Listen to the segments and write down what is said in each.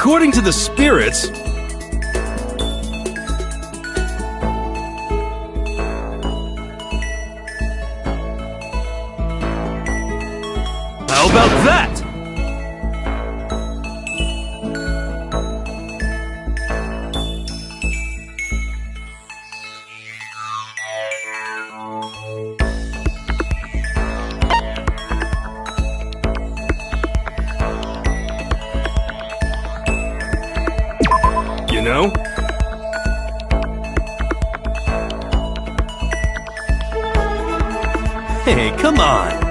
According to the spirits... How about that? You know? Hey, come on!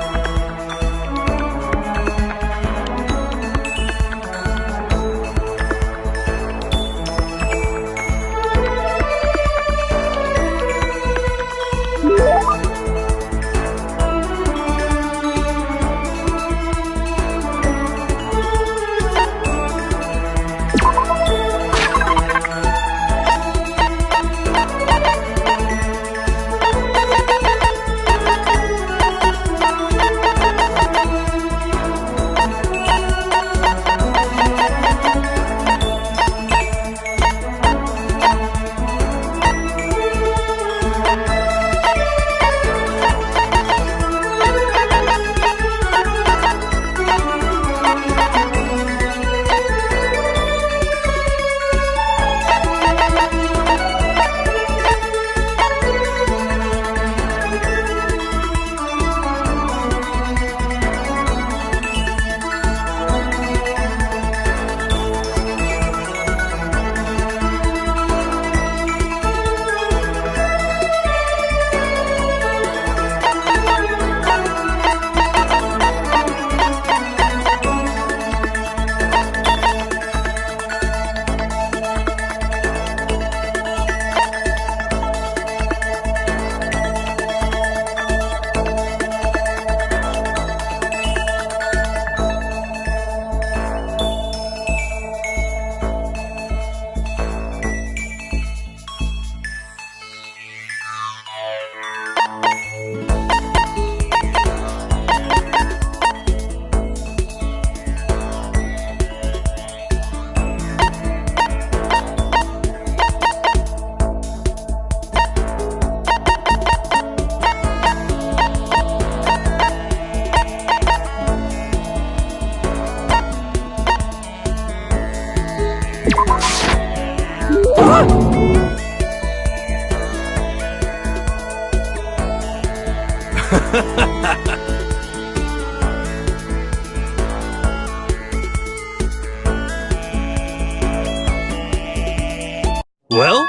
Well?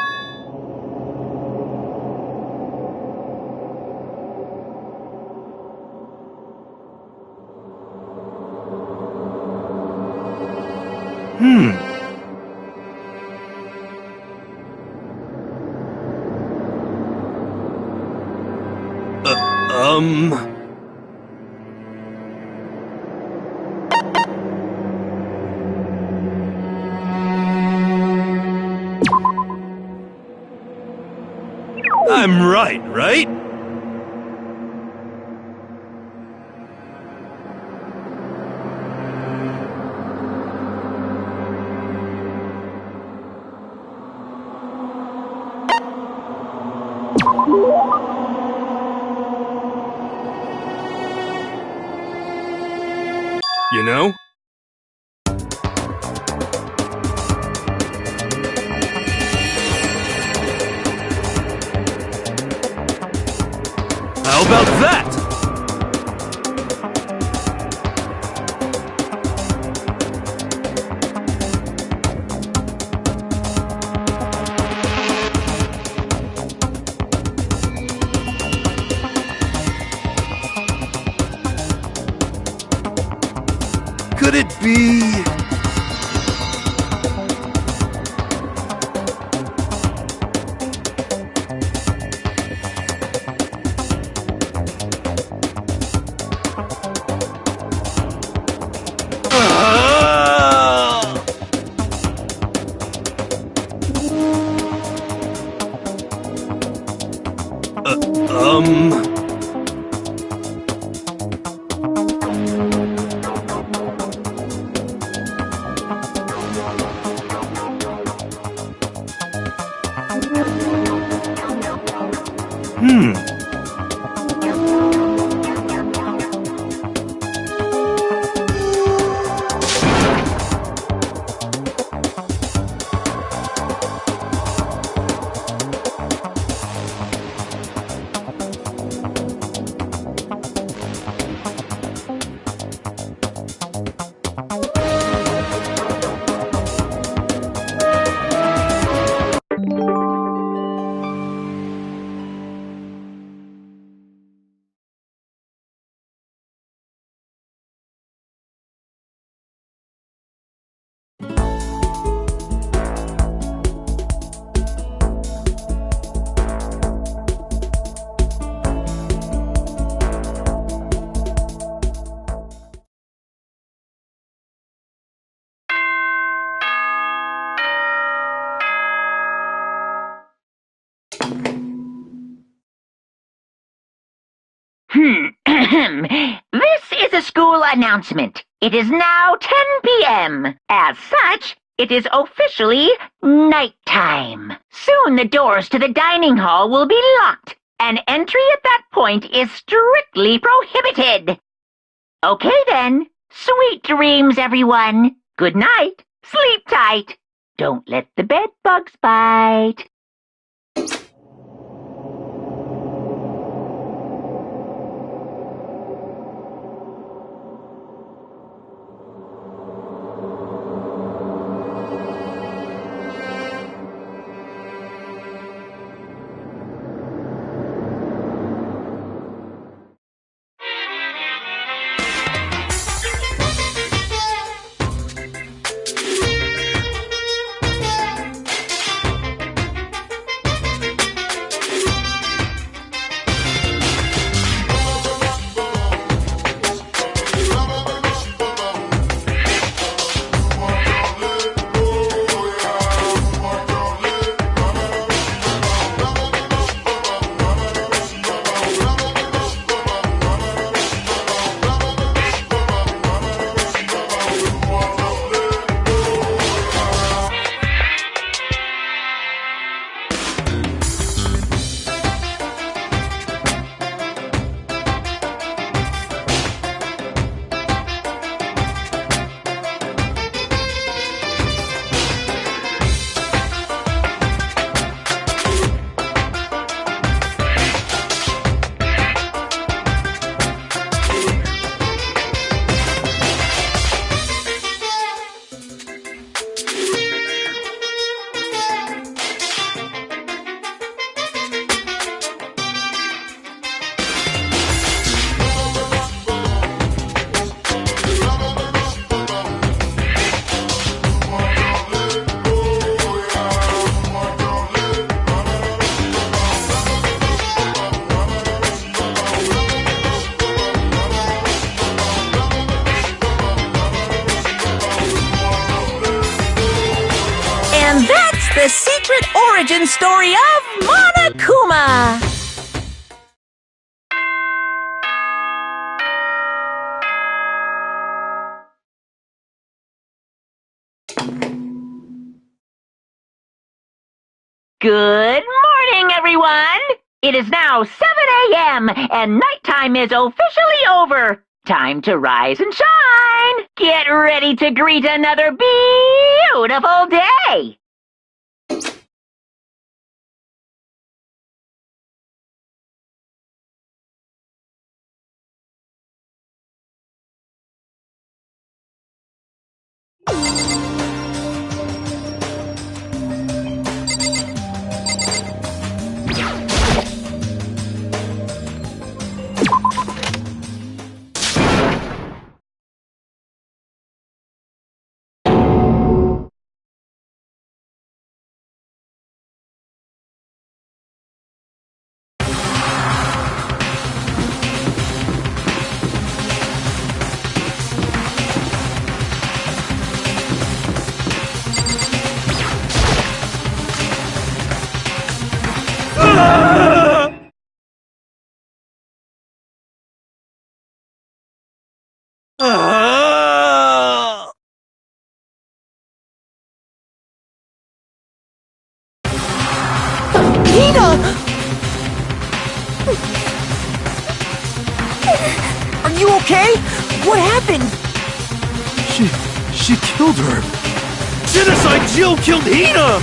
I'm right, right? You know? How about that? Could it be... This is a school announcement. It is now 10 p.m. As such, it is officially nighttime. Soon the doors to the dining hall will be locked, and entry at that point is strictly prohibited. Okay then. Sweet dreams, everyone. Good night. Sleep tight. Don't let the bed bugs bite. origin story of Monokuma. Good morning, everyone! It is now 7 a.m. and nighttime is officially over. Time to rise and shine! Get ready to greet another beautiful day! Are you okay? What happened? She killed her. Genocide Jill killed Hina!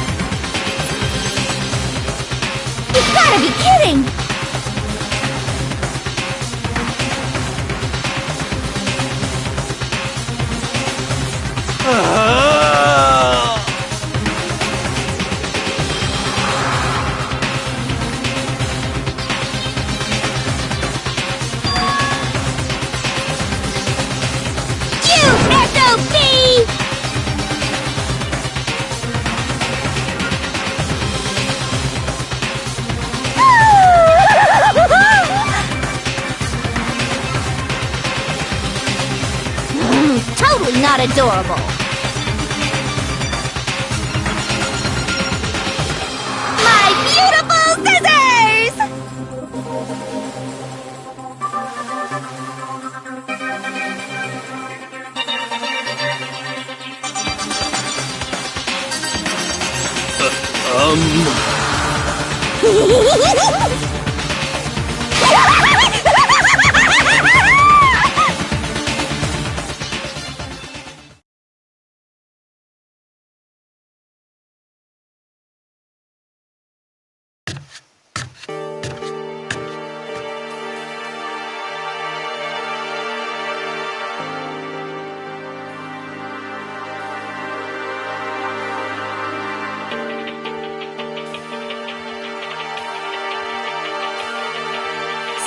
You've gotta be kidding! Totally not adorable. My beautiful scissors!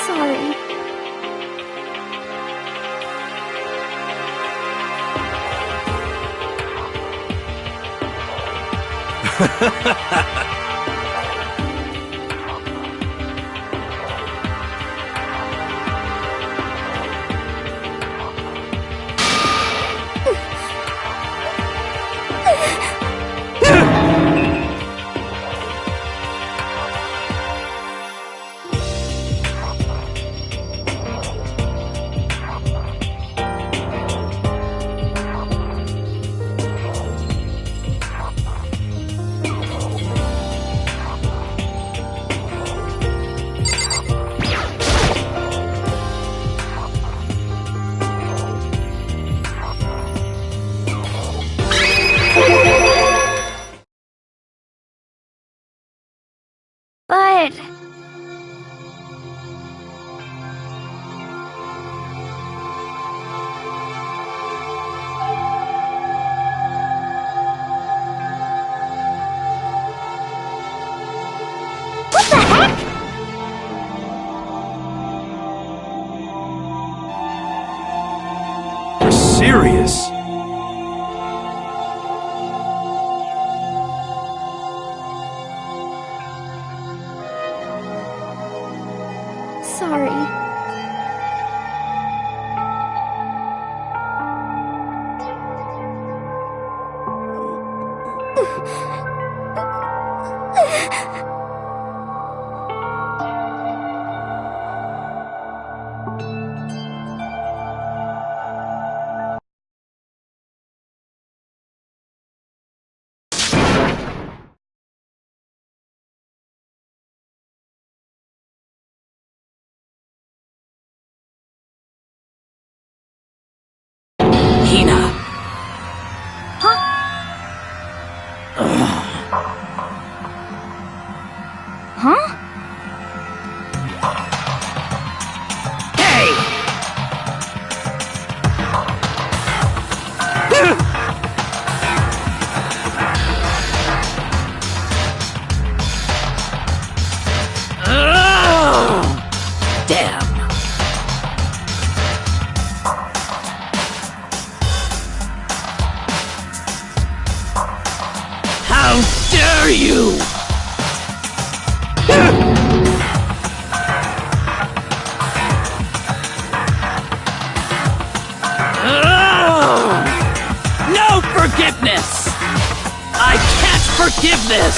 Sorry. But... what the heck? You're serious? Sorry. Tina. Huh? Hey! Damn. How dare you! No forgiveness! I can't forgive this!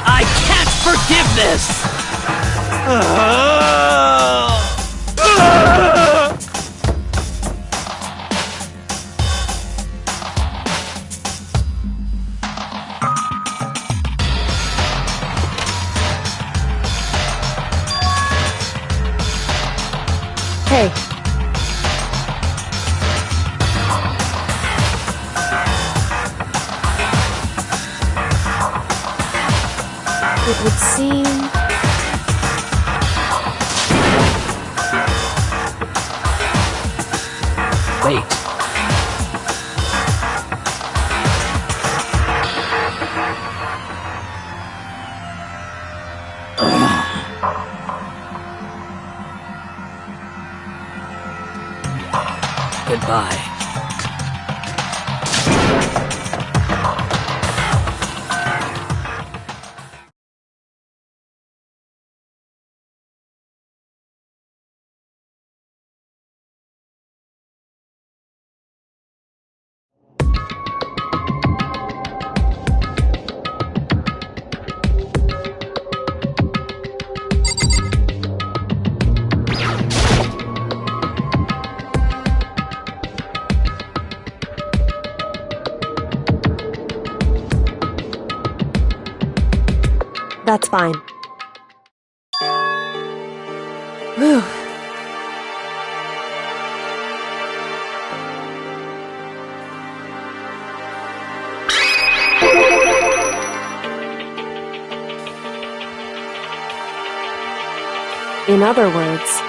I can't forgive this! Hey. It would seem... Wait. Goodbye. That's fine. Whew. In other words,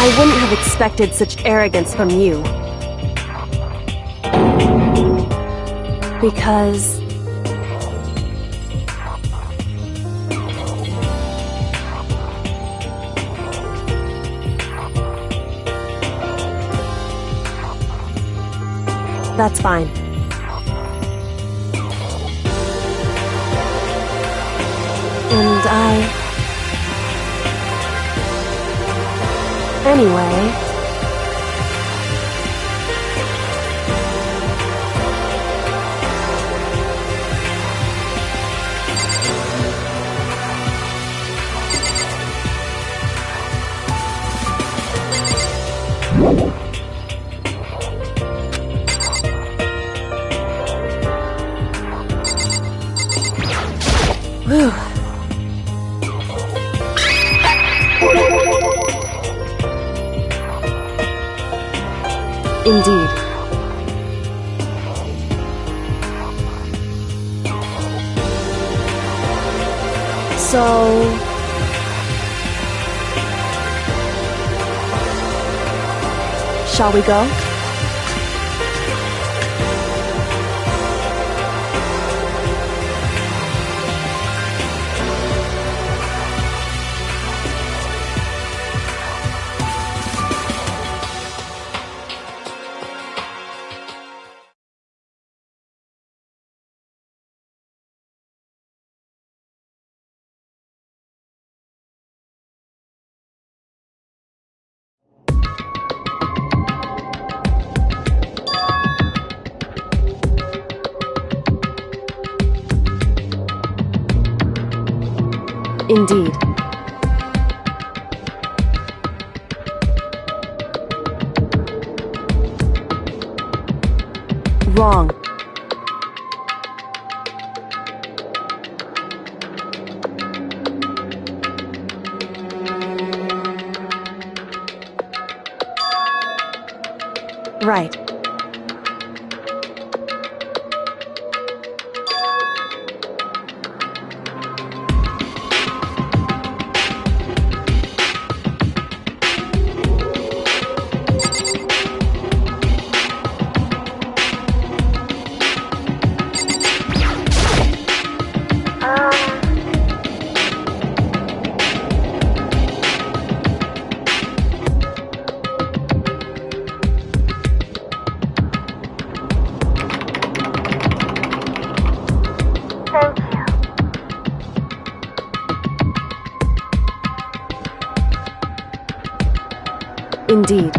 I wouldn't have expected such arrogance from you. Because... That's fine. And Anyway... Whew. Indeed. So... Shall we go? Indeed. Wrong. Right. Indeed.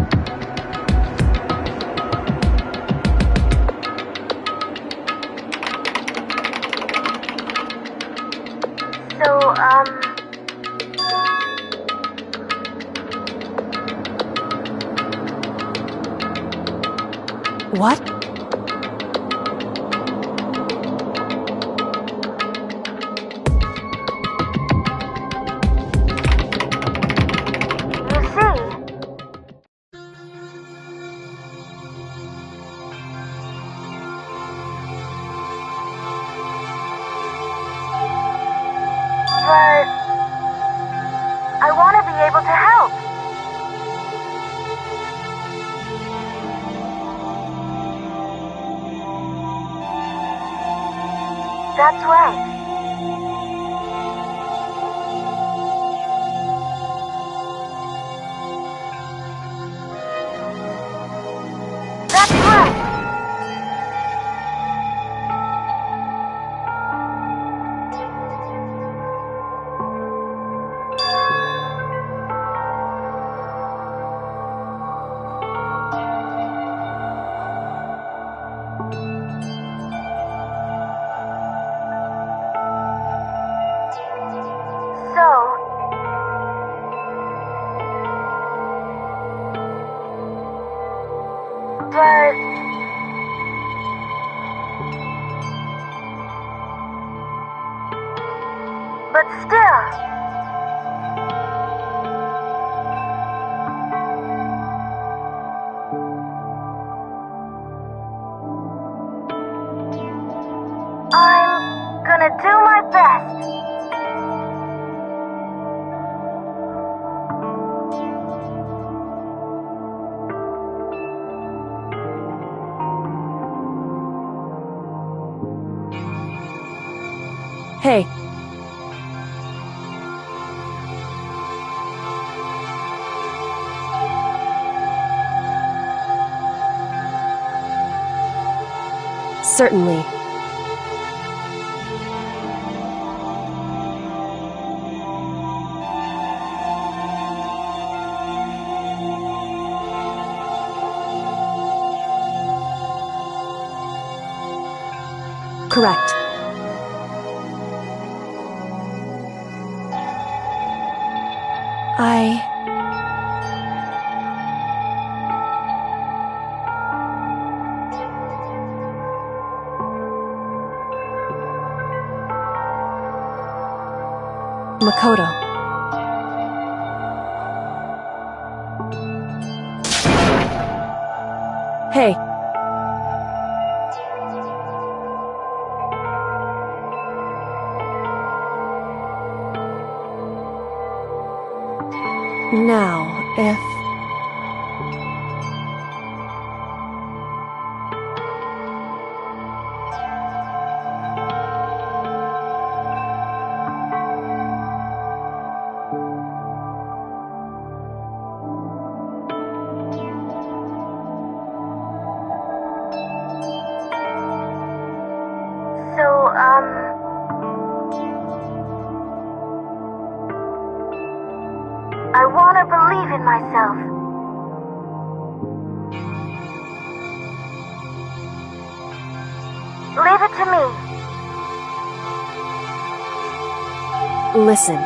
What? But I want to be able to help. That's right. That's right. But still. I'm gonna do my best. Hey. Certainly. Correct. Makoto. Hey. Now, if... I want to believe in myself. Leave it to me. Listen.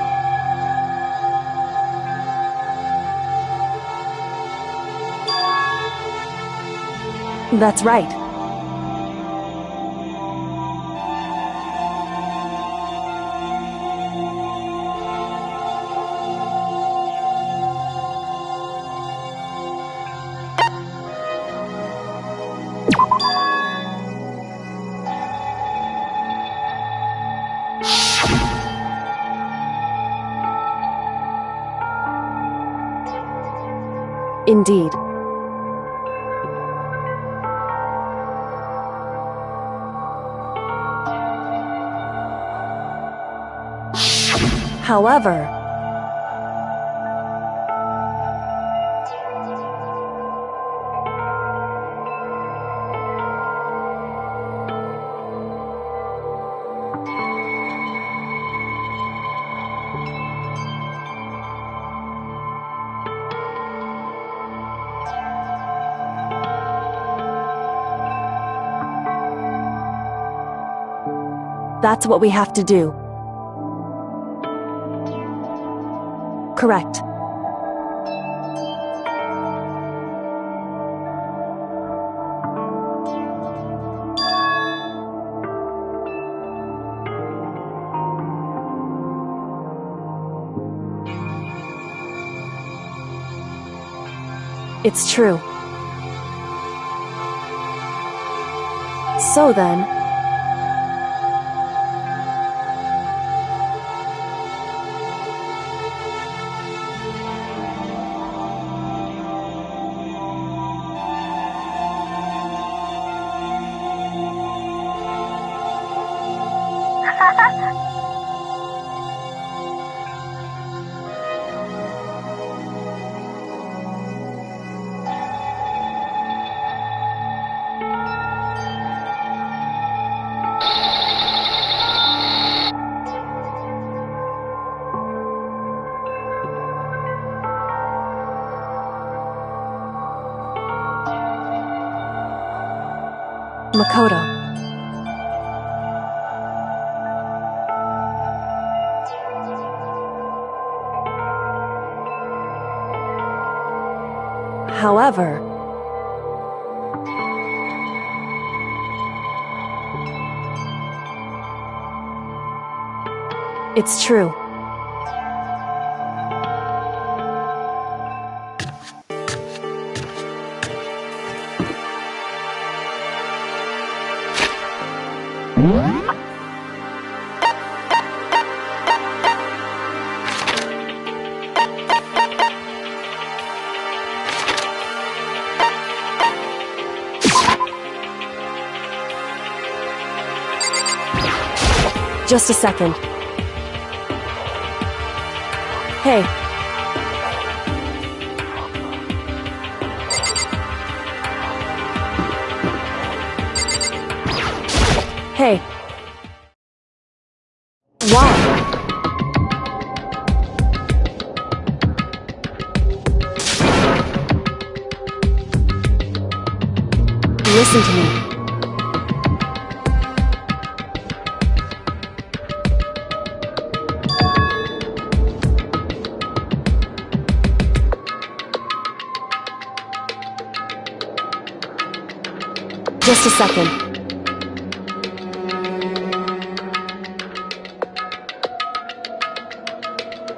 That's right. Indeed. However, that's what we have to do. Correct. It's true. So then, Makoto. However, it's true. Just a second. Hey. Hey. Why? Listen to me. Just a second.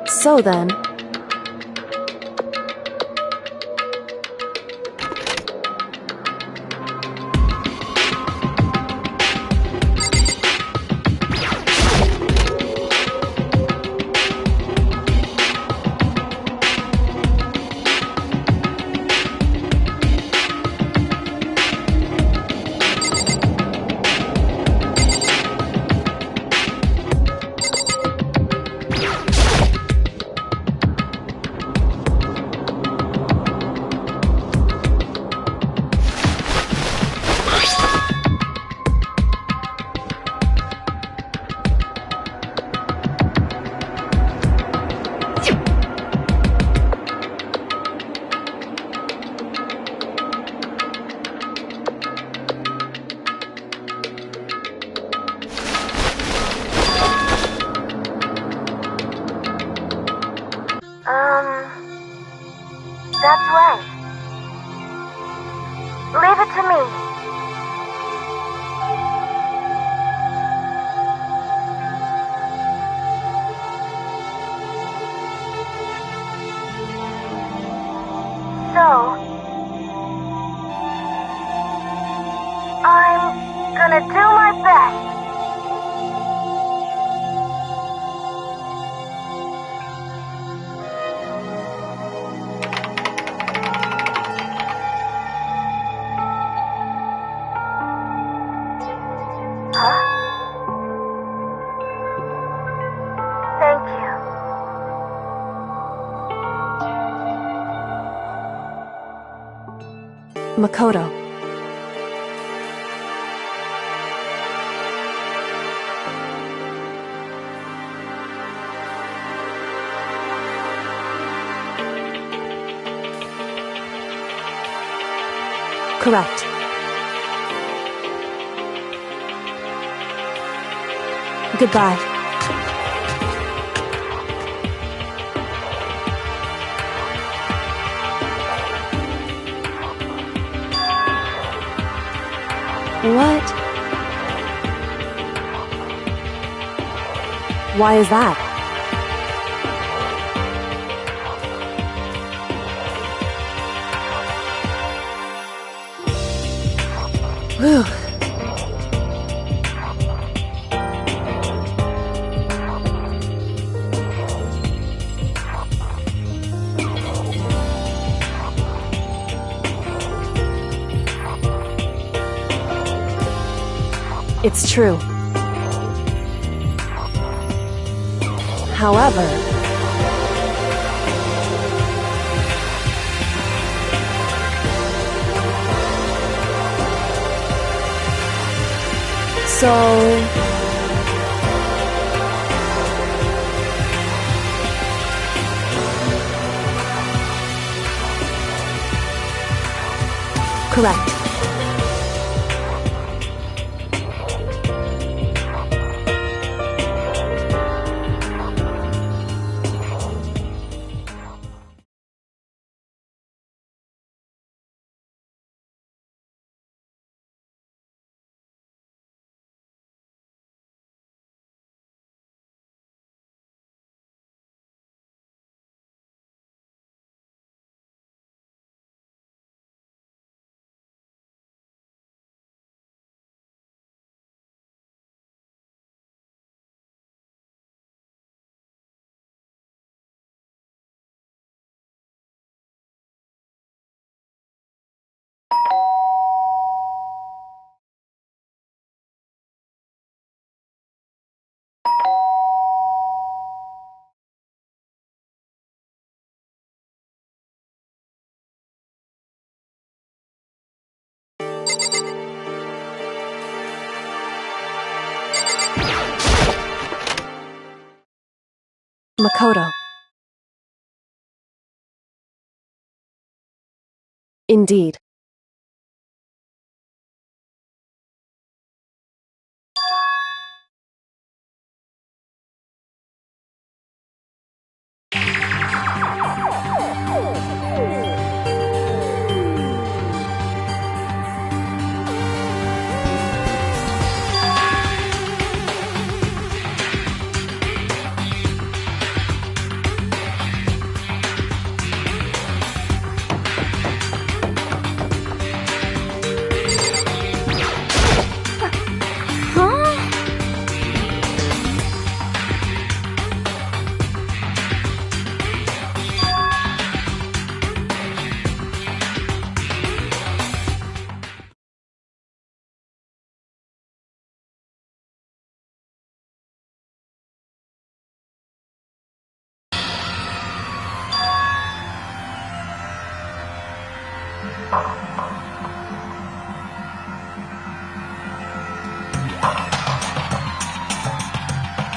So then, That's right. Leave it to me. So, I'm gonna do my best. Huh? Thank you. Makoto. Correct. Goodbye. What? Why is that? Whew. It's true. However, correct. Makoto. Indeed.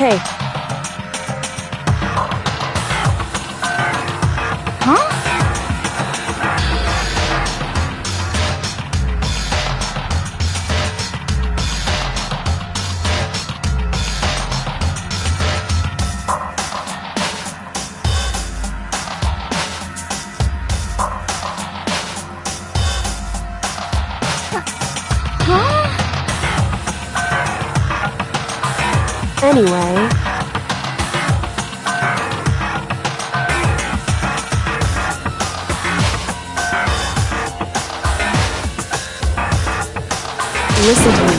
Hey. Huh? Anyway... Listen to me.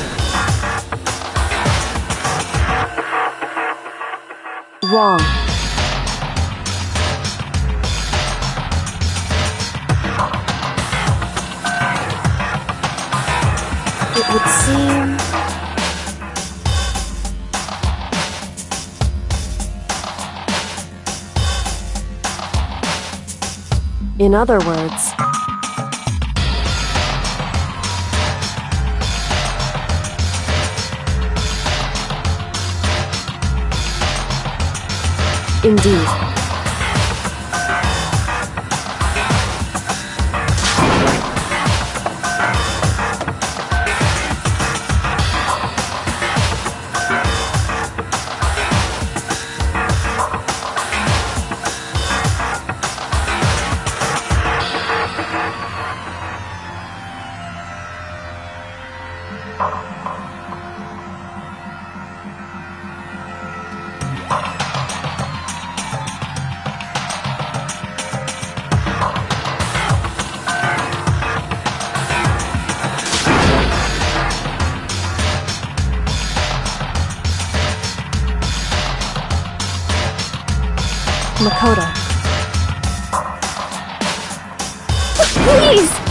Wrong. It would seem... In other words... Indeed. Makoto. Please!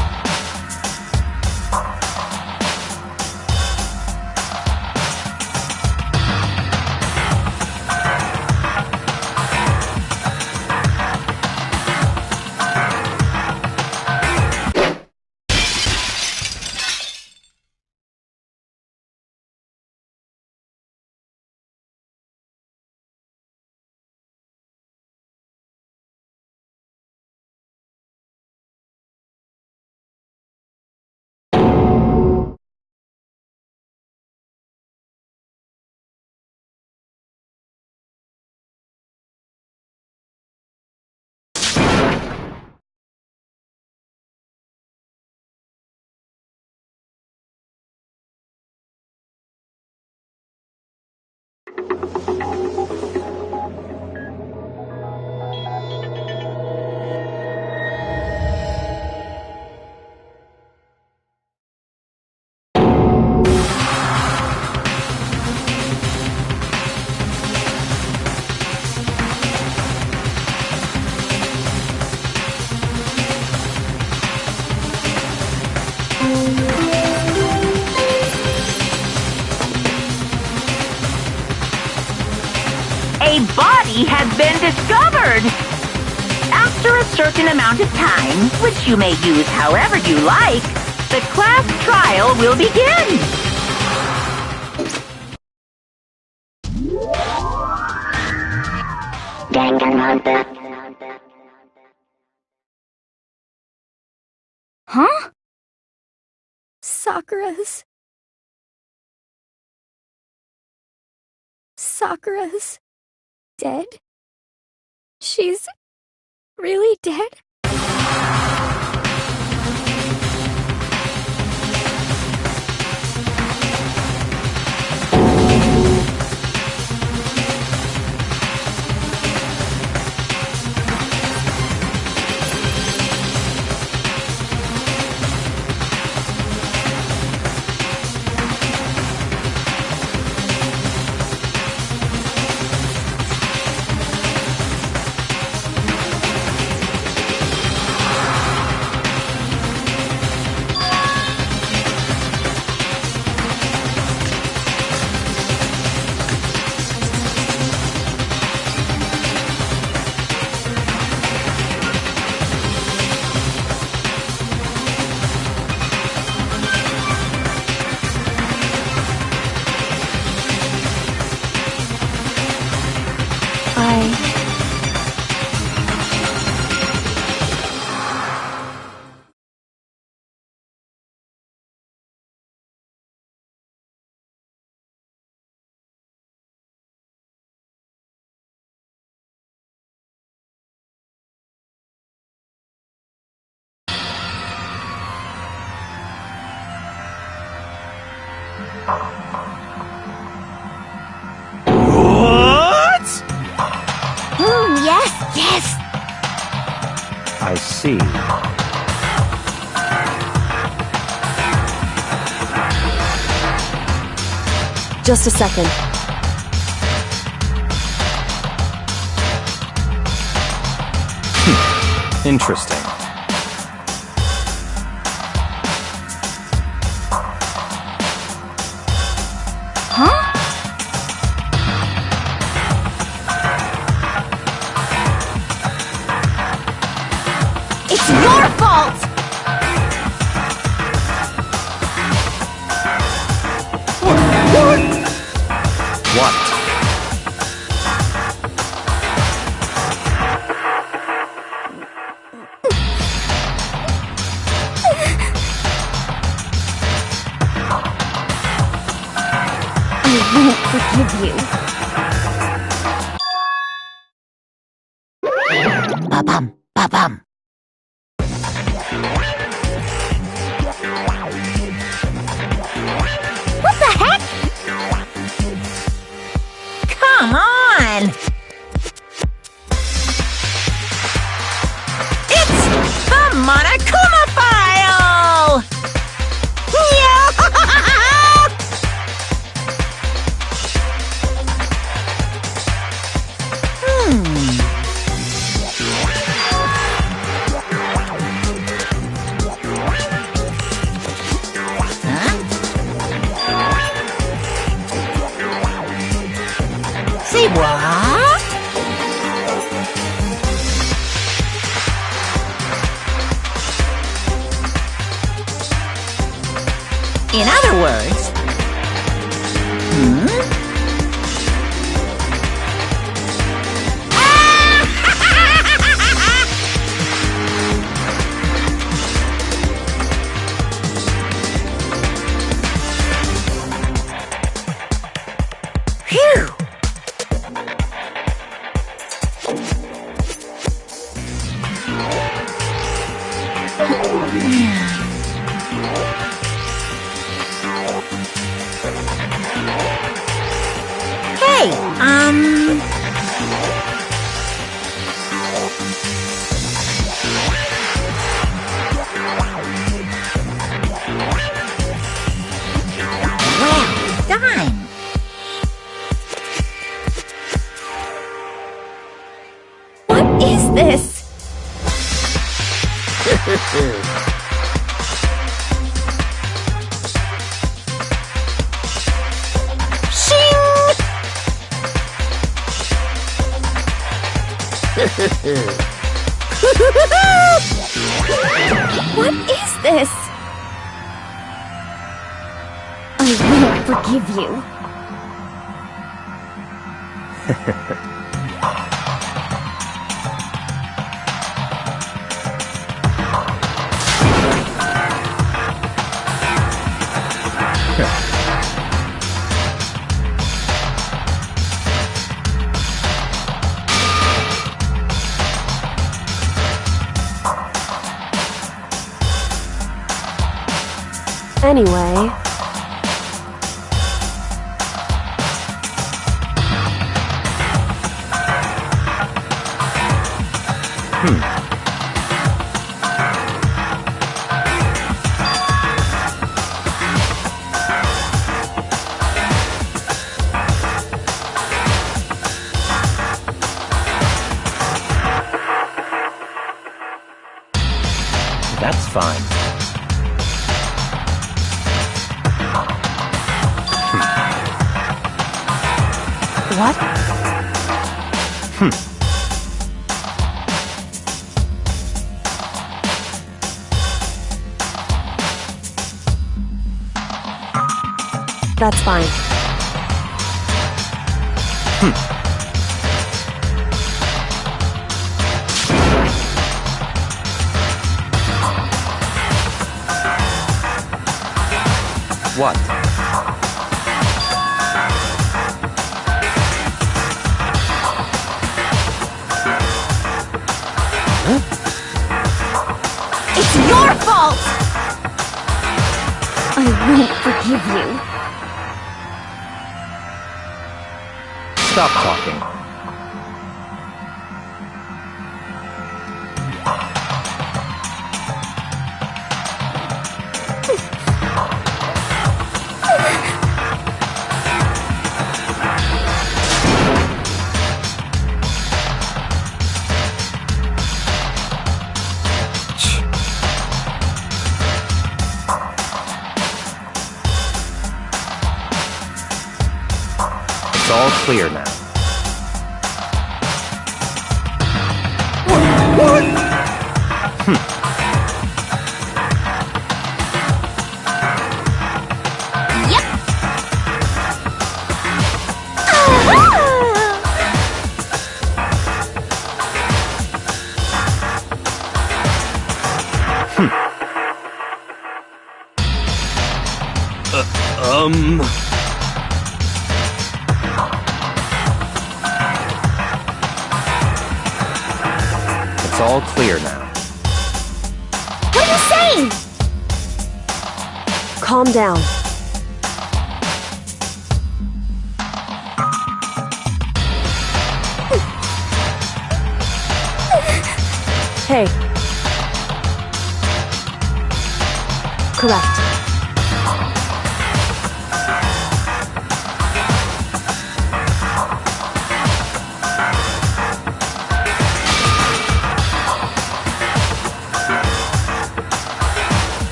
A body has been discovered! After a certain amount of time, which you may use however you like, the class trial will begin! Huh? Sakura's dead? She's really dead? Yes! I see. Just a second. Interesting. Huh? It's your fault! What? I won't forgive you. Ba-bum, ba-bum. What the heck? Come on! It's the Monokuma file! Yeah! Say what? In other words, Phew! Hey, well done. What is this? What is this? I won't forgive you. Anyway, That's fine. What? that's fine. What? It's your fault! I won't forgive you. Stop talking. It's all clear now. What? Yep. It's all clear now. What are you saying? Calm down. Hey. Correct.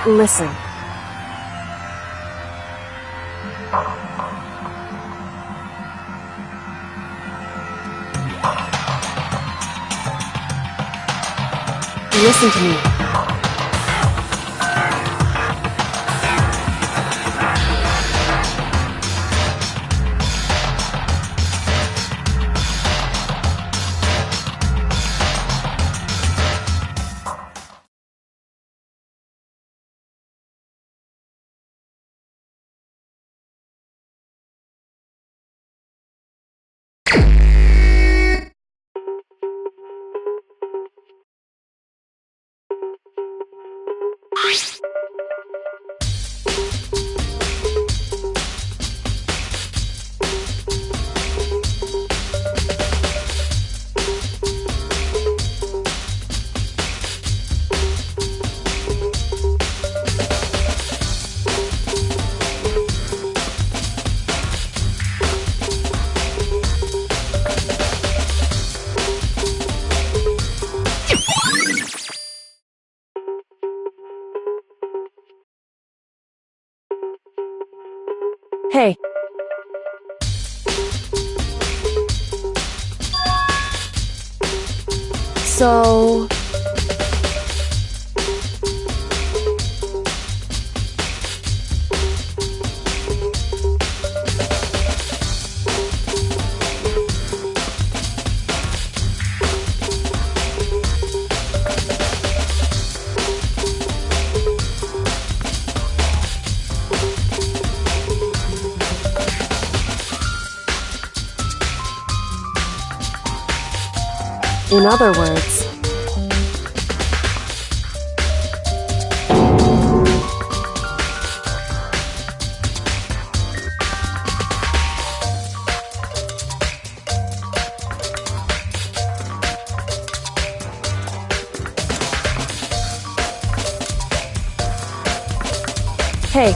Listen. Listen to me. Hey. So... In other words... Hey.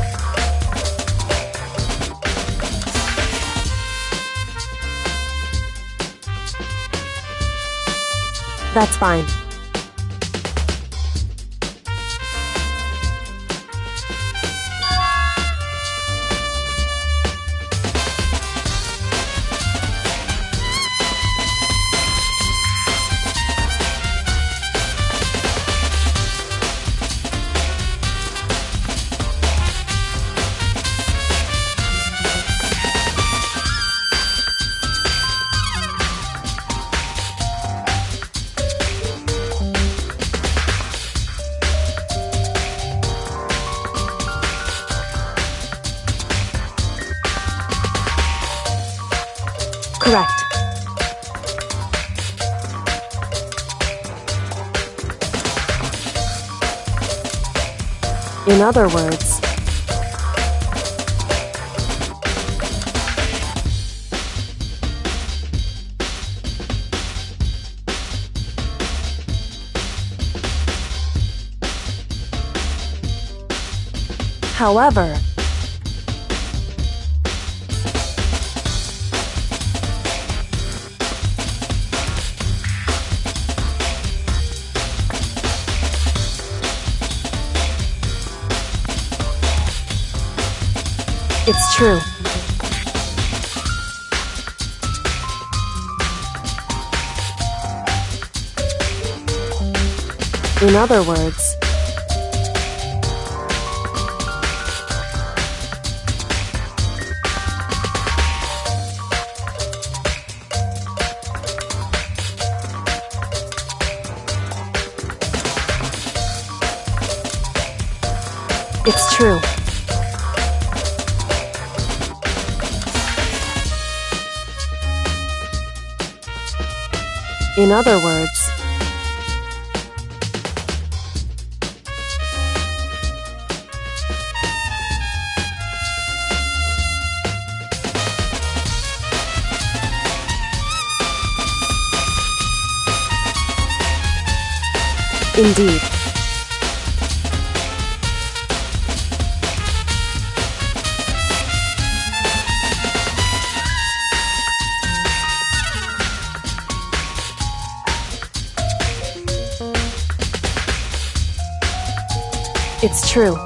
That's fine. Correct. In other words... However... It's true. In other words, it's true. In other words, indeed. It's true.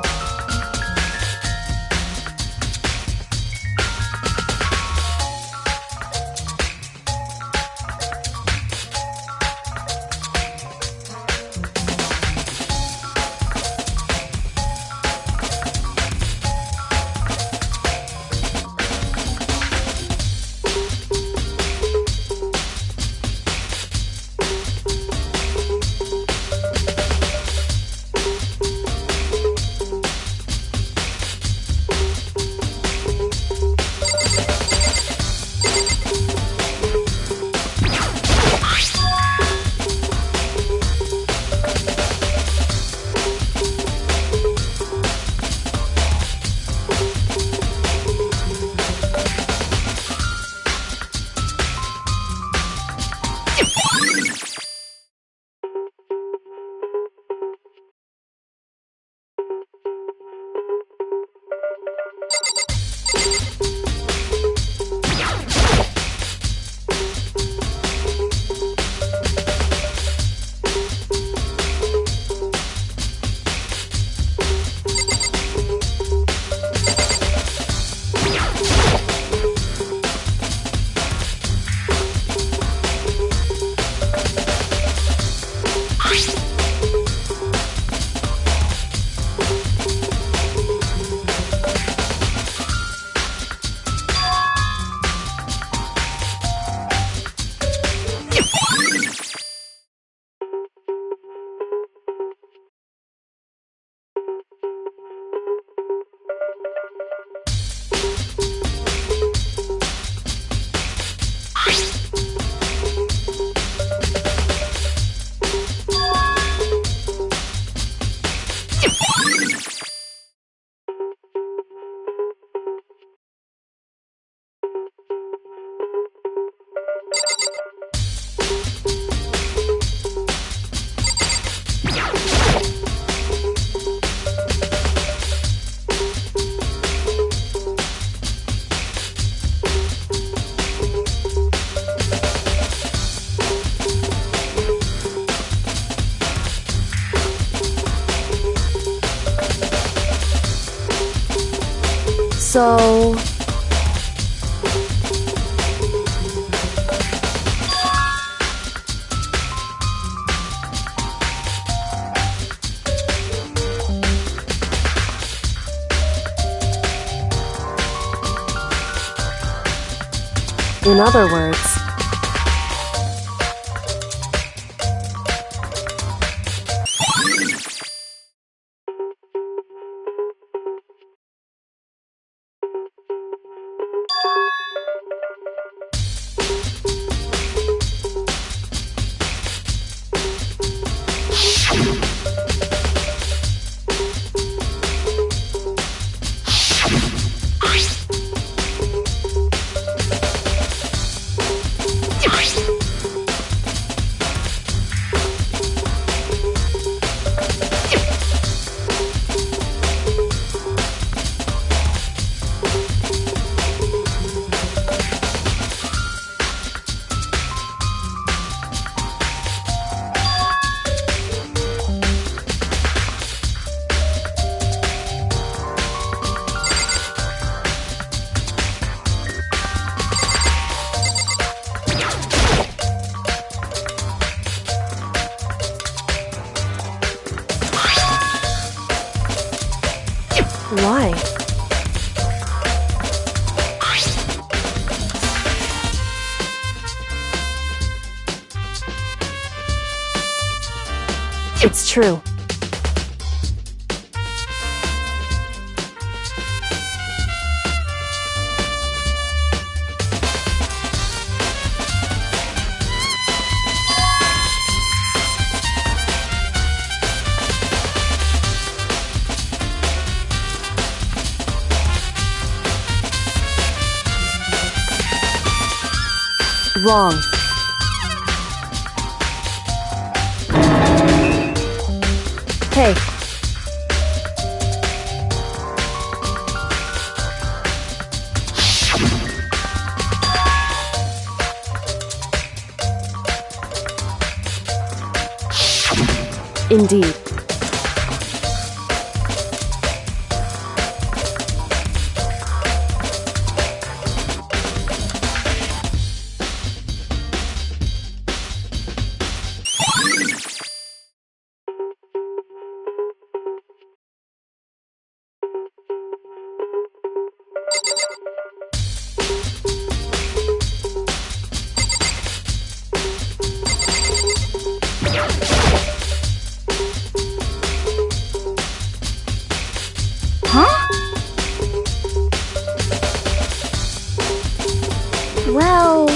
So... in other words, It's true. Wrong. Hey. Indeed. Well...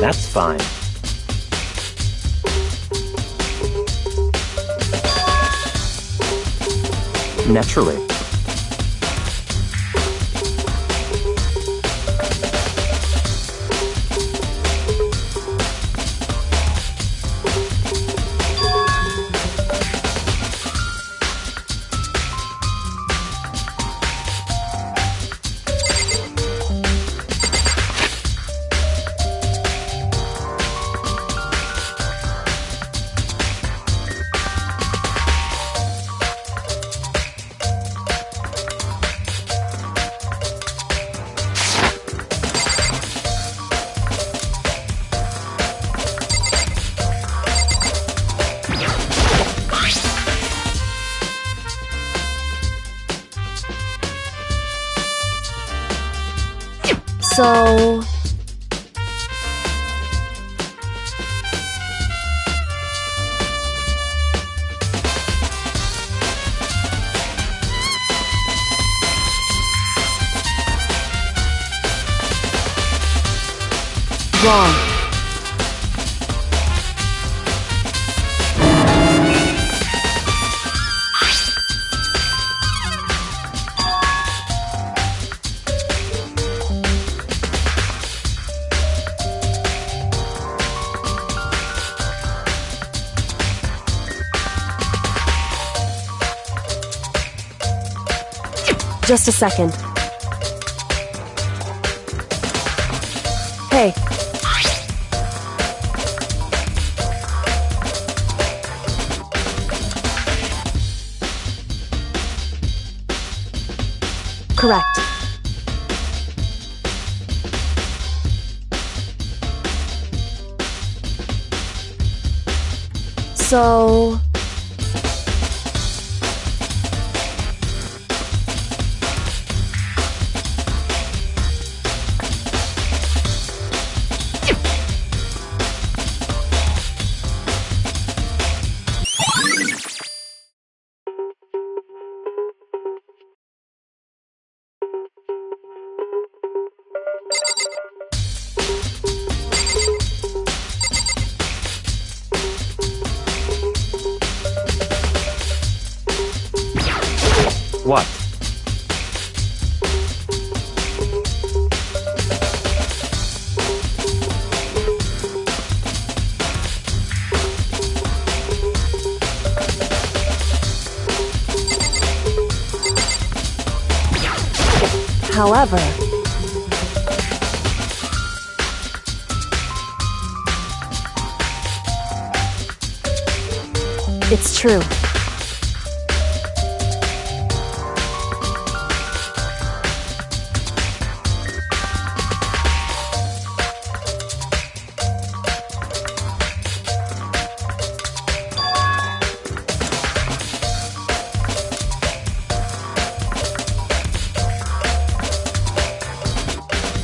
That's fine. Naturally. So... Wrong. Just a second. Hey. Correct. So... What? However... It's true.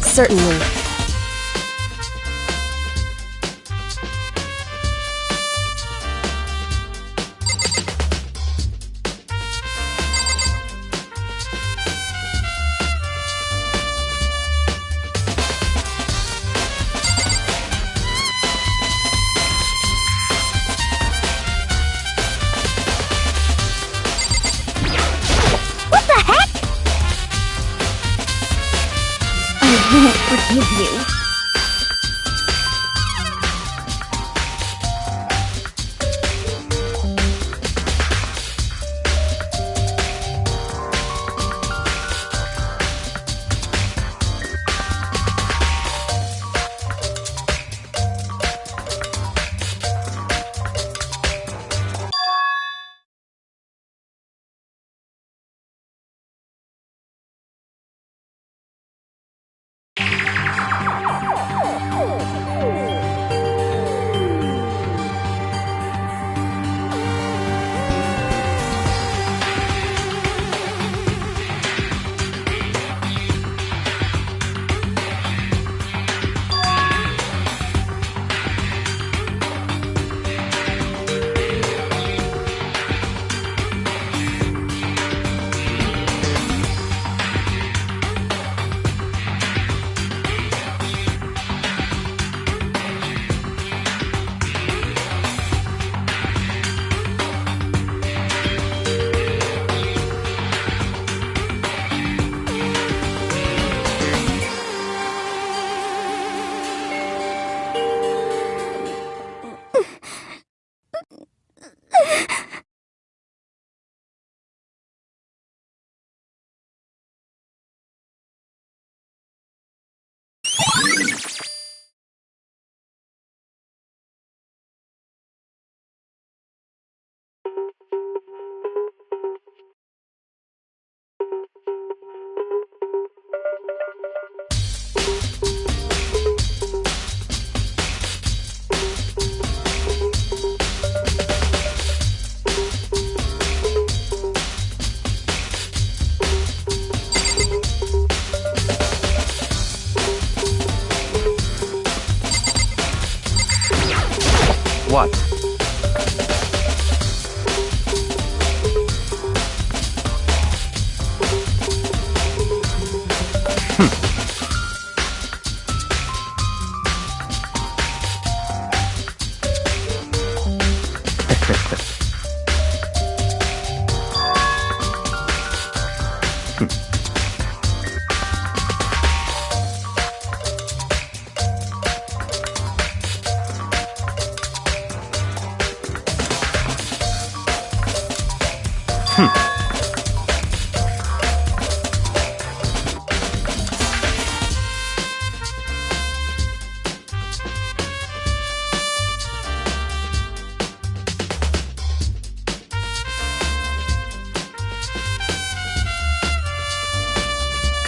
Certainly. What the heck? I won't forgive you.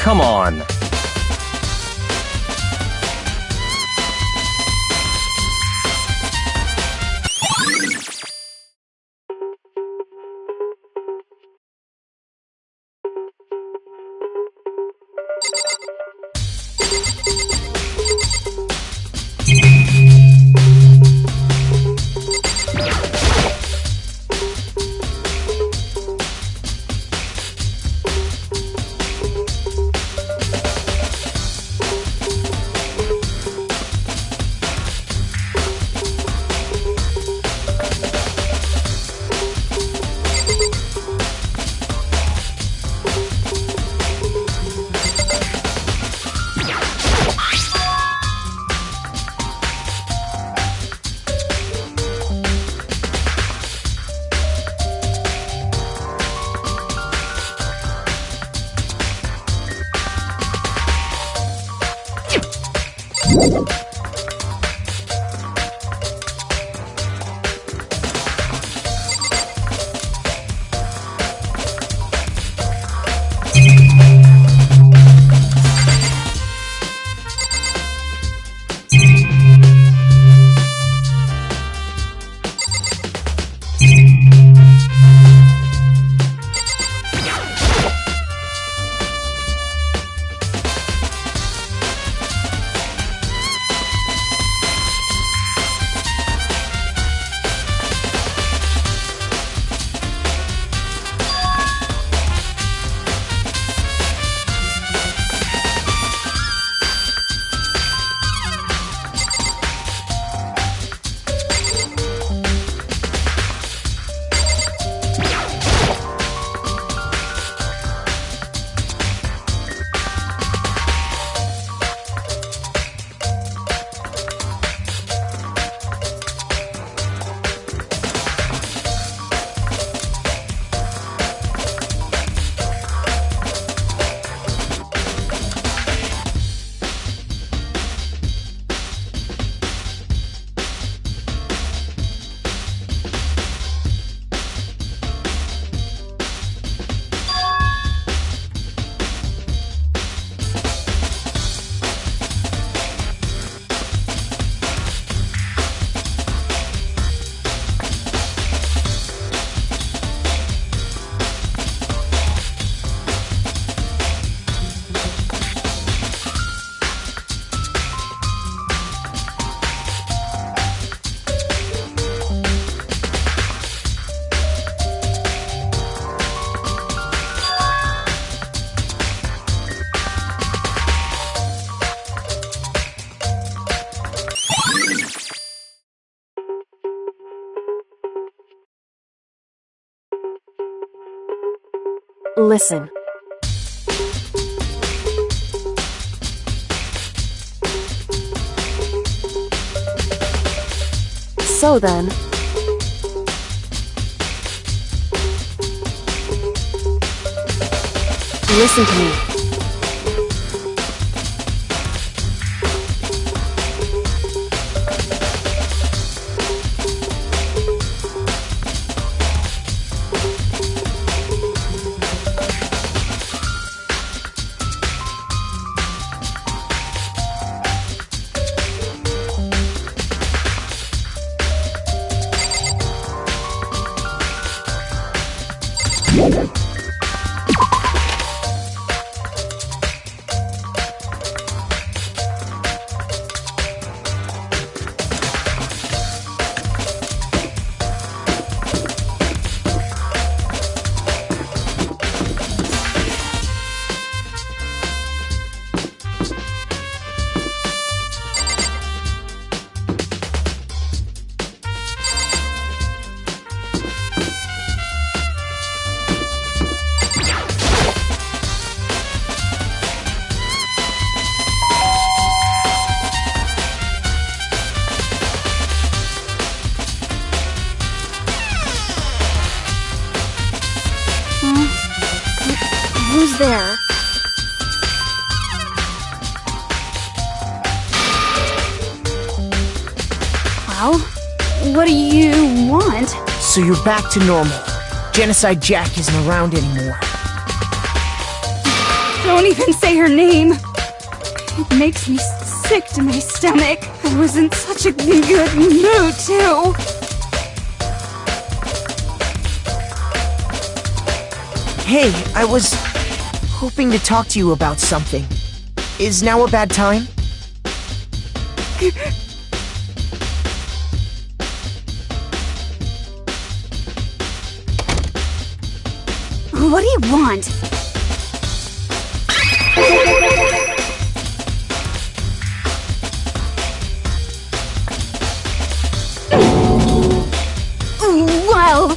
Come on. Listen. So then... Listen to me. Who's there? Well, what do you want? So you're back to normal. Genocide Jack isn't around anymore. Don't even say her name. It makes me sick to my stomach. I was in such a good mood, too. Hey, I was hoping to talk to you about something. Is now a bad time? What do you want? Well...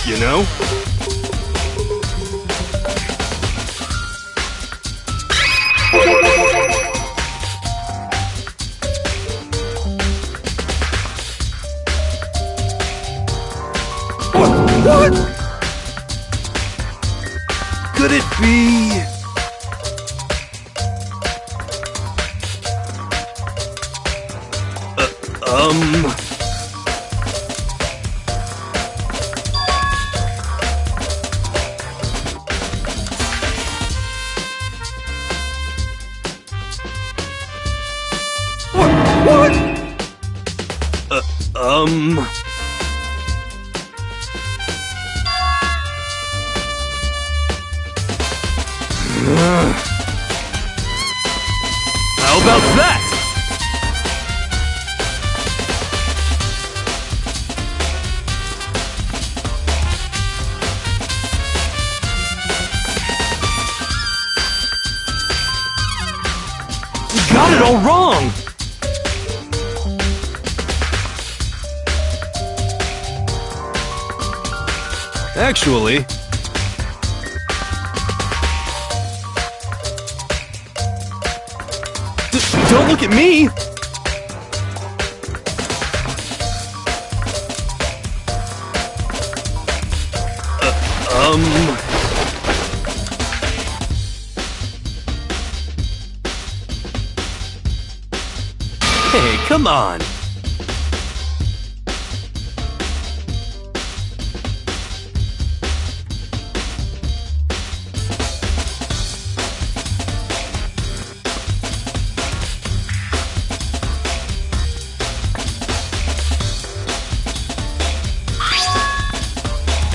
You know? What? Could it be? What? How about that? You got it all wrong! Actually... Don't look at me! Hey, come on!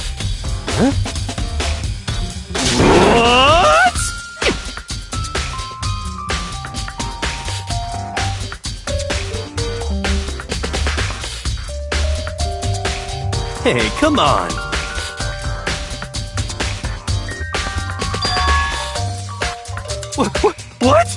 What? Hey, come on. What?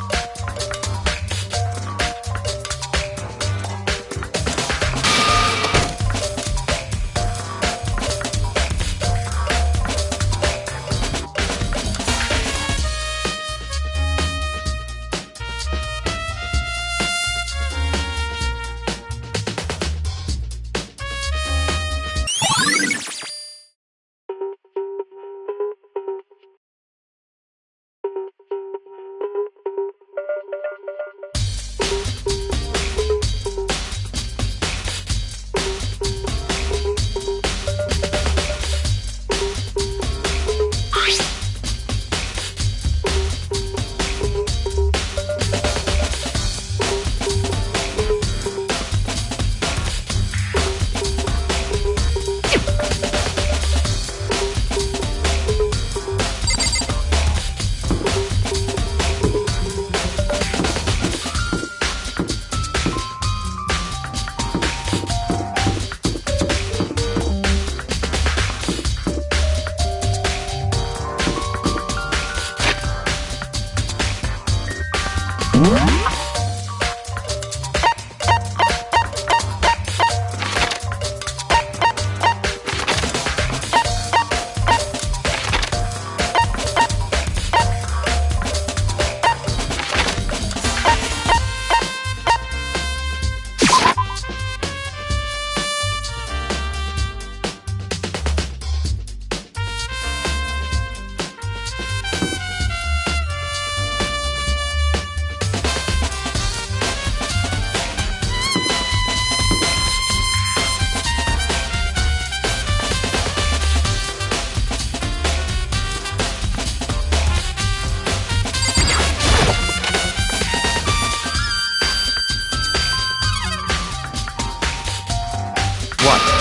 What?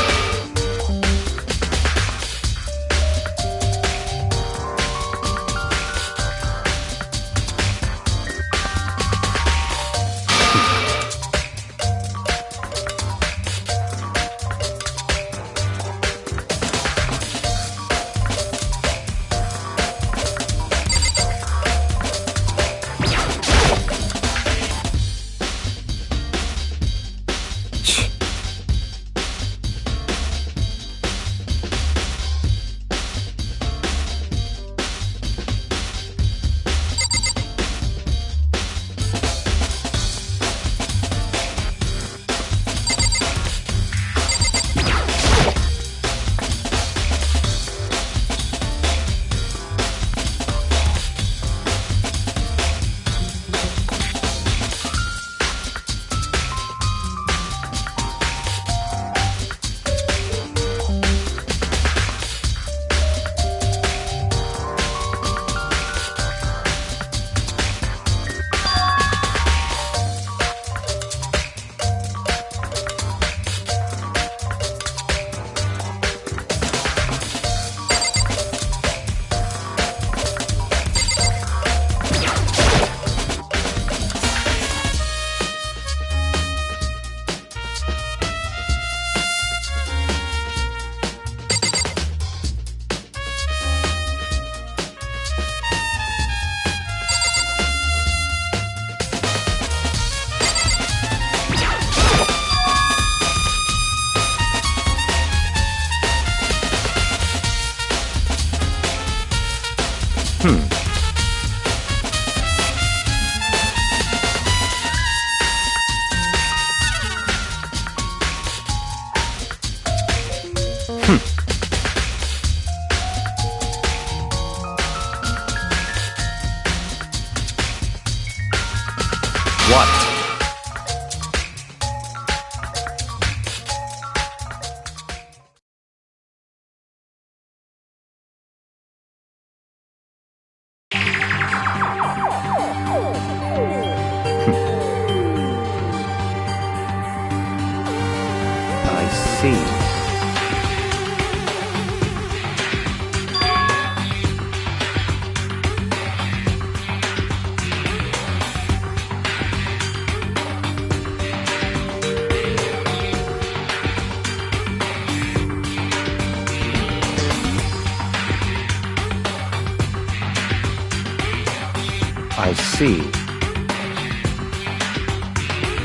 I see.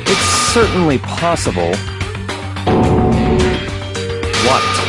It's certainly possible. What?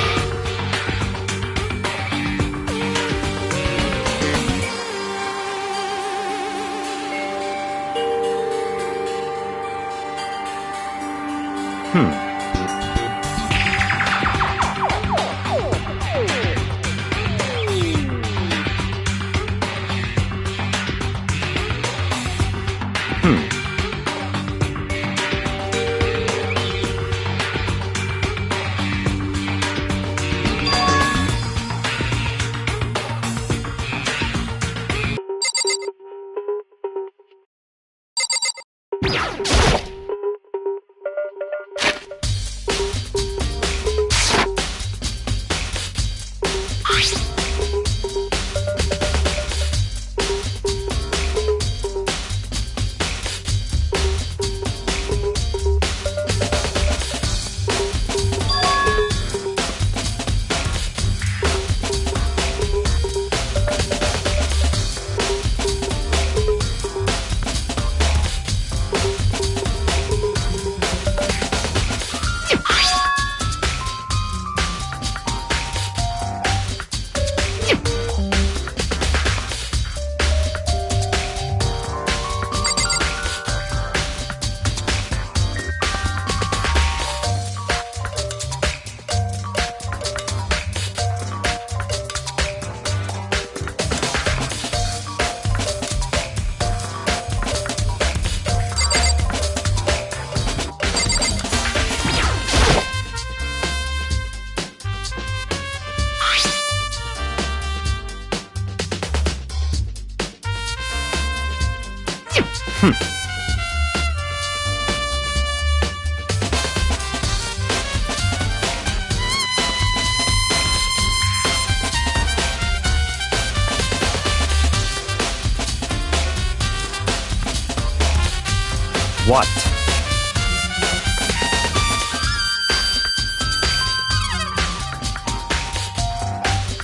what?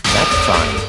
That's fine.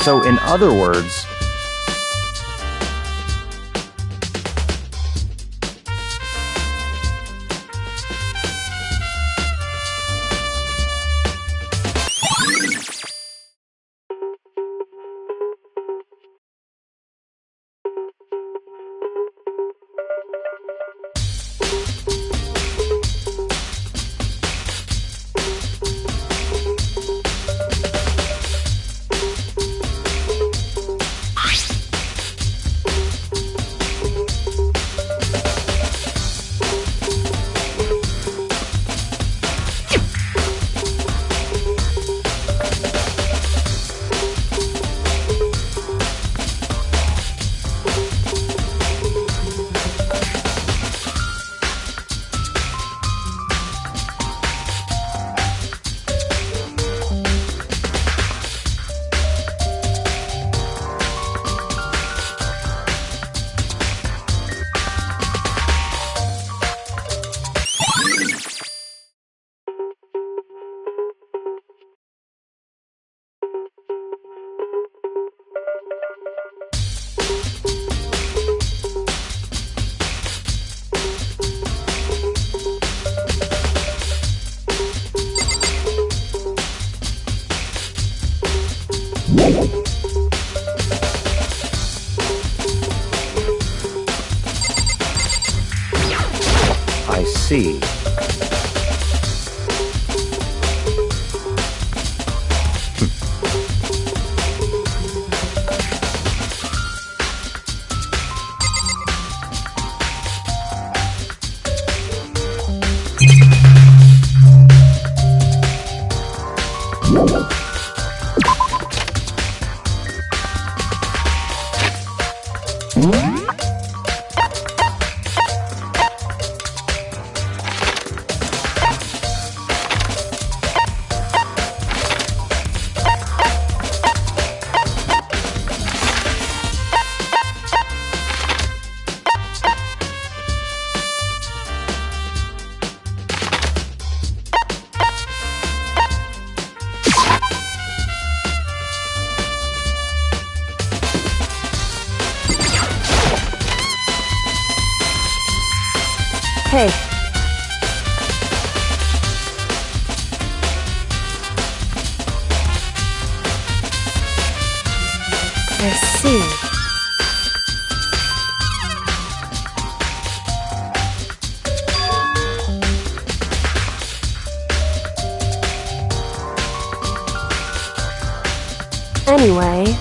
So, in other words, I see. Hey. I see. Anyway...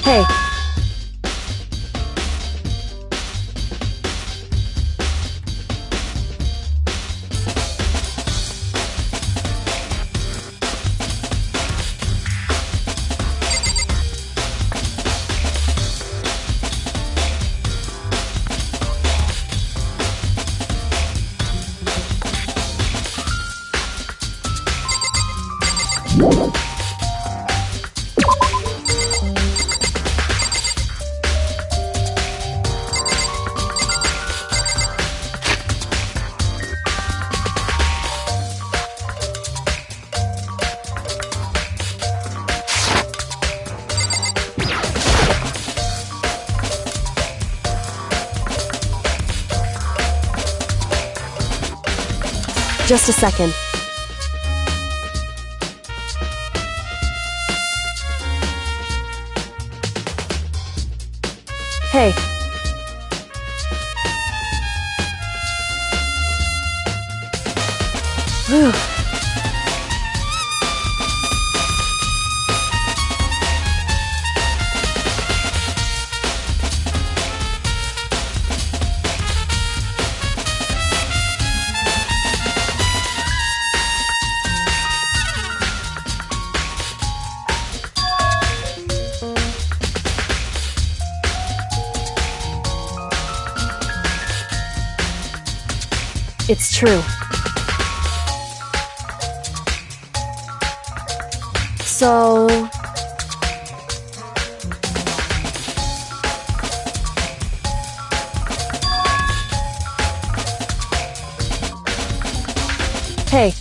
Hey. Just a second. Hey. Whew. It's true. So... Hey.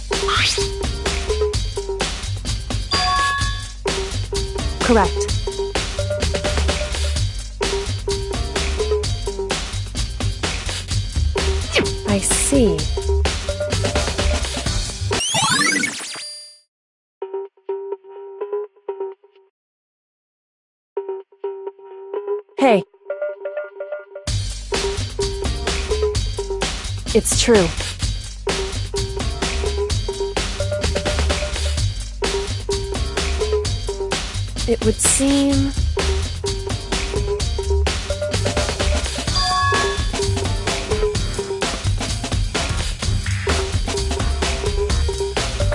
Correct. I see. Hey. It's true. It would seem...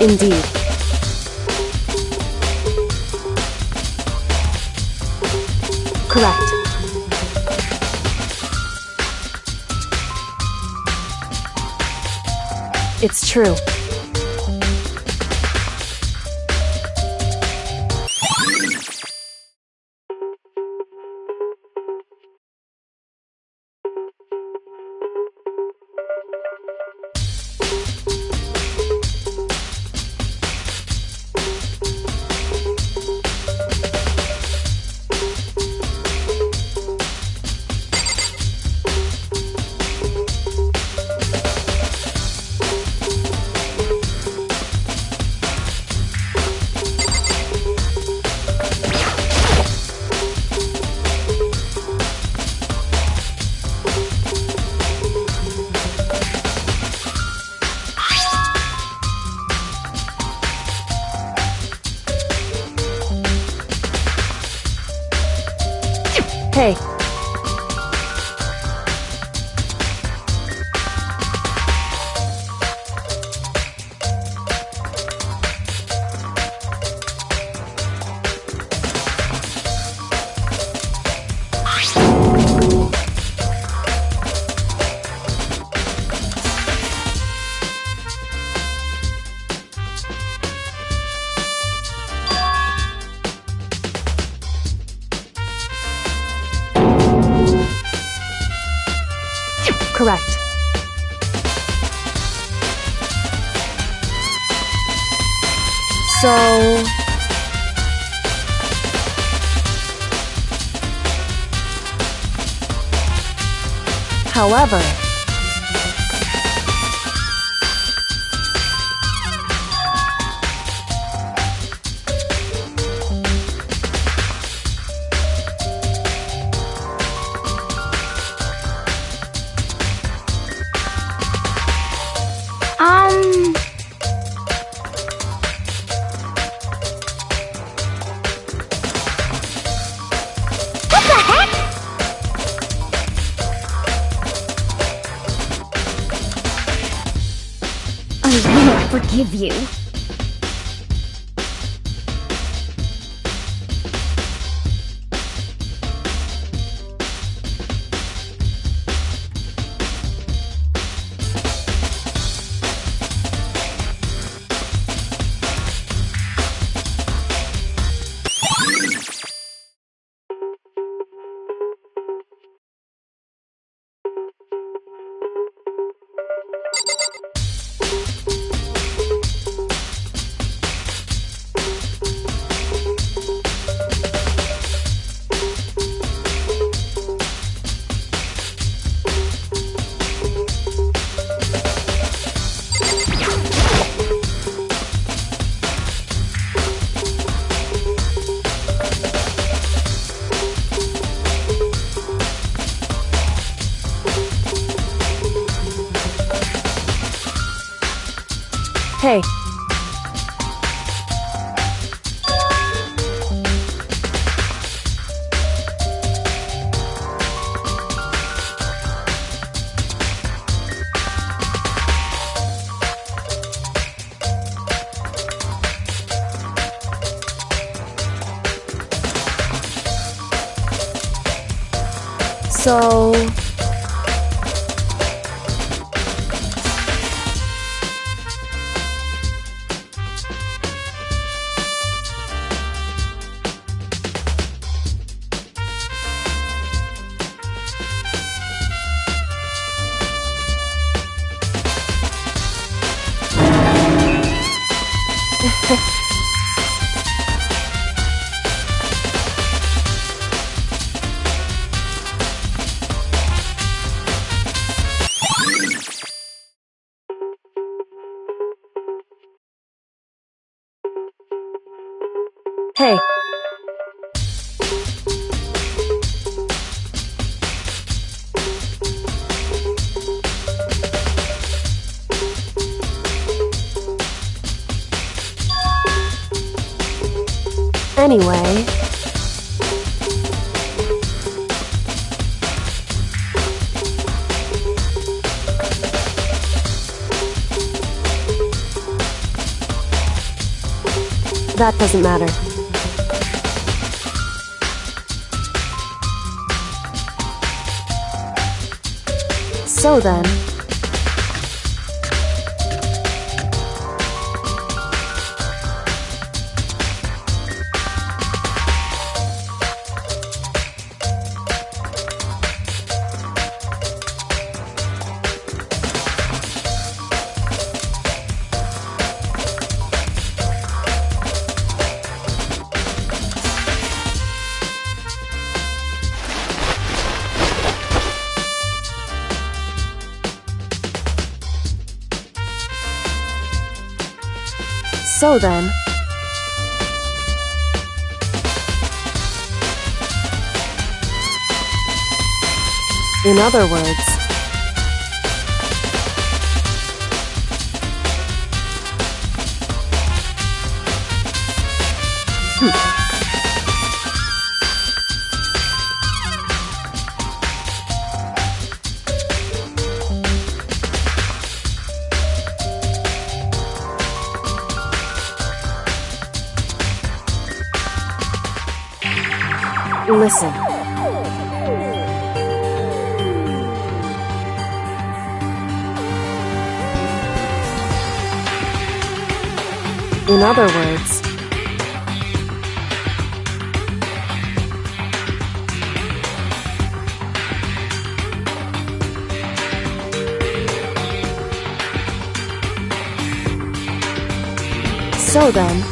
Indeed. Correct. It's true. Hey. Correct. So... However... What the heck? I won't forgive you. Hey. So... Hey. Anyway... That doesn't matter. So then... So then... In other words... Listen. In other words, so then,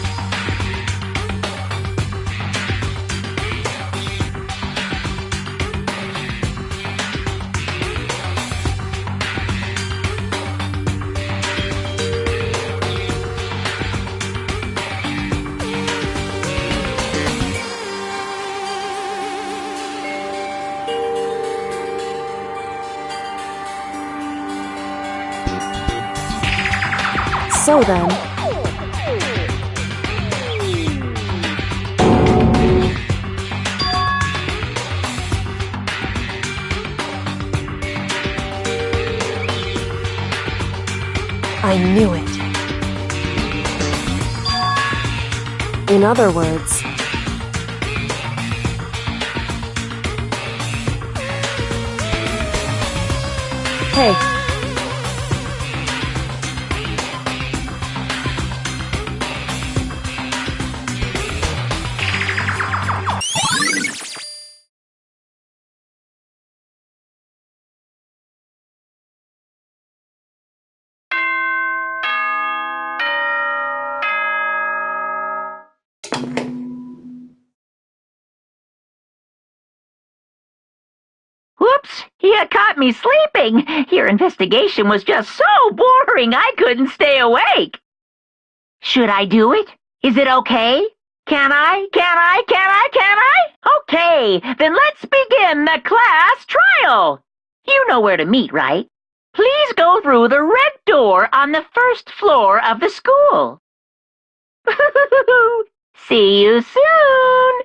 so then, I knew it. In other words, hey. Whoops! You caught me sleeping. Your investigation was just so boring I couldn't stay awake. Should I do it? Is it okay? Can I? Okay, then let's begin the class trial. You know where to meet, right? Please go through the red door on the first floor of the school. See you soon.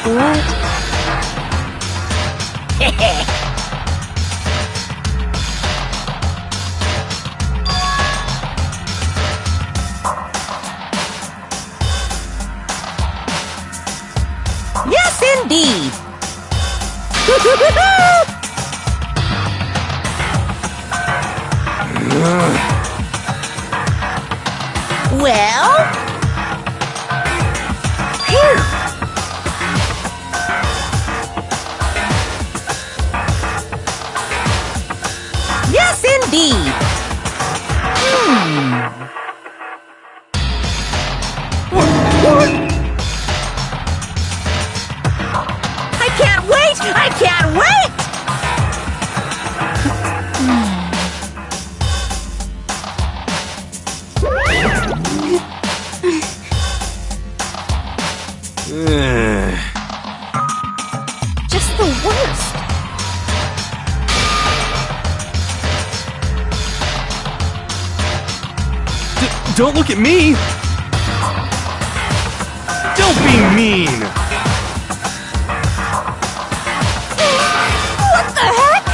what? Yes, indeed. Well? Phew. Yes, indeed. What? I can't wait! I can't wait! Just the worst. Don't look at me! Don't be mean! What the heck?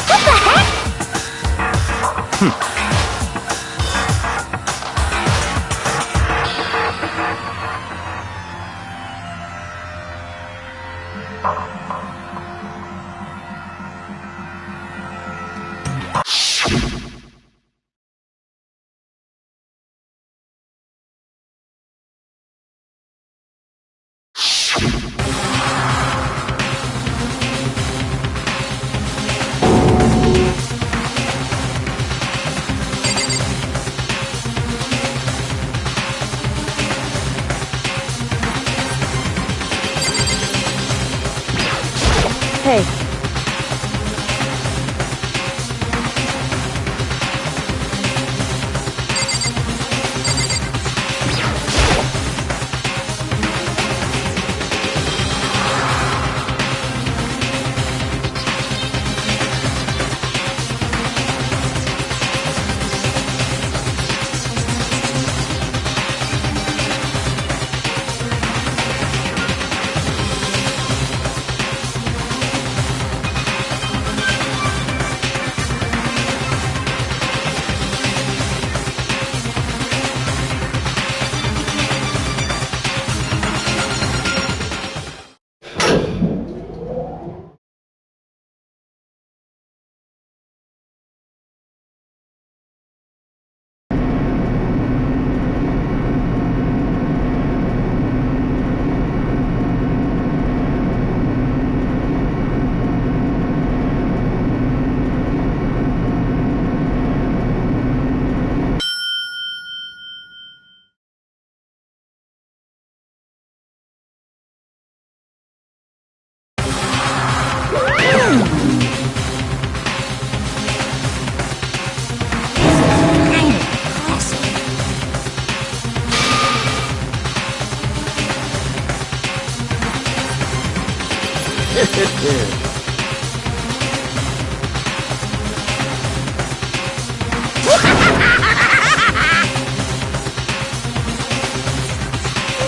What the heck? Hey.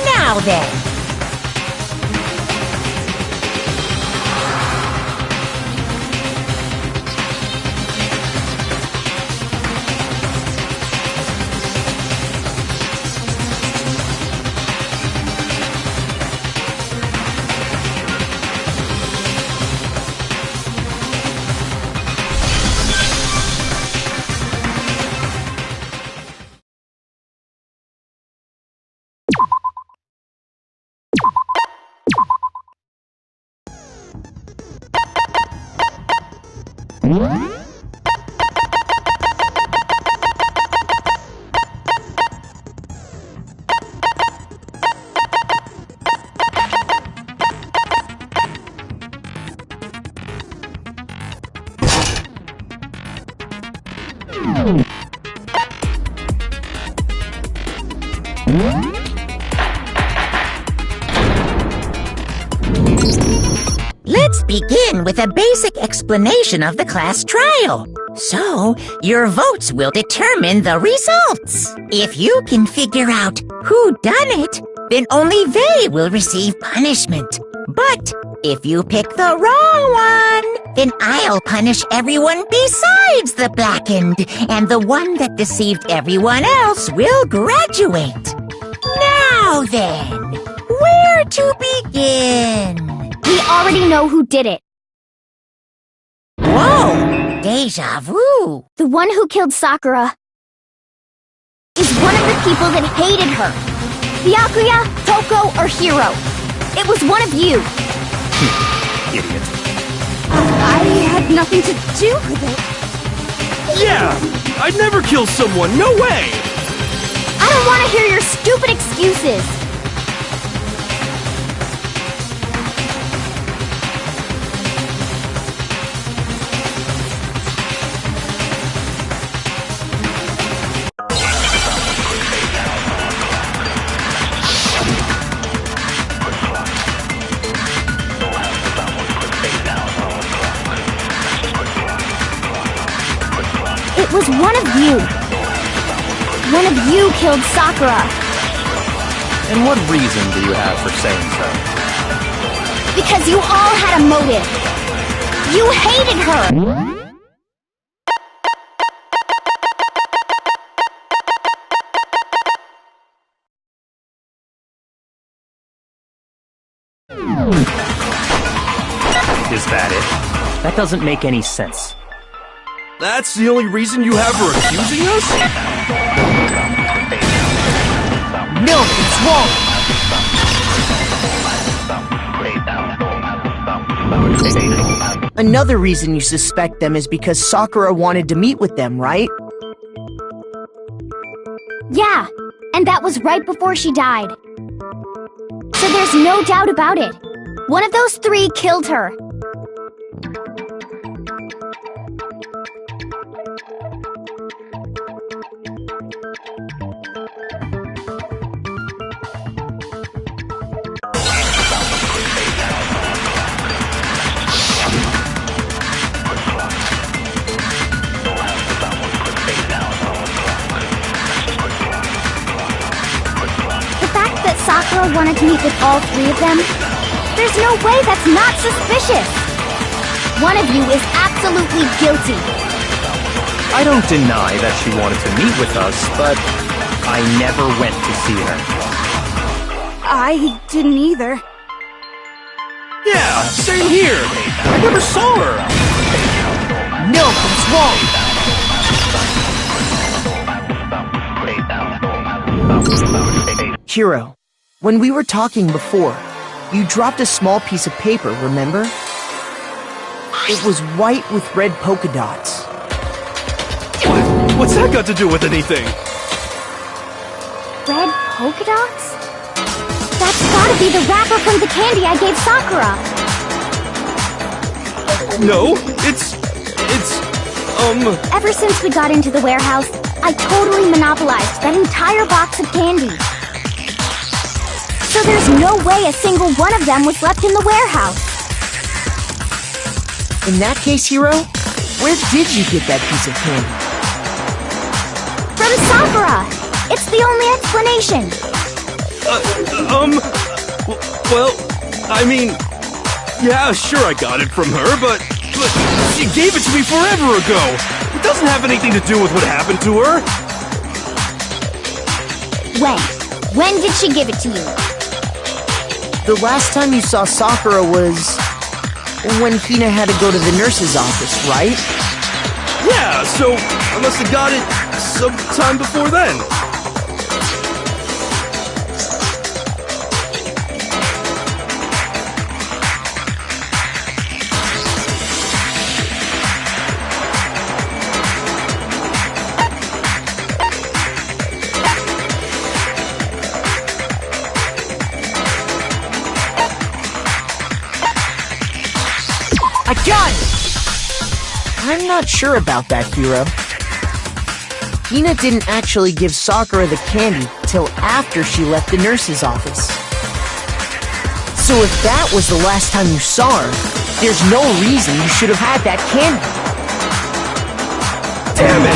Now then. Let's begin with a basic explanation of the class trial. So, your votes will determine the results. If you can figure out who done it, then only they will receive punishment. But if you pick the wrong one, then I'll punish everyone besides the blackened, and the one that deceived everyone else will graduate. Now then, where to begin? We already know who did it. Whoa! Deja vu! The one who killed Sakura is one of the people that hated her. Byakuya, Toko, or Hiro. It was one of you. Idiot. I had nothing to do with it. Yeah! I'd never kill someone, no way! I don't want to hear your stupid excuses. It was one of you. One of you killed Sakura. And what reason do you have for saying so? Because you all had a motive. You hated her. Is that it? That doesn't make any sense. That's the only reason you have for accusing us? No, it's wrong! Another reason you suspect them is because Sakura wanted to meet with them, right? Yeah, and that was right before she died. So there's no doubt about it. One of those three killed her. Sakura wanted to meet with all three of them? There's no way that's not suspicious! One of you is absolutely guilty. I don't deny that she wanted to meet with us, but I never went to see her. I didn't either. Yeah, same here. I never saw her. No, what's wrong? Hiro, when we were talking before, you dropped a small piece of paper, remember? It was white with red polka dots. What's that got to do with anything? Red polka dots? That's gotta be the wrapper from the candy I gave Sakura. No, it's... Ever since we got into the warehouse, I totally monopolized that entire box of candy. So there's no way a single one of them was left in the warehouse. In that case, Hiro, where did you get that piece of candy? From Sakura! It's the only explanation. Well, I mean... Yeah, sure I got it from her, but she gave it to me forever ago! It doesn't have anything to do with what happened to her! When did she give it to you? The last time you saw Sakura was... when Hina had to go to the nurse's office, right? Yeah, so I must have got it sometime before then. I got it! I'm not sure about that, Hiro. Hina didn't actually give Sakura the candy till after she left the nurse's office. So if that was the last time you saw her, there's no reason you should have had that candy. Damn it!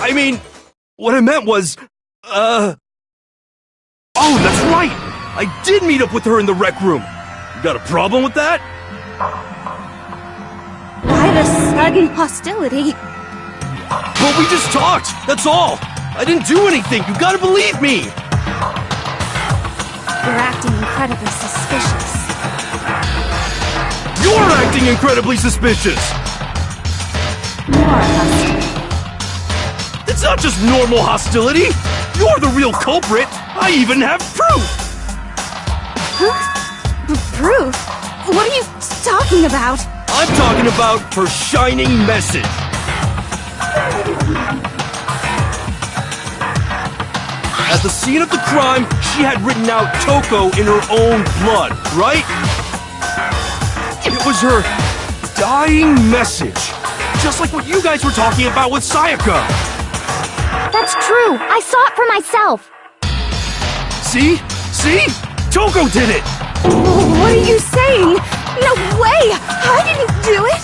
I mean, what I meant was, Oh, that's right! I did meet up with her in the rec room! You got a problem with that? Why the sudden hostility? But we just talked, that's all! I didn't do anything, you gotta believe me! You're acting incredibly suspicious. You're acting incredibly suspicious! More hostility. It's not just normal hostility! You're the real culprit! I even have proof! Huh? Proof? What are you talking about? I'm talking about her shining message! At the scene of the crime, she had written out Toko in her own blood, right? It was her dying message. Just like what you guys were talking about with Sayaka. That's true. I saw it for myself. See? See? Toko did it! What are you saying? No way! I didn't do it!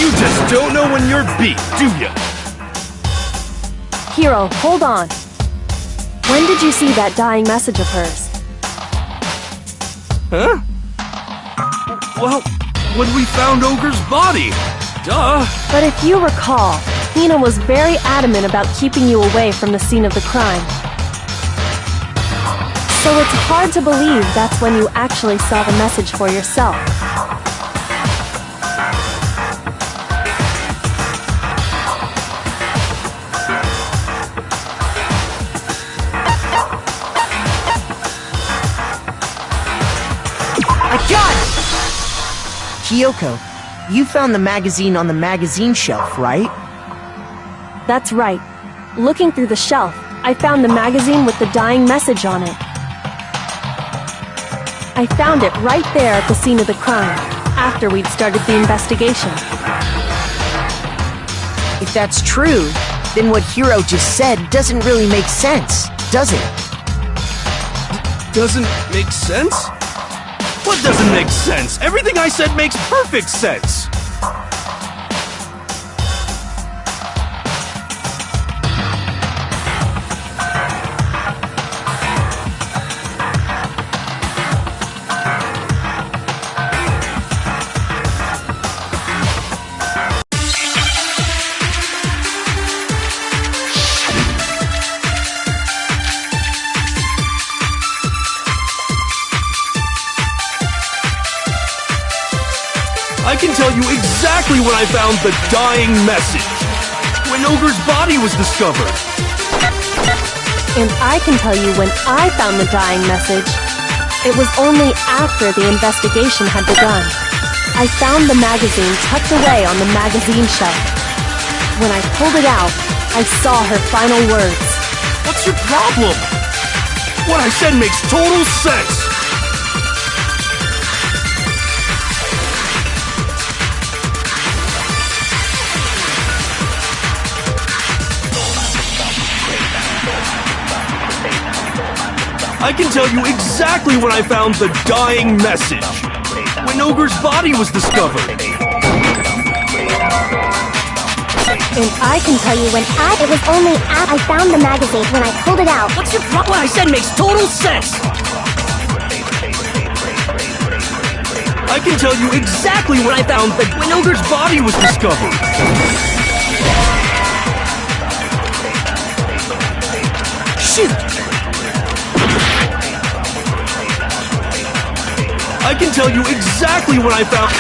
You just don't know when you're beat, do ya? Hiro, hold on. When did you see that dying message of hers? Huh? Well, when we found Ogre's body. Duh. But if you recall, Hina was very adamant about keeping you away from the scene of the crime. So it's hard to believe that's when you actually saw the message for yourself. I got it! Kyoko, you found the magazine on the magazine shelf, right? That's right. Looking through the shelf, I found the magazine with the dying message on it. I found it right there at the scene of the crime, after we'd started the investigation. If that's true, then what Hiro just said doesn't really make sense, does it? Doesn't make sense? What doesn't make sense? Everything I said makes perfect sense! I can tell you exactly when I found the dying message. When Ogre's body was discovered. And I can tell you when I found the dying message. It was only after the investigation had begun. I found the magazine tucked away on the magazine shelf. When I pulled it out, I saw her final words. What's your problem? What I said makes total sense. I can tell you exactly when I found the dying message. When Ogre's body was discovered. And I can tell you when it was only after I found the magazine when I pulled it out. What's your problem? What I said makes total sense! I can tell you exactly when I found when Ogre's body was discovered. Shoot! I can tell you exactly when I found...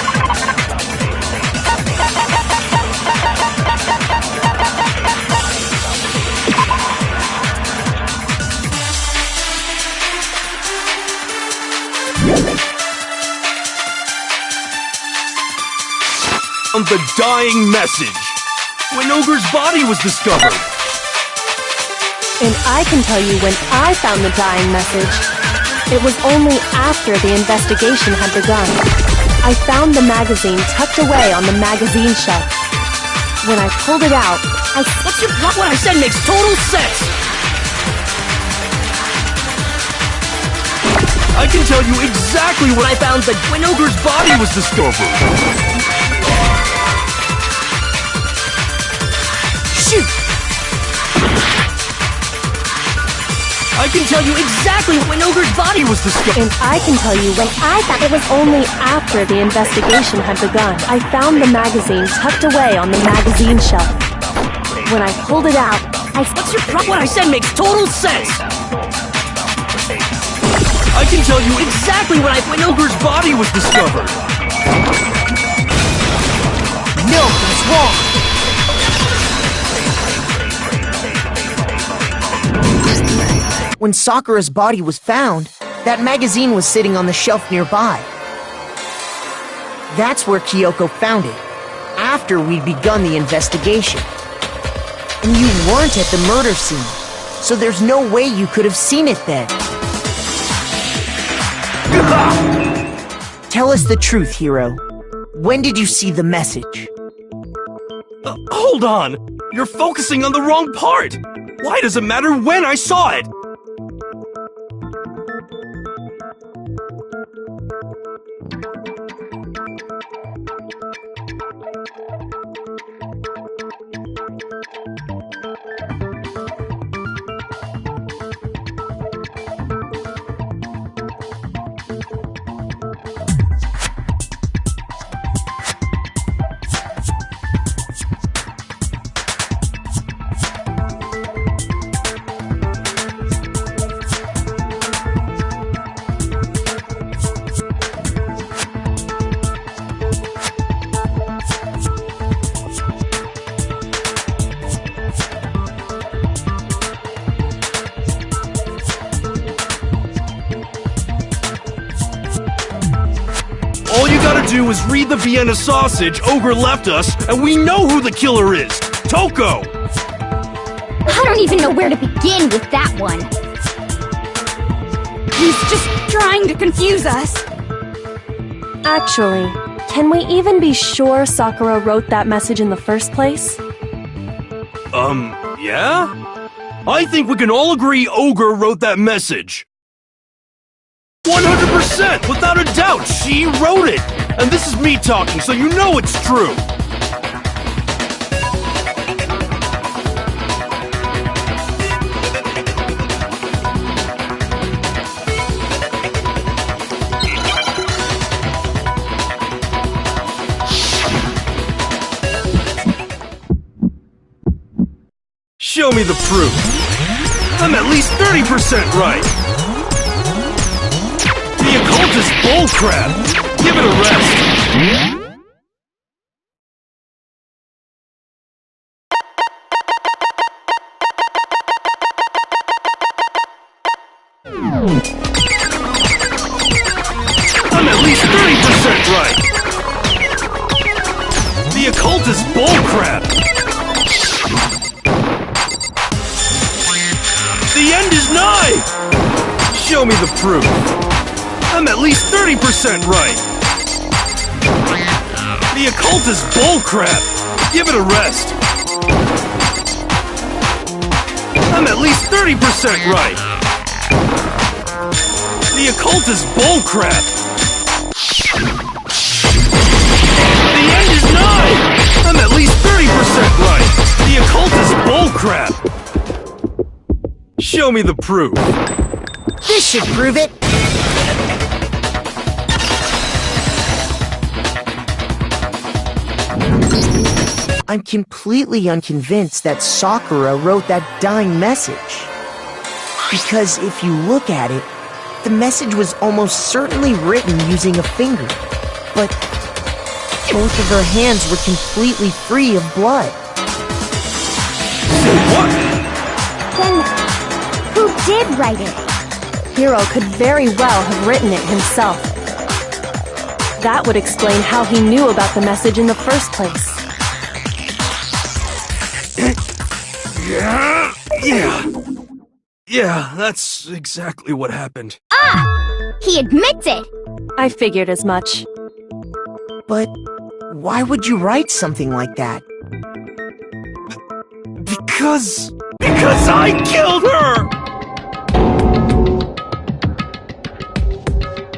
the dying message. When Ogre's body was discovered. And I can tell you when I found the dying message. It was only after the investigation had begun. I found the magazine tucked away on the magazine shelf. When I pulled it out, What's your problem? What I said makes total sense! I can tell you exactly when I found when Ogre's body was discovered. Shoot! I can tell you exactly when Ogre's body was discovered. And I can tell you when I found it was only after the investigation had begun. I found the magazine tucked away on the magazine shelf. When I pulled it out, What's your problem? What I said makes total sense! I can tell you exactly when Ogre's body was discovered. No, that's wrong! When Sakura's body was found, that magazine was sitting on the shelf nearby. That's where Kyoko found it, after we'd begun the investigation. And you weren't at the murder scene, so there's no way you could have seen it then. Tell us the truth, Hiro. When did you see the message? Hold on! You're focusing on the wrong part! Why does it matter when I saw it? All you gotta do is read the Vienna sausage Ogre left us, and we know who the killer is! Toko! I don't even know where to begin with that one. He's just trying to confuse us. actually, can we even be sure Sakura wrote that message in the first place? Yeah? I think we can all agree Ogre wrote that message. 100%! Without a doubt, she wrote it! And this is me talking, so you know it's true! Show me the proof. I'm at least 30% right. The occult is bullcrap. Give it a rest. me the proof. I'm at least 30% right. The occult is bullcrap. Give it a rest. I'm at least 30% right. The occult is bullcrap. The end is nigh. I'm at least 30% right. The occult is bullcrap. Show me the proof. This should prove it. I'm completely unconvinced that Sakura wrote that dying message. Because if you look at it, the message was almost certainly written using a finger, but both of her hands were completely free of blood. What? Then, who did write it? Hiro could very well have written it himself. That would explain how he knew about the message in the first place. Yeah, that's exactly what happened. Ah! He admits it! I figured as much. But why would you write something like that? Because I killed her!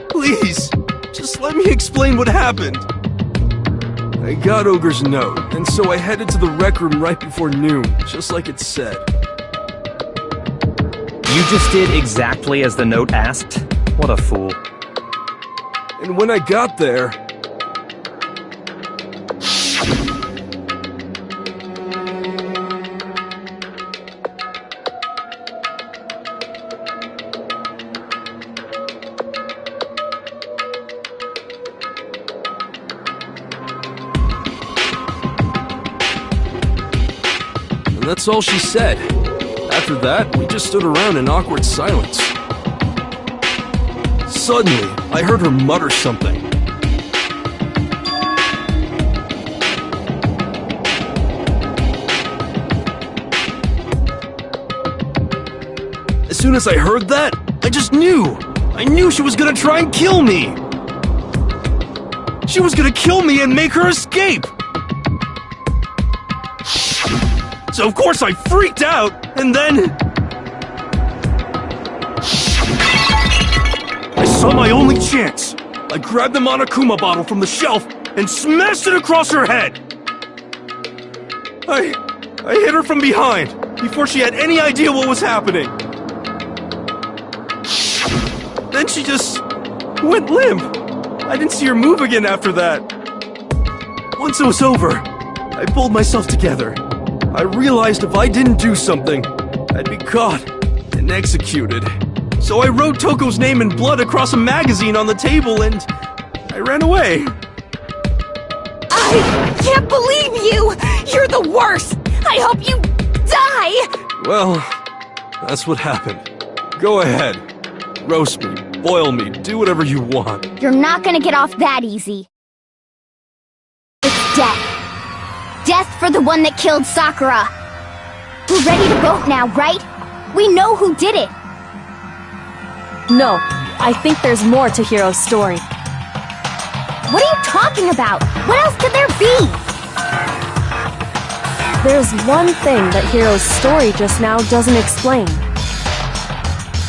Please, just let me explain what happened. I got Ogre's note, and so I headed to the rec room right before noon, just like it said. You just did exactly as the note asked? What a fool. And when I got there... And that's all she said. After that, we just stood around in awkward silence. Suddenly, I heard her mutter something. As soon as I heard that, I just knew! I knew she was gonna try and kill me! She was gonna kill me and make her escape! So of course I freaked out, and then... I saw my only chance. I grabbed the Monokuma bottle from the shelf and smashed it across her head. I hit her from behind, before she had any idea what was happening. Then she just went limp. I didn't see her move again after that. Once it was over, I pulled myself together. I realized if I didn't do something, I'd be caught and executed. So I wrote Toko's name in blood across a magazine on the table and I ran away. I can't believe you! You're the worst! I hope you die! Well, that's what happened. Go ahead. Roast me, boil me, do whatever you want. You're not gonna get off that easy. It's death. Death for the one that killed Sakura. We're ready to vote now, right? We know who did it. No, I think there's more to Hiro's story. What are you talking about? What else could there be? There's one thing that Hiro's story just now doesn't explain.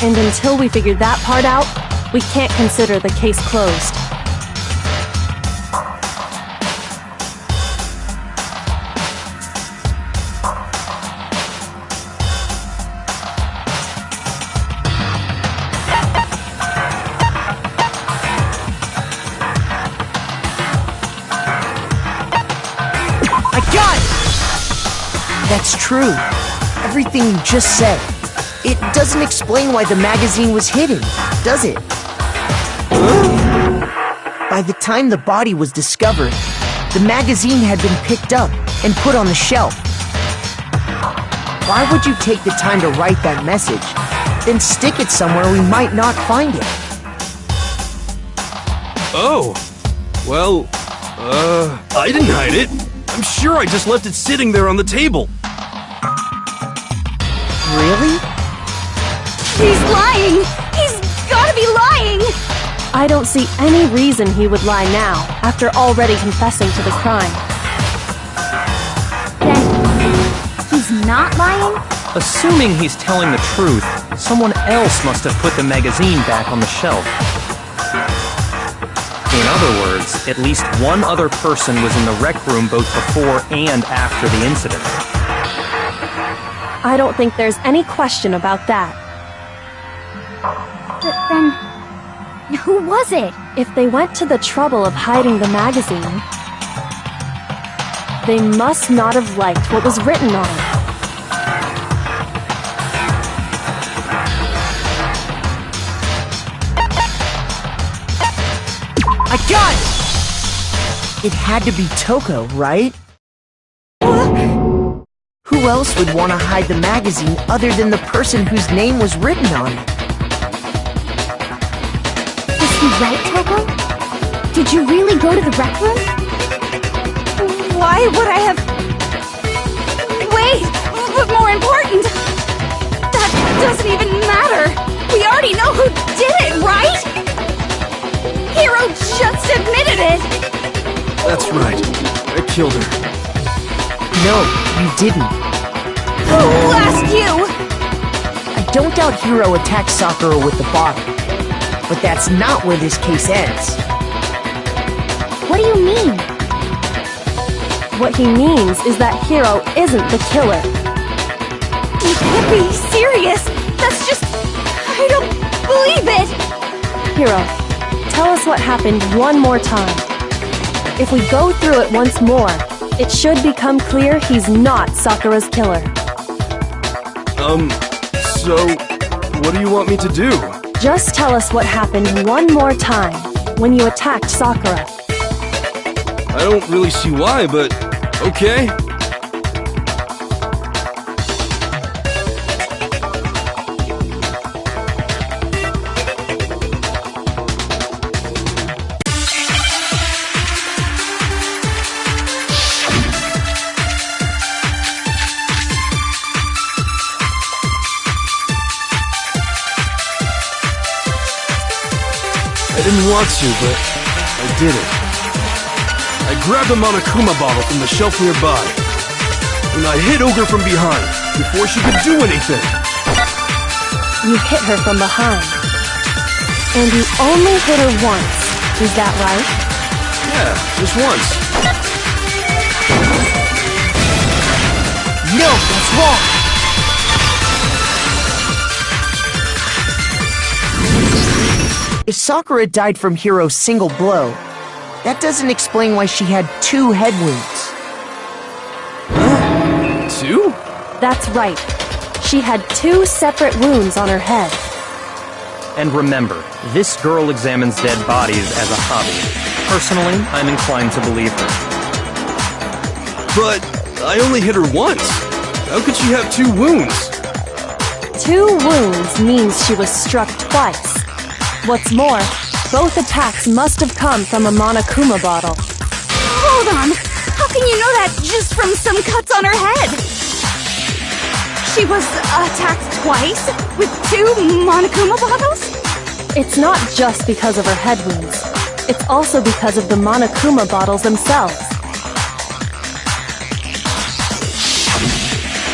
And until we figure that part out, we can't consider the case closed. That's true. Everything you just said. It doesn't explain why the magazine was hidden, does it? By the time the body was discovered, the magazine had been picked up and put on the shelf. Why would you take the time to write that message, then stick it somewhere we might not find it? Oh, well, I didn't hide it. I'm sure I just left it sitting there on the table. Really? He's lying! He's got I don't see any reason he would lie now, after already confessing to the crime. Then, he's not lying? Assuming he's telling the truth, someone else must have put the magazine back on the shelf. In other words, at least one other person was in the rec room both before and after the incident. I don't think there's any question about that. Then, who was it? If they went to the trouble of hiding the magazine, they must not have liked what was written on it. I got it! It had to be Toko, right? Who else would want to hide the magazine other than the person whose name was written on it? Was he right, Toko? Did you really go to the rec room? Why would I have... Wait! But more important... That doesn't even matter! We already know who did it, right? Hiro just admitted it! That's right. I killed her. No, you didn't. Who asked you? I don't doubt Hiro attacked Sakura with the bottle. But that's not where this case ends. What do you mean? What he means is that Hiro isn't the killer. You can't be serious! That's just... I don't believe it! Hiro, tell us what happened one more time. If we go through it once more, it should become clear he's not Sakura's killer. So... what do you want me to do? Just tell us what happened one more time, when you attacked Sakura. I don't really see why, but... okay. I didn't want to, but I did it. I grabbed a Monokuma bottle from the shelf nearby, and I hit Ogre from behind, before she could do anything. You hit her from behind. And you only hit her once, is that right? Yeah, just once. No, that's wrong! If Sakura died from Hiro's single blow, that doesn't explain why she had 2 head wounds. Huh? 2? That's right. She had 2 separate wounds on her head. And remember, this girl examines dead bodies as a hobby. Personally, I'm inclined to believe her. But I only hit her once. How could she have 2 wounds? 2 wounds means she was struck twice. What's more, both attacks must have come from a Monokuma bottle. Hold on! How can you know that just from some cuts on her head? She was attacked twice? With 2 Monokuma bottles? It's not just because of her head wounds. It's also because of the Monokuma bottles themselves.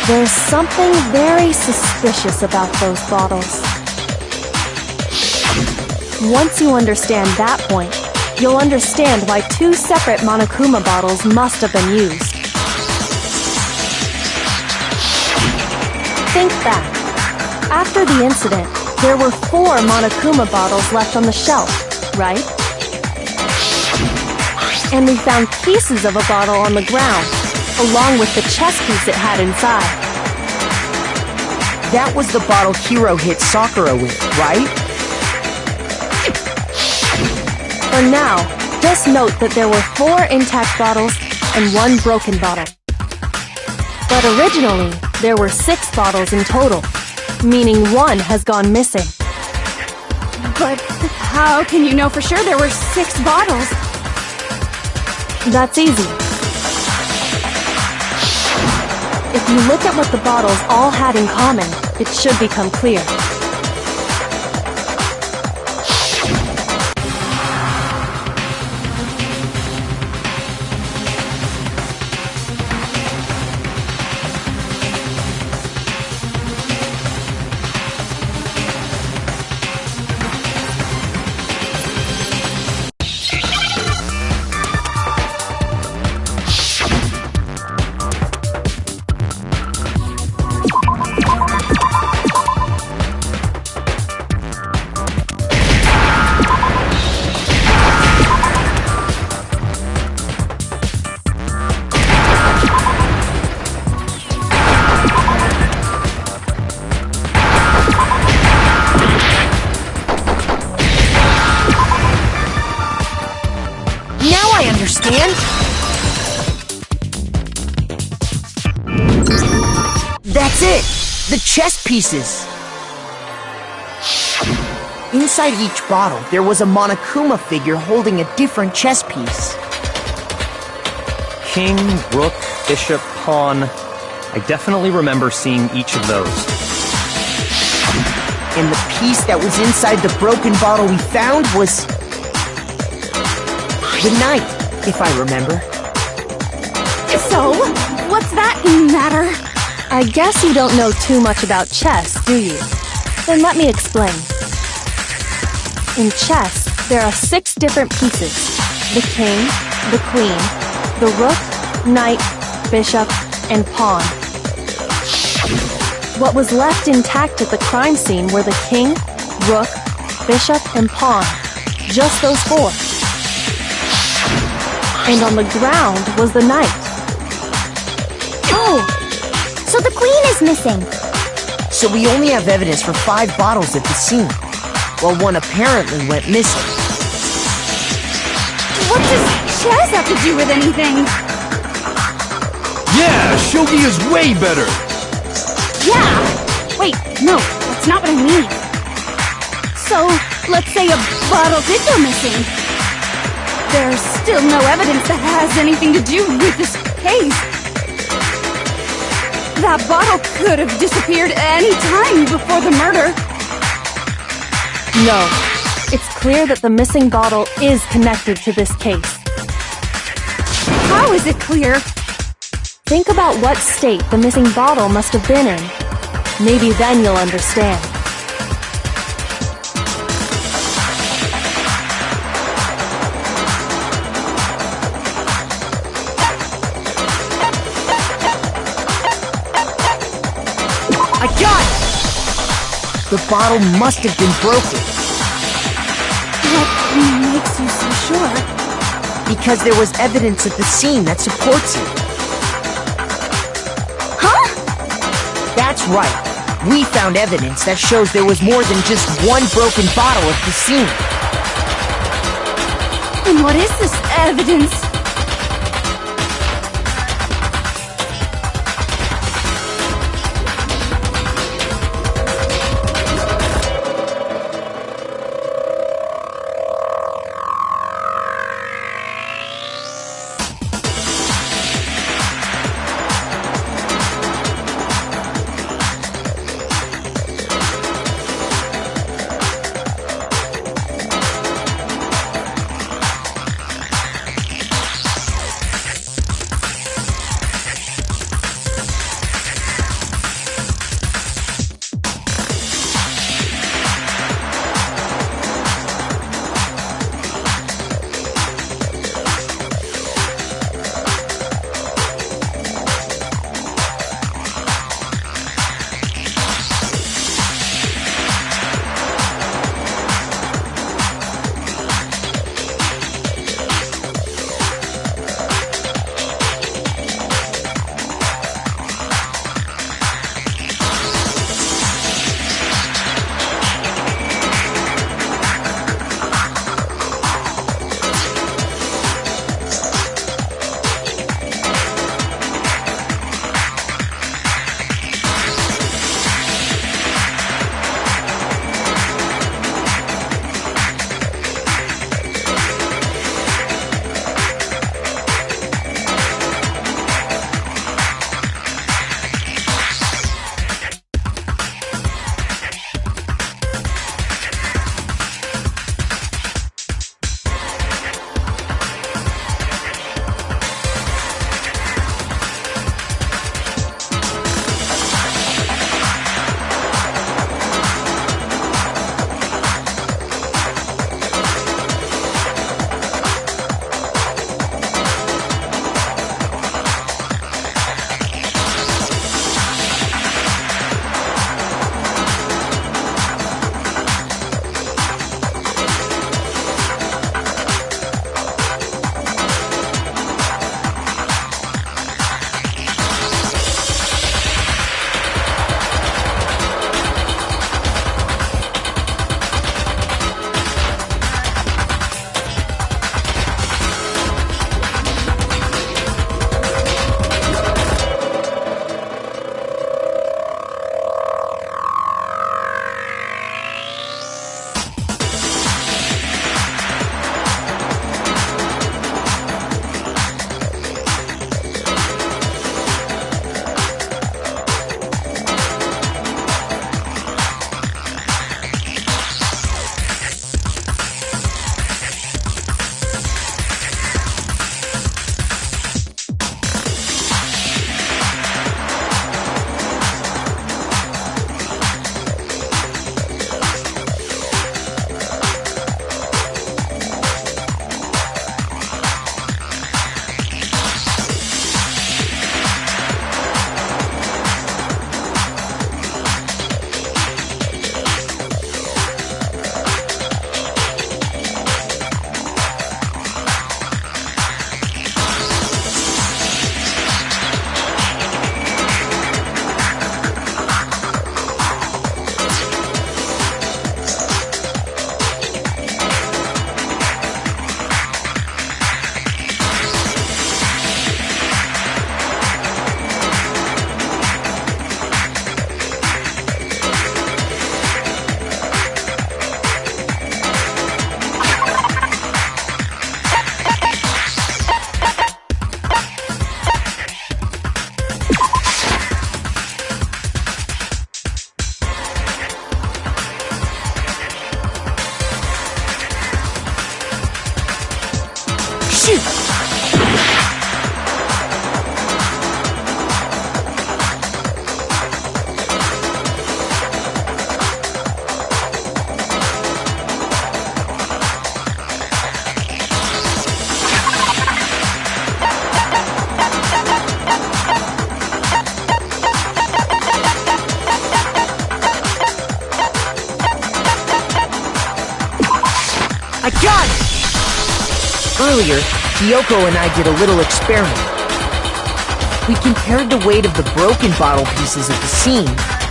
There's something very suspicious about those bottles. Once you understand that point, you'll understand why 2 separate Monokuma bottles must have been used. Think back. After the incident, there were 4 Monokuma bottles left on the shelf, right? And we found pieces of a bottle on the ground, along with the chess piece it had inside. That was the bottle Hiro hit Sakura with, right? For now, just note that there were 4 intact bottles and 1 broken bottle. But originally, there were 6 bottles in total, meaning 1 has gone missing. But how can you know for sure there were 6 bottles? That's easy. If you look at what the bottles all had in common, it should become clear. I understand! That's it! The chess pieces! Inside each bottle, there was a Monokuma figure holding a different chess piece. King, rook, bishop, pawn. I definitely remember seeing each of those. And the piece that was inside the broken bottle we found was... the knight, if I remember. So, what's that matter? I guess you don't know too much about chess, do you? Then let me explain. In chess, there are 6 different pieces. The king, the queen, the rook, knight, bishop, and pawn. What was left intact at the crime scene were the king, rook, bishop, and pawn. Just those 4. And on the ground was the knight. Oh! So the queen is missing. So we only have evidence for 5 bottles at the scene, while one apparently went missing. What does chess have to do with anything? Yeah, shogi is way better. Yeah! Wait, no, that's not what I mean. So, let's say a bottle did go missing. There's still no evidence that has anything to do with this case. That bottle could have disappeared any time before the murder. No. It's clear that the missing bottle is connected to this case. How is it clear? Think about what state the missing bottle must have been in. Maybe then you'll understand. I got it! The bottle must have been broken. What makes you so sure? Because there was evidence at the scene that supports it. Huh? That's right. We found evidence that shows there was more than just one broken bottle at the scene. And what is this evidence? Earlier, Kyoko and I did a little experiment. We compared the weight of the broken bottle pieces at the scene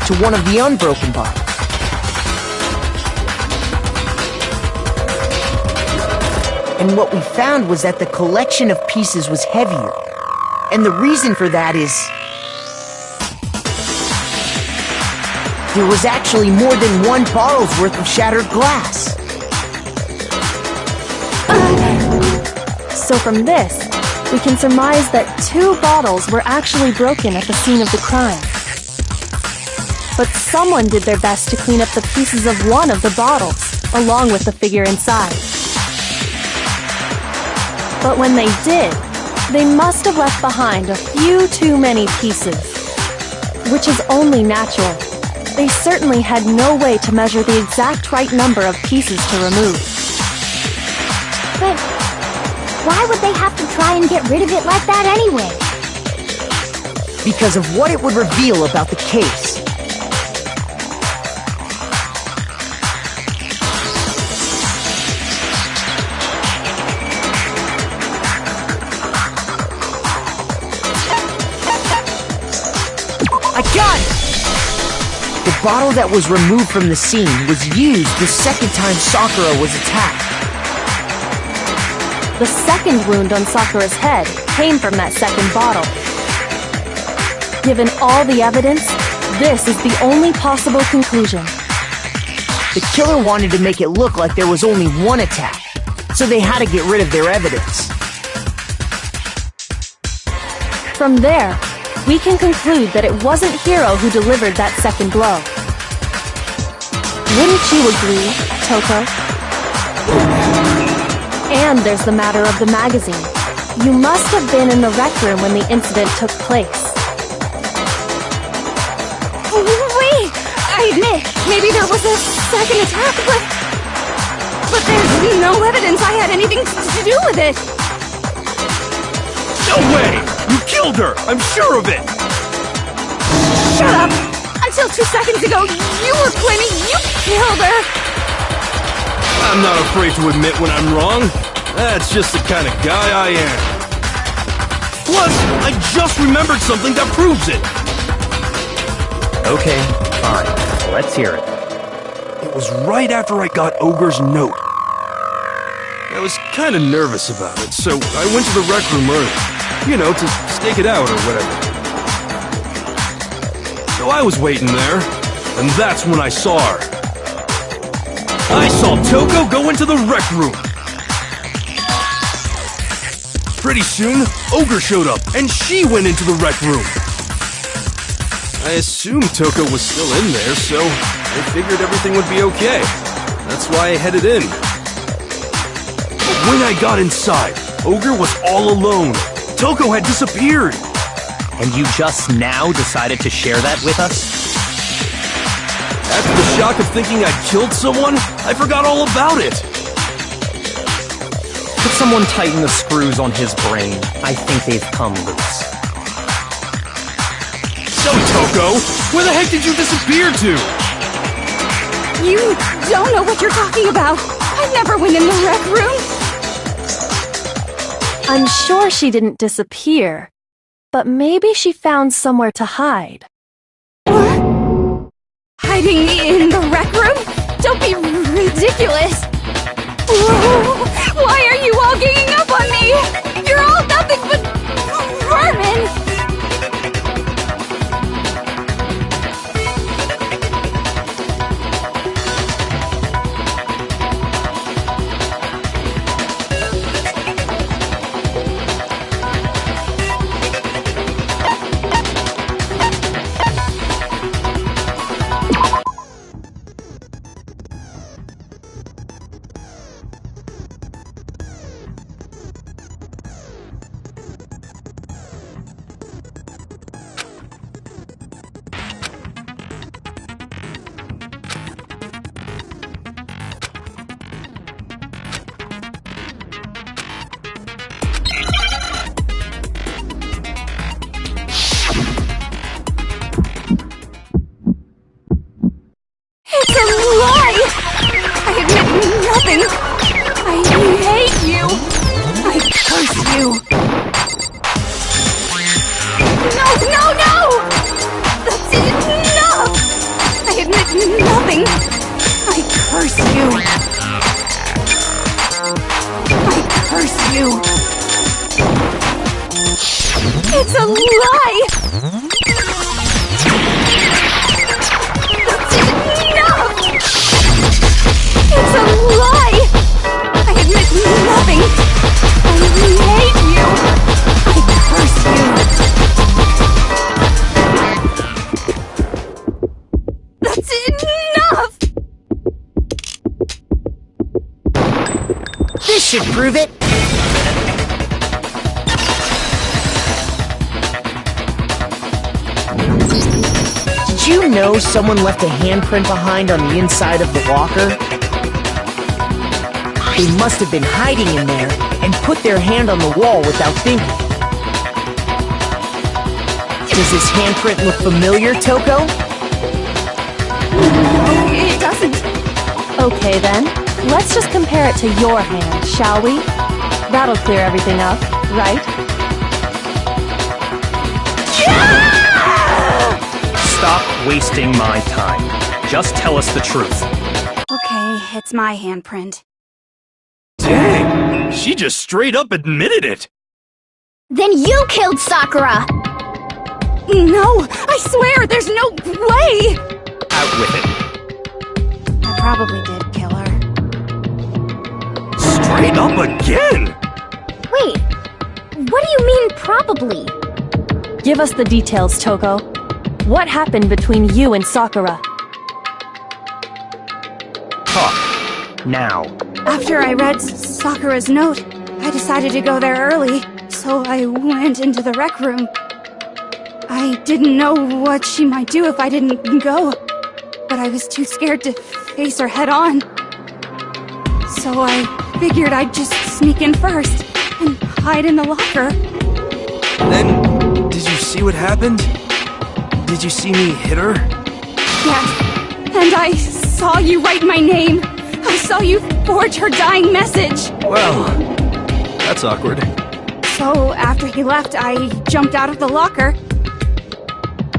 to one of the unbroken bottles. And what we found was that the collection of pieces was heavier. And the reason for that is... there was actually more than one bottle's worth of shattered glass. So from this, we can surmise that 2 bottles were actually broken at the scene of the crime. But someone did their best to clean up the pieces of one of the bottles, along with the figure inside. But when they did, they must have left behind a few too many pieces. Which is only natural. They certainly had no way to measure the exact right number of pieces to remove. But why would they have to try and get rid of it like that anyway? Because of what it would reveal about the case. I got it! The bottle that was removed from the scene was used the second time Sakura was attacked. The second wound on Sakura's head came from that second bottle. Given all the evidence, this is the only possible conclusion. The killer wanted to make it look like there was only one attack, so they had to get rid of their evidence. From there, we can conclude that it wasn't Hiro who delivered that second blow. Wouldn't you agree, Toko? And there's the matter of the magazine. You must have been in the rec room when the incident took place. Wait! I admit, maybe there was a second attack, but there's no evidence I had anything to do with it! No way! You killed her! I'm sure of it! Shut up! Until 2 seconds ago, you were claiming you killed her! I'm not afraid to admit when I'm wrong. That's just the kind of guy I am. Plus, I just remembered something that proves it. Okay, fine. Let's hear it. It was right after I got Ogre's note. I was kind of nervous about it, so I went to the rec room early. You know, to stake it out or whatever. So I was waiting there, and that's when I saw her. I saw Toko go into the rec room. Pretty soon, Ogre showed up, and she went into the rec room. I assumed Toko was still in there, so I figured everything would be okay. That's why I headed in. But when I got inside, Ogre was all alone. Toko had disappeared. And you just now decided to share that with us? After the shock of thinking I'd killed someone, I forgot all about it. Could someone tighten the screws on his brain? I think they've come loose. So, Toko, where the heck did you disappear to? You don't know what you're talking about! I never went in the rec room! I'm sure she didn't disappear, but maybe she found somewhere to hide. What? Hiding in the rec room? Don't be ridiculous! Whoa. Why are you all ganging up on me? You're all nothing but vermin! I curse you! It's a lie! That's enough! It's a lie! I admit nothing! I hate you! I curse you! That's enough! This should prove it! Did you know someone left a handprint behind on the inside of the locker? They must have been hiding in there and put their hand on the wall without thinking. Does this handprint look familiar, Toko? No, it doesn't. Okay then, let's just compare it to your hand, shall we? That'll clear everything up, right? Stop wasting my time. Just tell us the truth. Okay, it's my handprint. Dang, she just straight up admitted it. Then you killed Sakura! No! I swear, there's no way! Out with it. I probably did kill her. Straight up again. Wait, what do you mean probably? Give us the details, Toko. What happened between you and Sakura? Talk. Now. After I read Sakura's note, I decided to go there early, so I went into the rec room. I didn't know what she might do if I didn't go, but I was too scared to face her head on. So I figured I'd just sneak in first and hide in the locker. Then, did you see what happened? Did you see me hit her? Yes, and I saw you write my name. I saw you forge her dying message. Well, that's awkward. So after he left, I jumped out of the locker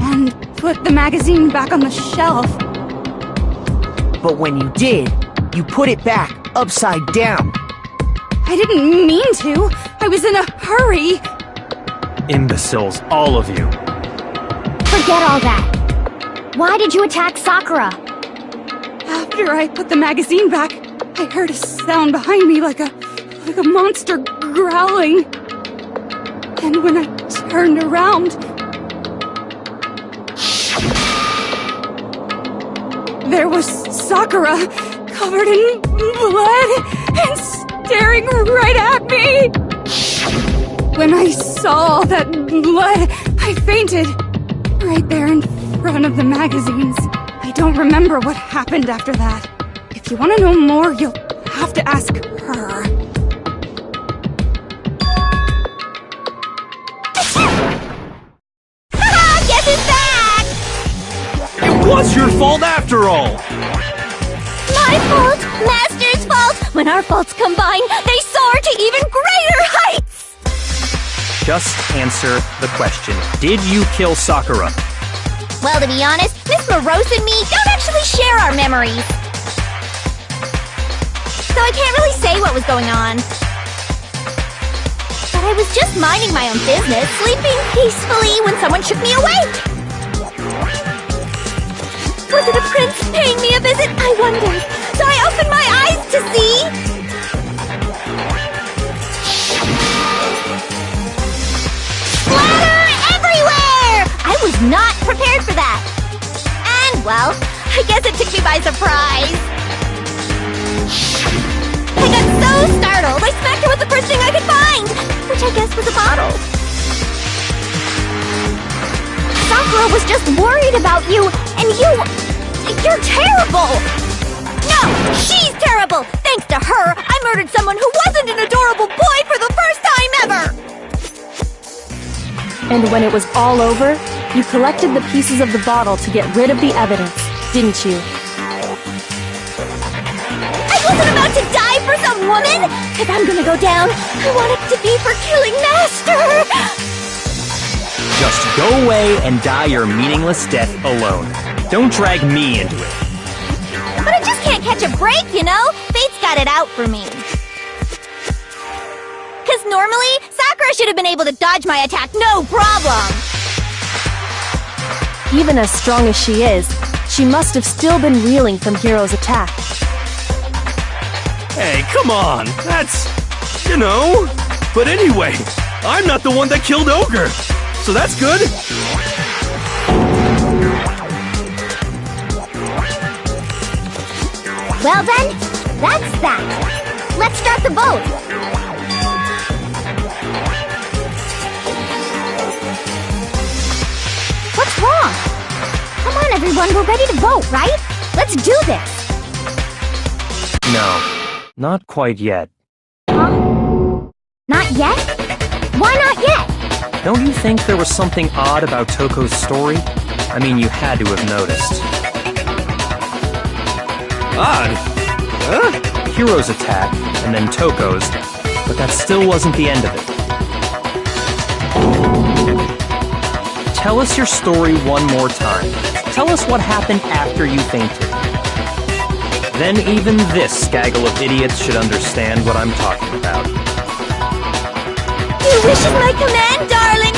and put the magazine back on the shelf. But when you did, you put it back upside down. I didn't mean to. I was in a hurry. Imbeciles, all of you. Forget all that. Why did you attack Sakura? After I put the magazine back, I heard a sound behind me like a monster growling. And when I turned around, there was Sakura, covered in blood and staring right at me. When I saw all that blood, I fainted. Right there in front of the magazines. I don't remember what happened after that. If you want to know more, you'll have to ask her. Guess who's back! It was your fault after all. My fault! Master's fault! When our faults combine, they soar to even greater heights! Just answer the question. Did you kill Sakura? Well, to be honest, Miss Morose and me don't actually share our memories. So I can't really say what was going on. But I was just minding my own business, sleeping peacefully when someone shook me awake. Was it a prince paying me a visit? I wondered. So I opened my eyes to see... splatter everywhere! I was not prepared for that. And, well, I guess it took me by surprise. I got so startled, I smacked her with the first thing I could find, which I guess was a bottle. Sakura was just worried about you, and you're terrible! No, she's terrible! Thanks to her, I murdered someone who wasn't an adorable boy for the first time ever! And when it was all over, you collected the pieces of the bottle to get rid of the evidence, didn't you? I wasn't about to die for some woman! If I'm gonna go down, I want it to be for killing Master! Just go away and die your meaningless death alone. Don't drag me into it. But I just can't catch a a break, you know? Fate's got it out for me. Because normally, Sakura should have been able to dodge my attack, no problem! Even as strong as she is, she must have still been reeling from Hiro's attack. Hey, come on! That's... you know... But anyway, I'm not the one that killed Ogre, so that's good! Well then, that's that. Let's start the vote. What's wrong? Come on, everyone, we're ready to vote, right? Let's do this. No, not quite yet. Huh? Not yet? Why not yet? Don't you think there was something odd about Toko's story? I mean, you had to have noticed. Odd? Huh? Hiro's attack, and then Toko's, but that still wasn't the end of it. Tell us your story one more time. Tell us what happened after you fainted. Then even this gaggle of idiots should understand what I'm talking about. Your wish is my command, darling!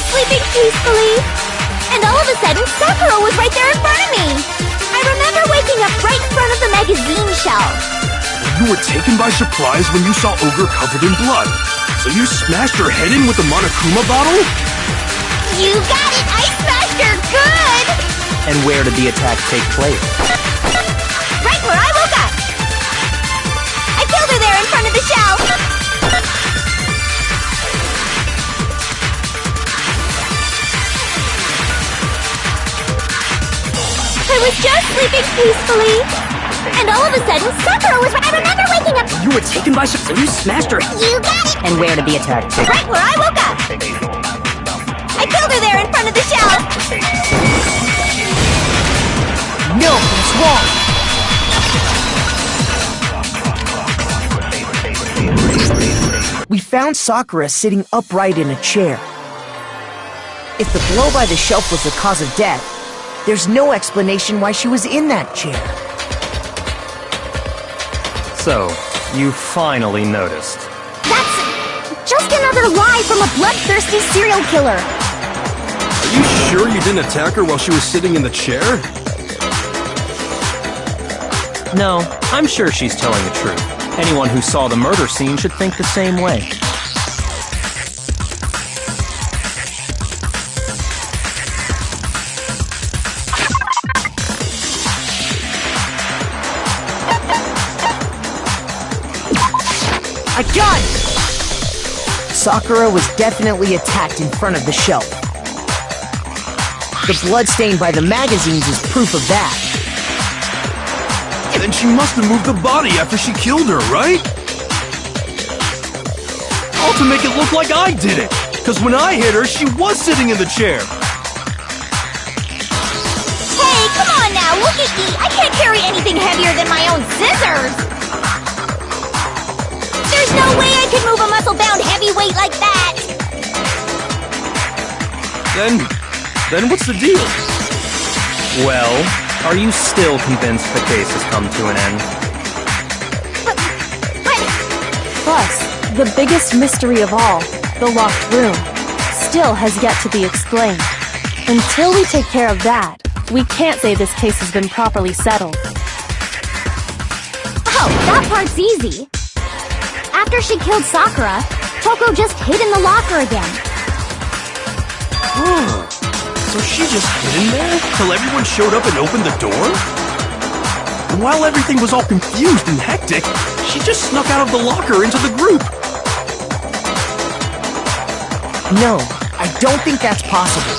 Sleeping peacefully. And all of a sudden, Sakura was right there in front of me. I remember waking up right in front of the magazine shelf. You were taken by surprise when you saw Ogre covered in blood. So you smashed her head in with the Monokuma bottle? You got it! I smashed her good! And where did the attack take place? Right where I woke up. I killed her there in front of the shelf. I was just sleeping peacefully. And all of a sudden, Sakura was right. I remember waking up. You were taken by surprise. You smashed her. You got it. And where did the attack take? Right where I woke up. I killed her there in front of the shelf. No, that's wrong. We found Sakura sitting upright in a chair. If the blow by the shelf was the cause of death, there's no explanation why she was in that chair. So, you finally noticed. That's just another lie from a bloodthirsty serial killer. Are you sure you didn't attack her while she was sitting in the chair? No, I'm sure she's telling the truth. Anyone who saw the murder scene should think the same way. I got it! Sakura was definitely attacked in front of the shelf. The blood stain by the magazines is proof of that. Then she must have moved the body after she killed her, right? All to make it look like I did it! Because when I hit her, she was sitting in the chair! Hey, come on now, look at me! I can't carry anything heavier than my own scissors! There's no way I could move a muscle-bound heavyweight like that! Then what's the deal? Well, are you still convinced the case has come to an end? But... Plus, the biggest mystery of all, the locked room, still has yet to be explained. Until we take care of that, we can't say this case has been properly settled. Oh, that part's easy. After she killed Sakura, Toko just hid in the locker again. Oh, so she just hid in there till everyone showed up and opened the door? And while everything was all confused and hectic, she just snuck out of the locker into the group. No, I don't think that's possible.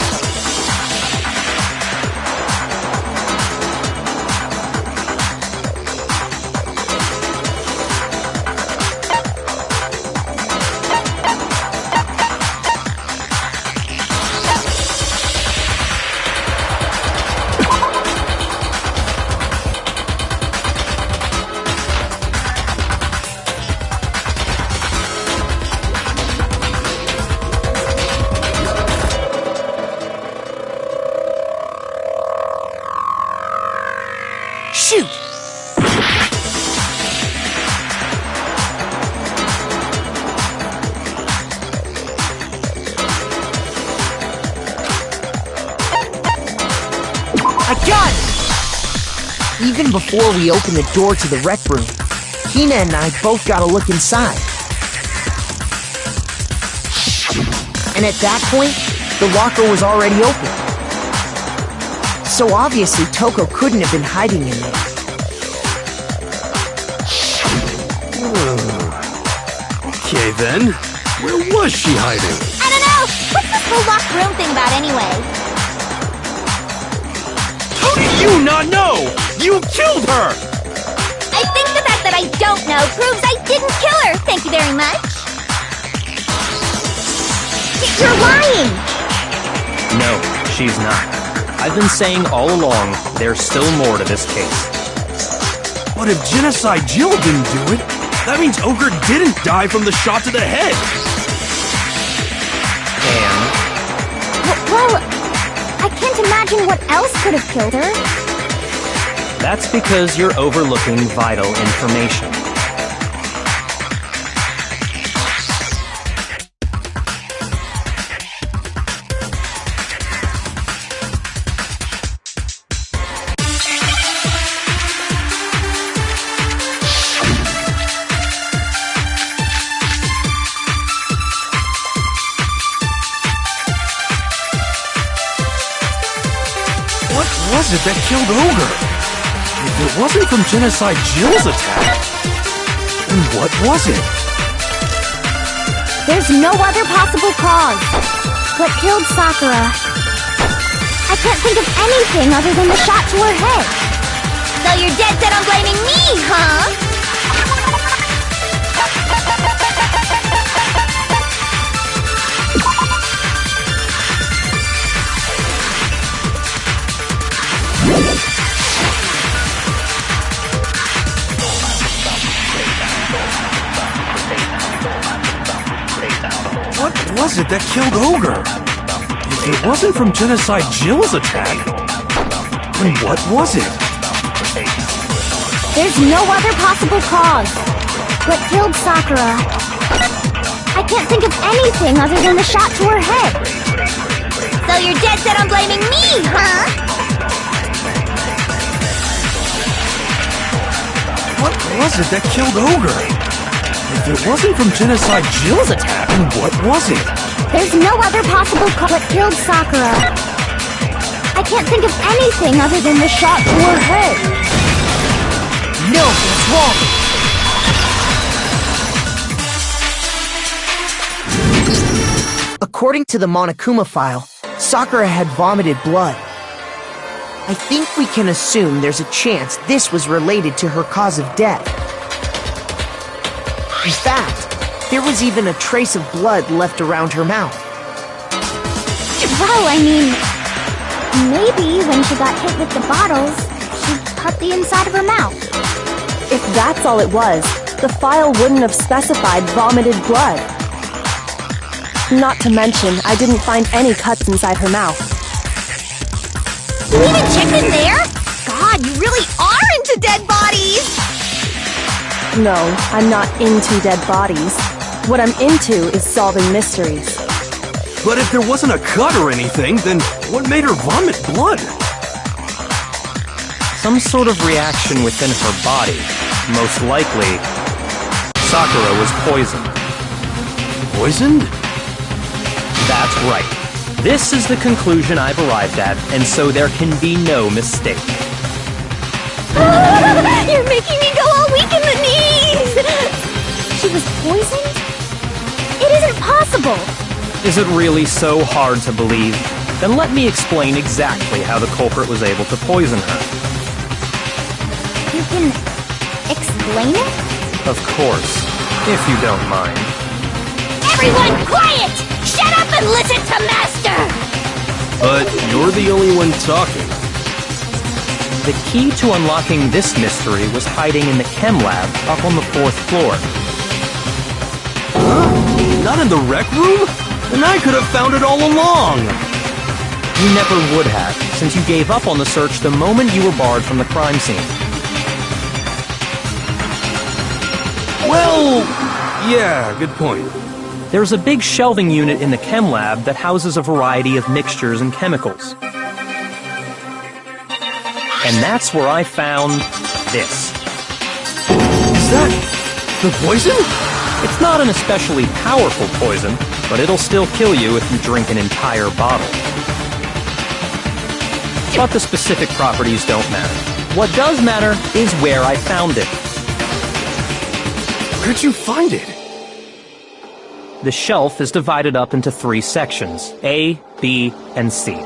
Even before we opened the door to the rec room, Hina and I both got a look inside. And at that point, the locker was already open. So obviously Toko couldn't have been hiding in there. Okay then, where was she hiding? I don't know! What's this whole locked room thing about anyway? How do you not know? You killed her! I think the fact that I don't know proves I didn't kill her! Thank you very much! You're lying! No, she's not. I've been saying all along, there's still more to this case. But if Genocide Jill didn't do it, that means Ogre didn't die from the shot to the head! And? Well, I can't imagine what else could have killed her. That's because you're overlooking vital information. What was it that killed Ogre? If it wasn't from Genocide Jill's attack, then what was it? There's no other possible cause. What killed Sakura? I can't think of anything other than the shot to her head. So you're dead set on blaming me, huh? What was it that killed Ogre? If it wasn't from Genocide Jill's attack, then what was it? There's no other possible cause. What killed Sakura? I can't think of anything other than the shot to her head. So you're dead set on blaming me, huh? What was it that killed Ogre? If it wasn't from Genocide Jill's attack, then what was it? There's no other possible cause. What killed Sakura? I can't think of anything other than the shot to her head. No, what's wrong? According to the Monokuma file, Sakura had vomited blood. I think we can assume there's a chance this was related to her cause of death. In fact, there was even a trace of blood left around her mouth. Well, I mean, maybe when she got hit with the bottles, she cut the inside of her mouth. If that's all it was, the file wouldn't have specified vomited blood. Not to mention, I didn't find any cuts inside her mouth. You even checked in there? God, you really are into dead bodies! No, I'm not into dead bodies. What I'm into is solving mysteries. But if there wasn't a cut or anything, then what made her vomit blood? Some sort of reaction within her body. Most likely, Sakura was poisoned. Poisoned? That's right. This is the conclusion I've arrived at, and so there can be no mistake. You're making me go all weak in the knees! She was poisoned? It isn't possible! Is it really so hard to believe? Then let me explain exactly how the culprit was able to poison her. You can explain it? Of course, if you don't mind. Everyone quiet! Shut up and listen to Master! But you're the only one talking. The key to unlocking this mystery was hiding in the chem lab up on the 4th floor. Huh? Not in the rec room? Then I could have found it all along! You never would have, since you gave up on the search the moment you were barred from the crime scene. Well, yeah, good point. There's a big shelving unit in the chem lab that houses a variety of mixtures and chemicals. And that's where I found this. Is that the poison? It's not an especially powerful poison, but it'll still kill you if you drink an entire bottle. But the specific properties don't matter. What does matter is where I found it. Where'd you find it? The shelf is divided up into 3 sections, A, B, and C.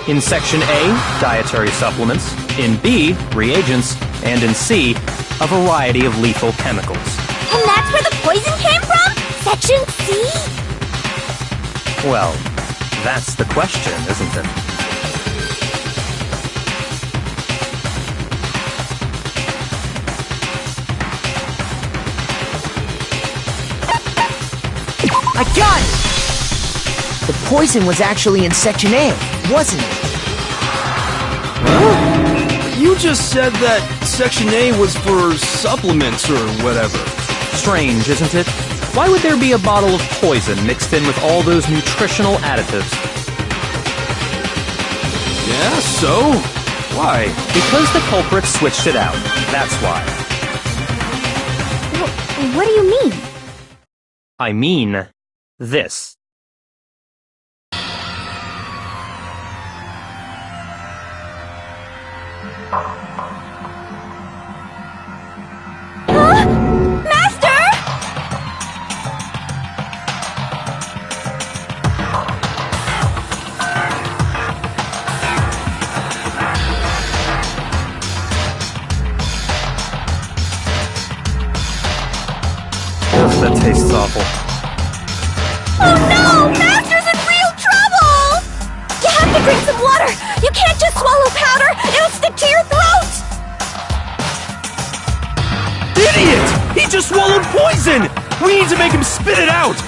In Section A, dietary supplements. In B, reagents. And in C, a variety of lethal chemicals. And that's where the poison came from? Section C? Well, that's the question, isn't it? I got it! The poison was actually in Section A, wasn't it? Huh? You just said that Section A was for supplements or whatever. Strange, isn't it? Why would there be a bottle of poison mixed in with all those nutritional additives? Yeah, so? Why? Because the culprit switched it out. That's why. What do you mean? I mean this. That tastes awful. Oh no! Master's in real trouble! You have to drink some water! You can't just swallow powder! It'll stick to your throat! Idiot! He just swallowed poison! We need to make him spit it out!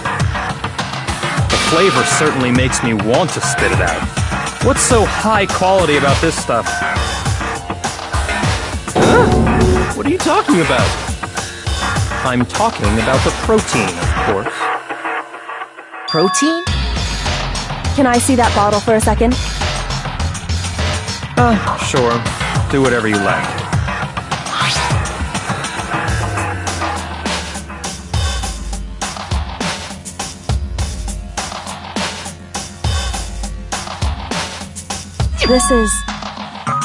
The flavor certainly makes me want to spit it out. What's so high quality about this stuff? Huh? What are you talking about? I'm talking about the protein, of course. Protein? Can I see that bottle for a second? Sure. Do whatever you like.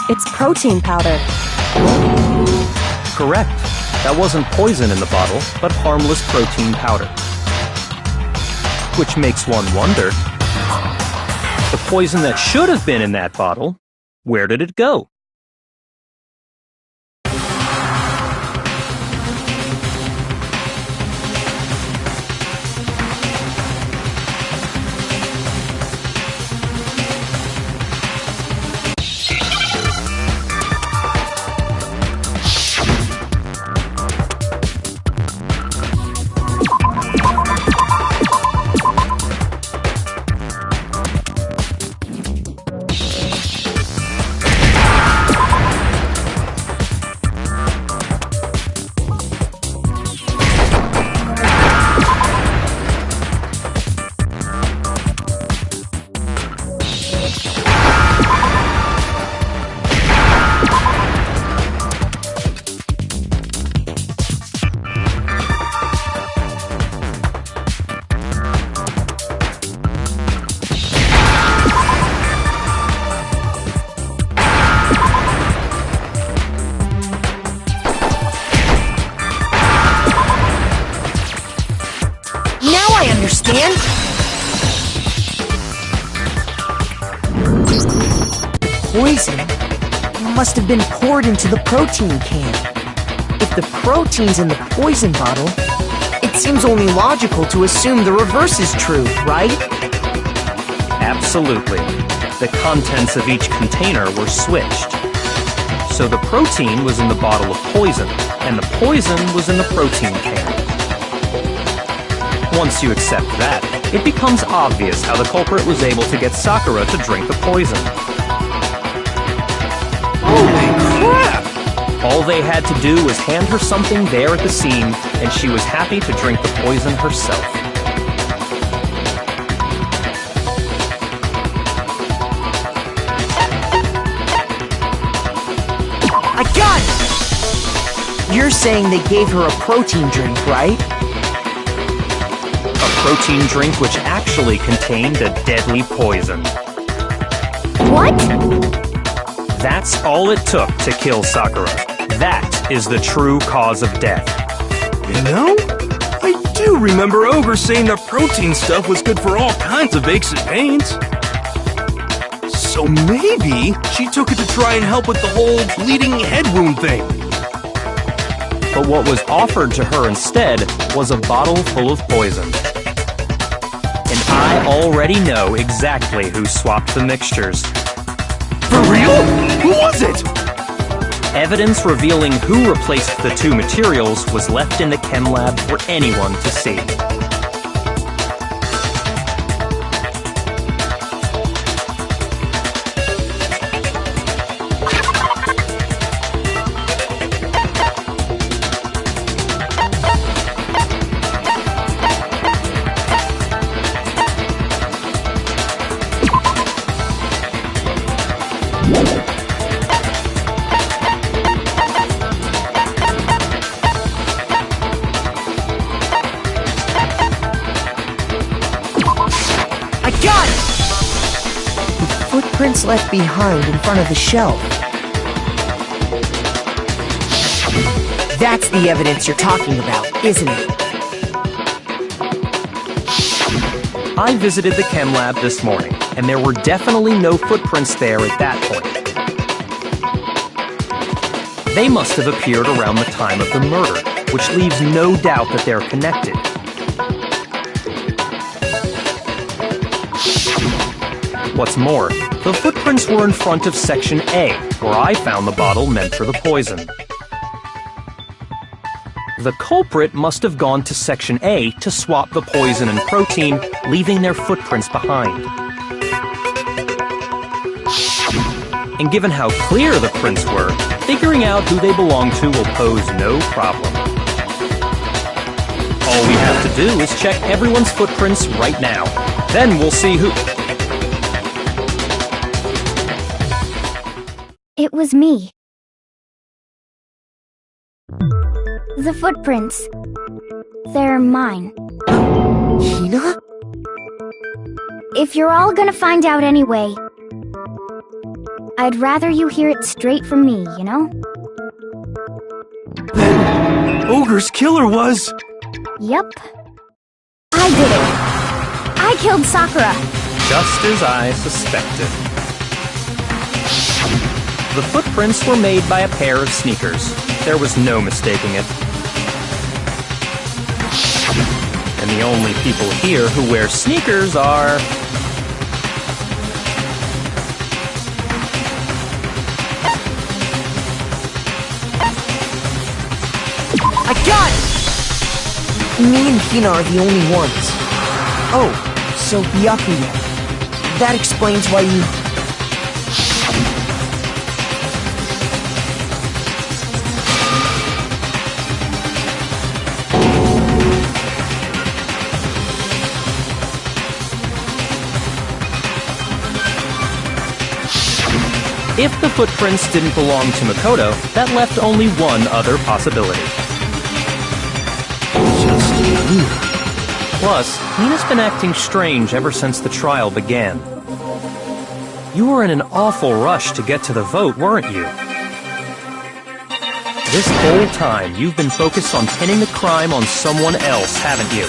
It's protein powder. Correct. That wasn't poison in the bottle, but harmless protein powder. Which makes one wonder, the poison that should have been in that bottle, where did it go? Understand? Poison must have been poured into the protein can. If the protein's in the poison bottle, it seems only logical to assume the reverse is true, right? Absolutely. The contents of each container were switched. So the protein was in the bottle of poison, and the poison was in the protein can. Once you accept that, it becomes obvious how the culprit was able to get Sakura to drink the poison. Holy crap! All they had to do was hand her something there at the scene, and she was happy to drink the poison herself. I got it! You're saying they gave her a protein drink, right? A protein drink which actually contained a deadly poison. What? That's all it took to kill Sakura. That is the true cause of death. You know, I do remember Ogre saying that protein stuff was good for all kinds of aches and pains. So maybe she took it to try and help with the whole bleeding head wound thing. But what was offered to her instead was a bottle full of poison. And I already know exactly who swapped the mixtures. For real? Who was it? Evidence revealing who replaced the two materials was left in the chem lab for anyone to see. Footprints left behind in front of the shelf. That's the evidence you're talking about, isn't it? I visited the chem lab this morning, and there were definitely no footprints there at that point. They must have appeared around the time of the murder, which leaves no doubt that they're connected. What's more, the footprints were in front of Section A, where I found the bottle meant for the poison. The culprit must have gone to Section A to swap the poison and protein, leaving their footprints behind. And given how clear the prints were, figuring out who they belong to will pose no problem. All we have to do is check everyone's footprints right now. Then we'll see who... It was me. The footprints. They're mine. Hina? If you're all gonna find out anyway, I'd rather you hear it straight from me, you know? Ogre's killer was... Yep. I did it. I killed Sakura. Just as I suspected. The footprints were made by a pair of sneakers. There was no mistaking it. And the only people here who wear sneakers are... I got it! Me and Hina are the only ones. Oh, so Byakuya. That explains why you... If the footprints didn't belong to Makoto, that left only one other possibility. Just you. Plus, Hina's been acting strange ever since the trial began. You were in an awful rush to get to the vote, weren't you? This whole time, you've been focused on pinning the crime on someone else, haven't you?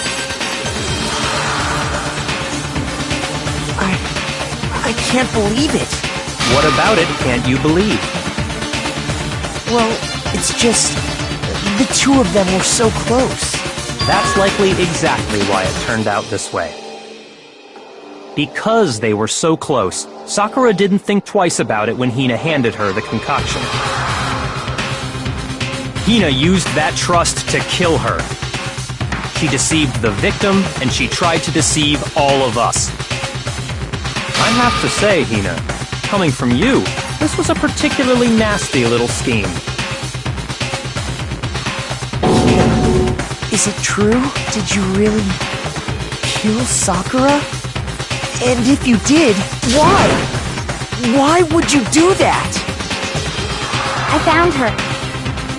I can't believe it. What about it can't you believe? Well, it's just... the two of them were so close. That's likely exactly why it turned out this way. Because they were so close, Sakura didn't think twice about it when Hina handed her the concoction. Hina used that trust to kill her. She deceived the victim, and she tried to deceive all of us. I have to say, Hina, coming from you, this was a particularly nasty little scheme. Is it true? Did you really kill Sakura? And if you did, why? Why would you do that? I found her.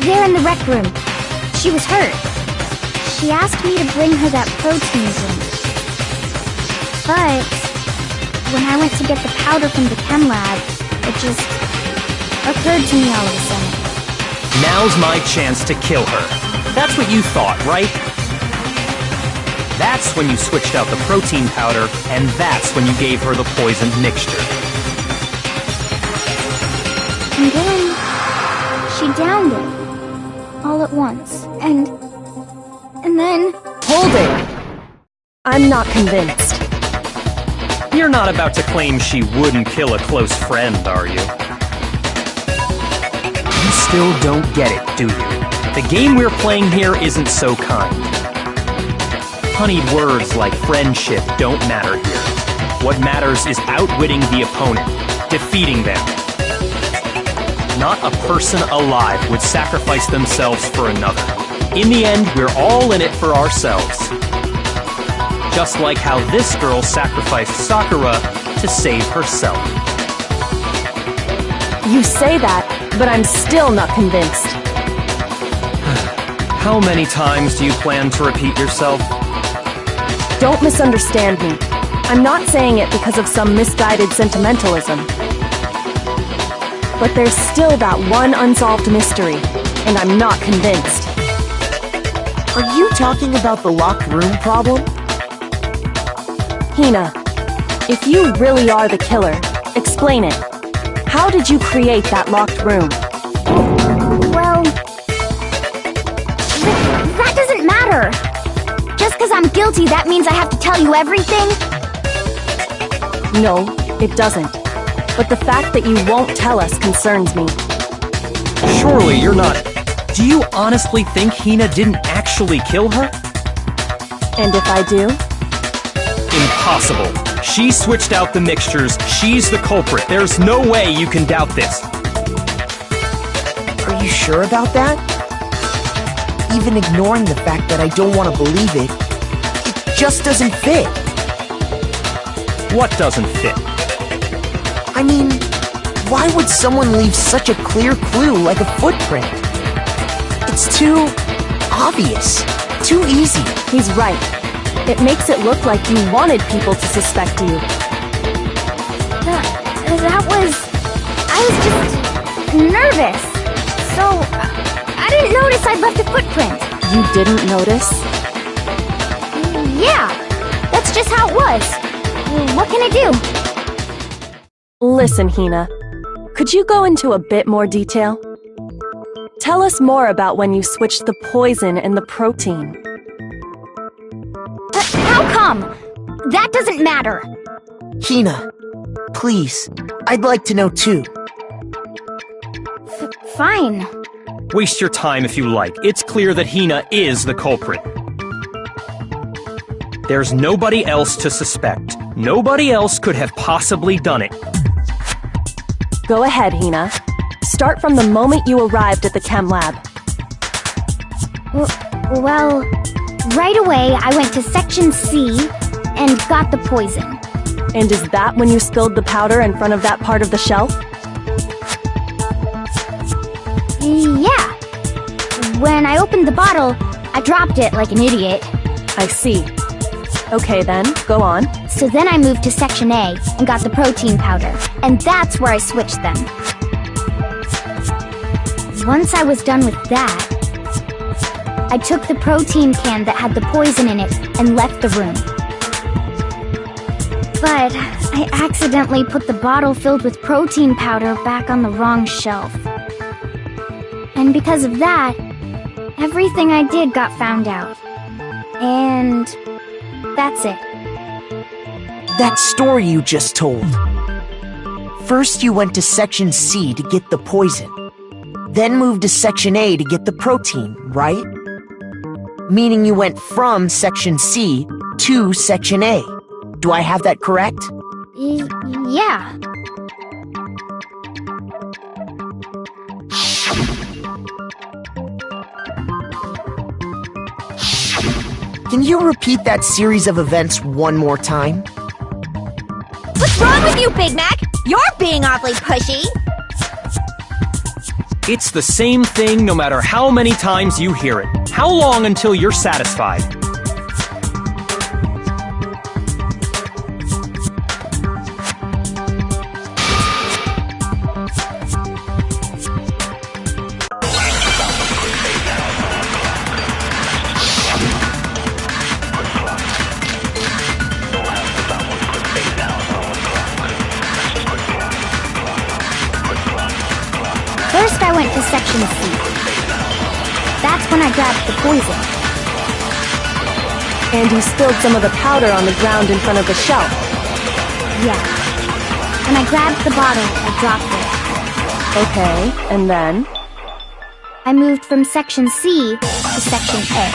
There in the rec room. She was hurt. She asked me to bring her that protein drink. But when I went to get the powder from the chem lab, it just occurred to me all of a sudden. Now's my chance to kill her. That's what you thought, right? That's when you switched out the protein powder, and that's when you gave her the poisoned mixture. And then she downed it. All at once. And then... Hold it! I'm not convinced. You're not about to claim she wouldn't kill a close friend, are you? You still don't get it, do you? The game we're playing here isn't so kind. Honeyed words like friendship don't matter here. What matters is outwitting the opponent, defeating them. Not a person alive would sacrifice themselves for another. In the end, we're all in it for ourselves. Just like how this girl sacrificed Sakura to save herself. You say that, but I'm still not convinced. How many times do you plan to repeat yourself? Don't misunderstand me. I'm not saying it because of some misguided sentimentalism. But there's still that one unsolved mystery, and I'm not convinced. Are you talking about the locked room problem? Hina, if you really are the killer, explain it. How did you create that locked room? Well... that doesn't matter! Just because I'm guilty, that means I have to tell you everything? No, it doesn't. But the fact that you won't tell us concerns me. Surely you're not... Do you honestly think Hina didn't actually kill her? And if I do? Impossible. She switched out the mixtures. She's the culprit. There's no way you can doubt this. Are you sure about that? Even ignoring the fact that I don't want to believe it, it just doesn't fit. What doesn't fit? I mean, why would someone leave such a clear clue like a footprint? It's too obvious, too easy. He's right. It makes it look like you wanted people to suspect you. That was... I was just... nervous. So, I didn't notice I'd left a footprint. You didn't notice? Yeah, that's just how it was. What can I do? Listen, Hina. Could you go into a bit more detail? Tell us more about when you switched the poison and the protein. How come? That doesn't matter. Hina, please, I'd like to know too. Fine. Waste your time if you like. It's clear that Hina is the culprit. There's nobody else to suspect. Nobody else could have possibly done it. Go ahead, Hina. Start from the moment you arrived at the chem lab. Well, right away I went to Section C and got the poison. And is that when you spilled the powder in front of that part of the shelf? Yeah. When I opened the bottle, I dropped it like an idiot. I see. Okay then, go on. So then I moved to Section A and got the protein powder, and that's where I switched them. Once I was done with that, I took the protein can that had the poison in it and left the room. But I accidentally put the bottle filled with protein powder back on the wrong shelf. And because of that, everything I did got found out. And that's it. That story you just told. First you went to Section C to get the poison, then moved to Section A to get the protein, right? Meaning you went from Section C to Section A. Do I have that correct? Yeah. Can you repeat that series of events one more time? What's wrong with you, Big Mac? You're being awfully pushy. It's the same thing no matter how many times you hear it. How long until you're satisfied? First, I went to Section C. That's when I grabbed the poison. And you spilled some of the powder on the ground in front of the shelf. Yeah. And I grabbed the bottle and dropped it. Okay, and then? I moved from Section C to Section A.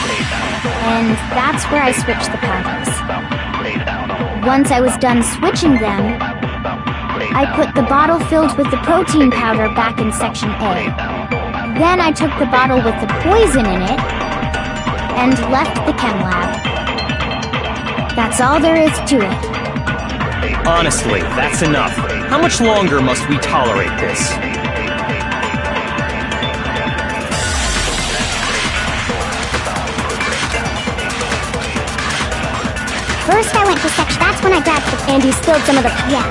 And that's where I switched the powders. Once I was done switching them, I put the bottle filled with the protein powder back in Section A. Then I took the bottle with the poison in it and left the chem lab. That's all there is to it. Honestly, that's enough. How much longer must we tolerate this? First I went to Section... That's when I grabbed the... And you spilled some of the... Yeah.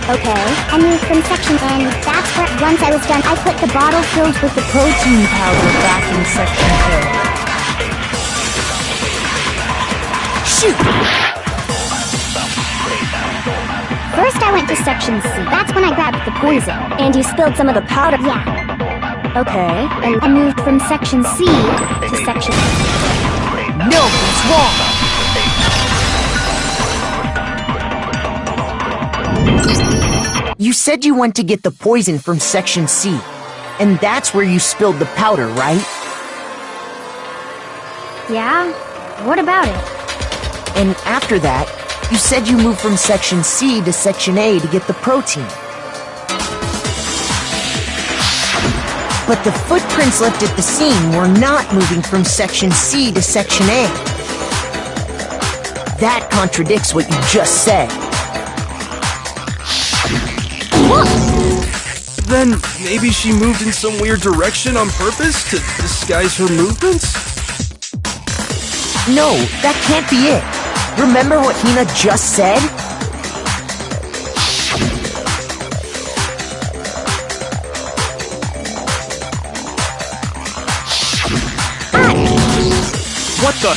Okay. I moved from Section A, and that's where... Once I was done, I put the bottle filled with the protein powder back in Section A. Shoot! First I went to Section C. That's when I grabbed the poison. And you spilled some of the powder. Yeah. Okay. And I moved from Section C to Section A. No, that's wrong! You said you went to get the poison from Section C, and that's where you spilled the powder, right? Yeah? What about it? And after that, you said you moved from Section C to Section A to get the protein. But the footprints left at the scene were not moving from Section C to Section A. That contradicts what you just said. Then maybe she moved in some weird direction on purpose to disguise her movements? No, that can't be it. Remember what Hina just said? What the...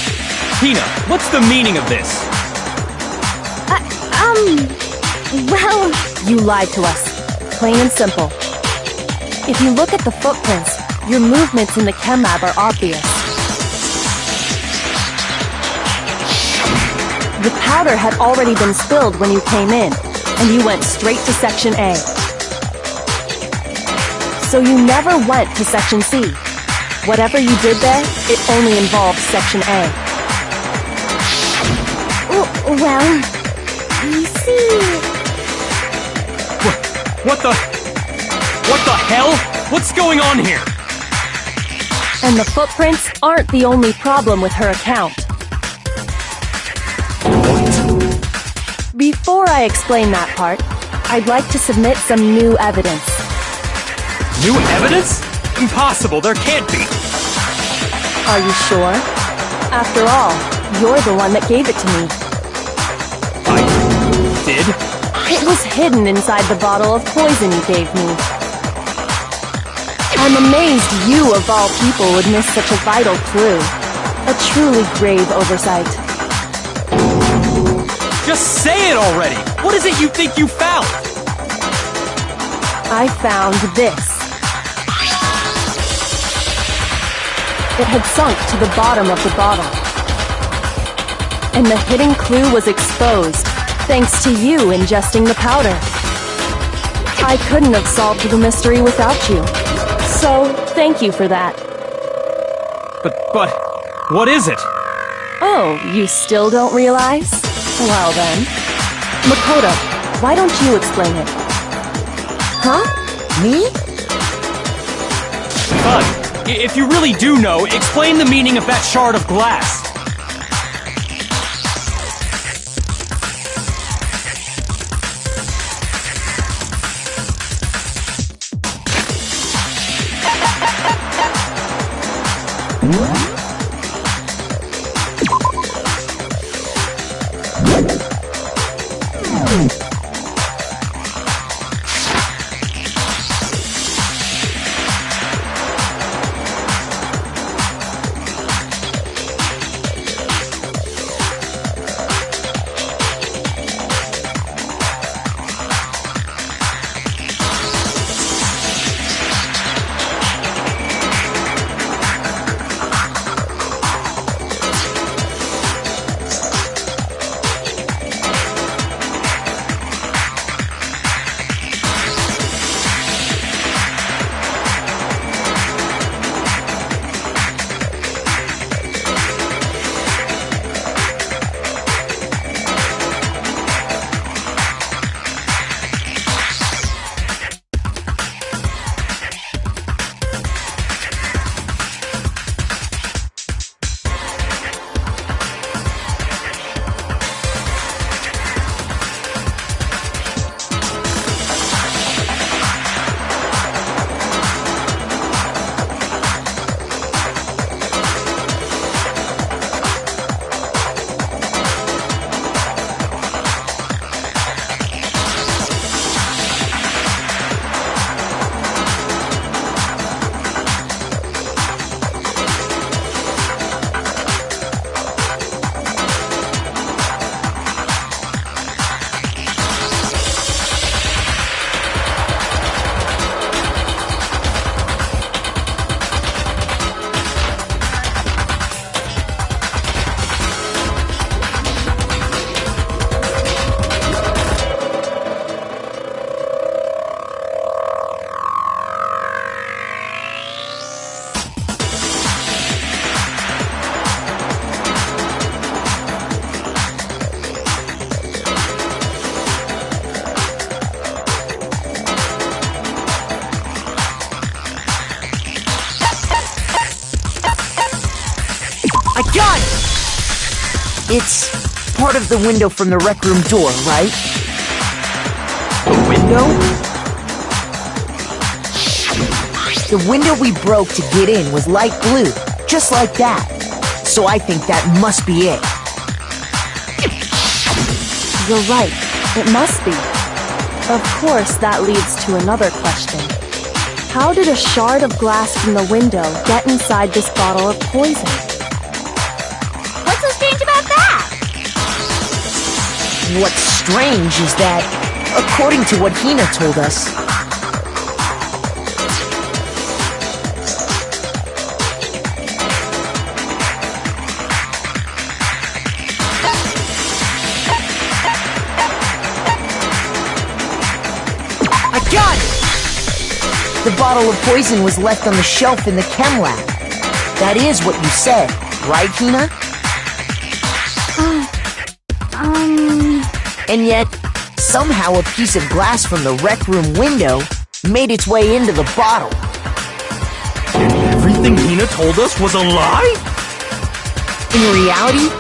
Hina, what's the meaning of this? Well... You lied to us. Plain and simple. If you look at the footprints, your movements in the chem lab are obvious. The powder had already been spilled when you came in, and you went straight to Section A. So you never went to Section C. Whatever you did there, it only involved Section A. Well... You see... What the hell? What's going on here? And the footprints aren't the only problem with her account. Before I explain that part, I'd like to submit some new evidence. New evidence? Impossible, there can't be. Are you sure? After all, you're the one that gave it to me. I did? It was hidden inside the bottle of poison you gave me. I'm amazed you, of all people, would miss such a vital clue. A truly grave oversight. Just say it already! What is it you think you found? I found this. It had sunk to the bottom of the bottle. And the hidden clue was exposed, thanks to you ingesting the powder. I couldn't have solved the mystery without you. So, thank you for that. But, what is it? Oh, you still don't realize? Well then. Makoto, why don't you explain it? Huh? Me? Bud, if you really do know, explain the meaning of that shard of glass. I got it! It's part of the window from the rec room door, right? The window? The window we broke to get in was light blue, just like that. So I think that must be it. You're right. It must be. Of course, that leads to another question. How did a shard of glass from the window get inside this bottle of poison? What's so strange about that? What's strange is that, according to what Hina told us, I got it! The bottle of poison was left on the shelf in the chem lab. That is what you said, right, Hina? And yet, somehow a piece of glass from the rec room window made its way into the bottle. Everything Hina told us was a lie? In reality,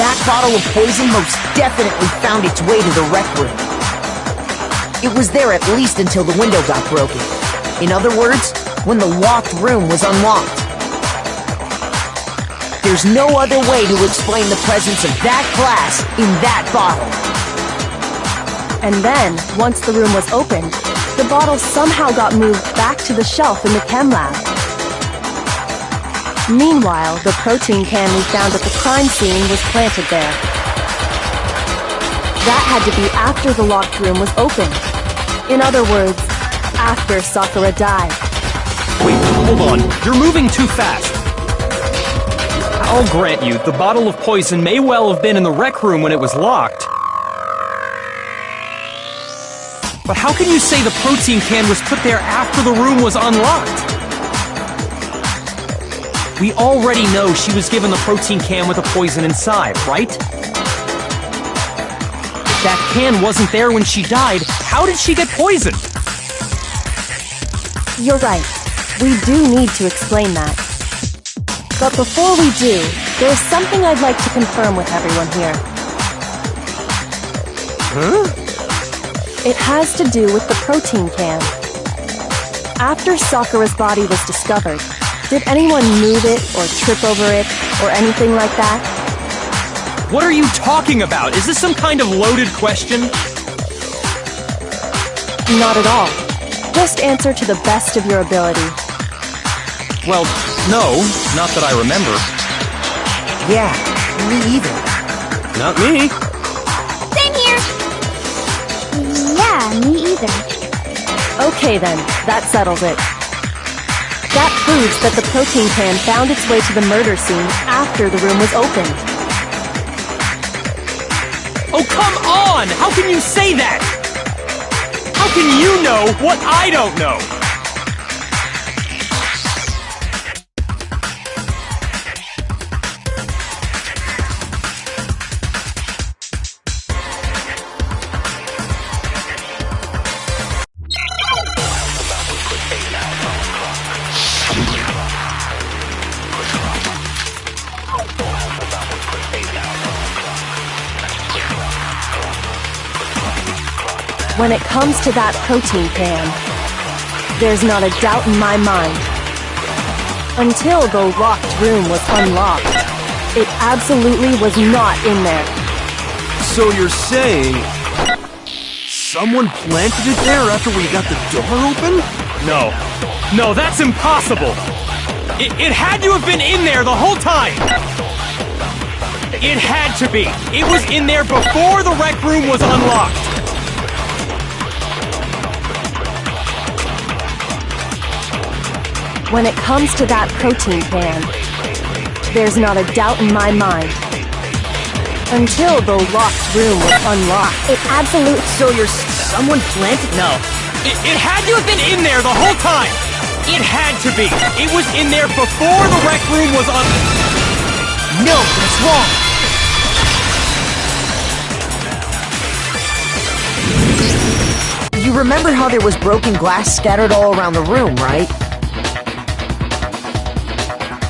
that bottle of poison most definitely found its way to the rec room. It was there at least until the window got broken. In other words, when the locked room was unlocked. There's no other way to explain the presence of that glass in that bottle. And then, once the room was opened, the bottle somehow got moved back to the shelf in the chem lab. Meanwhile, the protein can we found at the crime scene was planted there. That had to be after the locked room was opened. In other words, after Sakura died. Wait, hold on. You're moving too fast. I'll grant you, the bottle of poison may well have been in the rec room when it was locked. But how can you say the protein can was put there after the room was unlocked? We already know she was given the protein can with the poison inside, right? If that can wasn't there when she died, how did she get poisoned? You're right. We do need to explain that. But before we do, there's something I'd like to confirm with everyone here. Huh? It has to do with the protein can. After Sakura's body was discovered, did anyone move it or trip over it or anything like that? What are you talking about? Is this some kind of loaded question? Not at all. Just answer to the best of your ability. Well, no, not that I remember. Yeah, me either. Not me. Same here. Yeah, me either. Okay then, that settles it. That proves that the protein can found its way to the murder scene after the room was opened. Oh, come on! How can you say that? How can you know what I don't know? When it comes to that protein can, there's not a doubt in my mind. Until the locked room was unlocked, it absolutely was not in there. So you're saying someone planted it there after we got the door open? No. No, that's impossible! It had to have been in there the whole time! It had to be! It was in there before the rec room was unlocked! When it comes to that protein can, there's not a doubt in my mind. Until the locked room was unlocked, it absolutely... So someone planted? No. It had to have been in there the whole time! It had to be! It was in there before the rec room was No, that's wrong! You remember how there was broken glass scattered all around the room, right?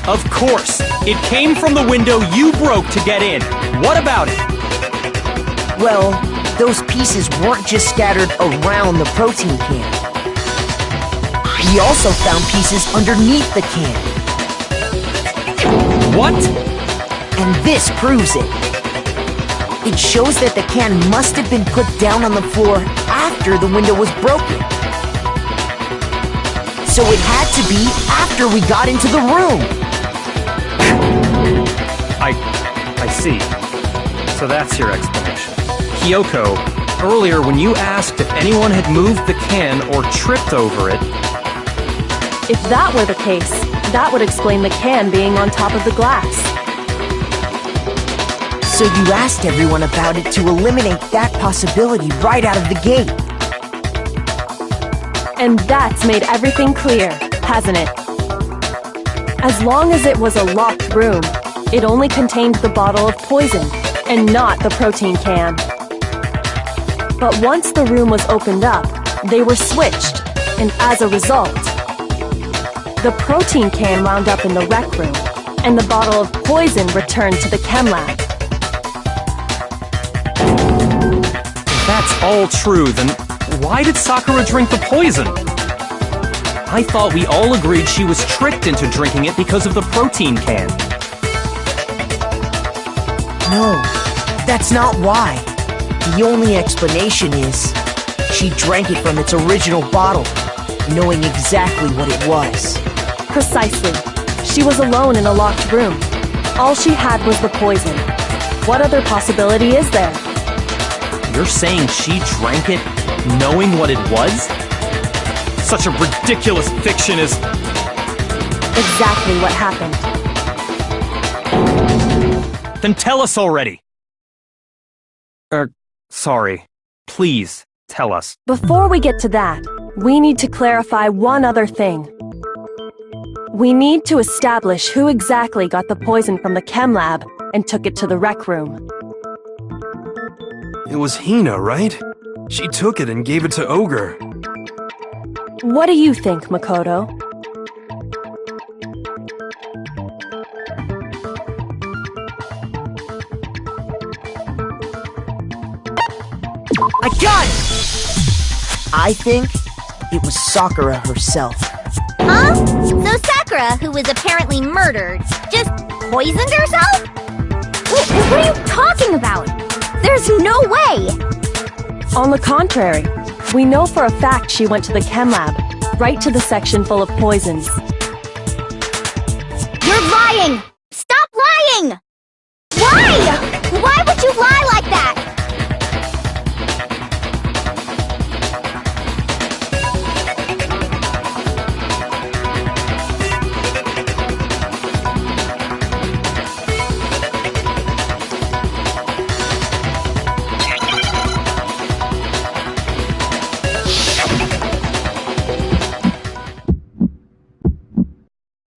Of course! It came from the window you broke to get in. What about it? Well, those pieces weren't just scattered around the protein can. We also found pieces underneath the can. What? And this proves it. It shows that the can must have been put down on the floor after the window was broken. So it had to be after we got into the room. I see. So that's your explanation. Kyoko, earlier when you asked if anyone had moved the can or tripped over it... If that were the case, that would explain the can being on top of the glass. So you asked everyone about it to eliminate that possibility right out of the gate. And that's made everything clear, hasn't it? As long as it was a locked room, it only contained the bottle of poison, and not the protein can. But once the room was opened up, they were switched, and as a result, the protein can wound up in the rec room, and the bottle of poison returned to the chem lab. If that's all true, then why did Sakura drink the poison? I thought we all agreed she was tricked into drinking it because of the protein can. No, that's not why. The only explanation is she drank it from its original bottle, knowing exactly what it was. Precisely. She was alone in a locked room. All she had was the poison. What other possibility is there? You're saying she drank it knowing what it was? Such a ridiculous fiction is... Exactly what happened. Then tell us already! Sorry. Please, tell us. Before we get to that, we need to clarify one other thing. We need to establish who exactly got the poison from the chem lab and took it to the rec room. It was Hina, right? She took it and gave it to Ogre. What do you think, Makoto? I got it! I think it was Sakura herself. Huh? So Sakura, who was apparently murdered, just poisoned herself? What are you talking about? There's no way! On the contrary, we know for a fact she went to the chem lab, right to the section full of poisons. You're lying! Stop lying! Why? Why would you lie like that?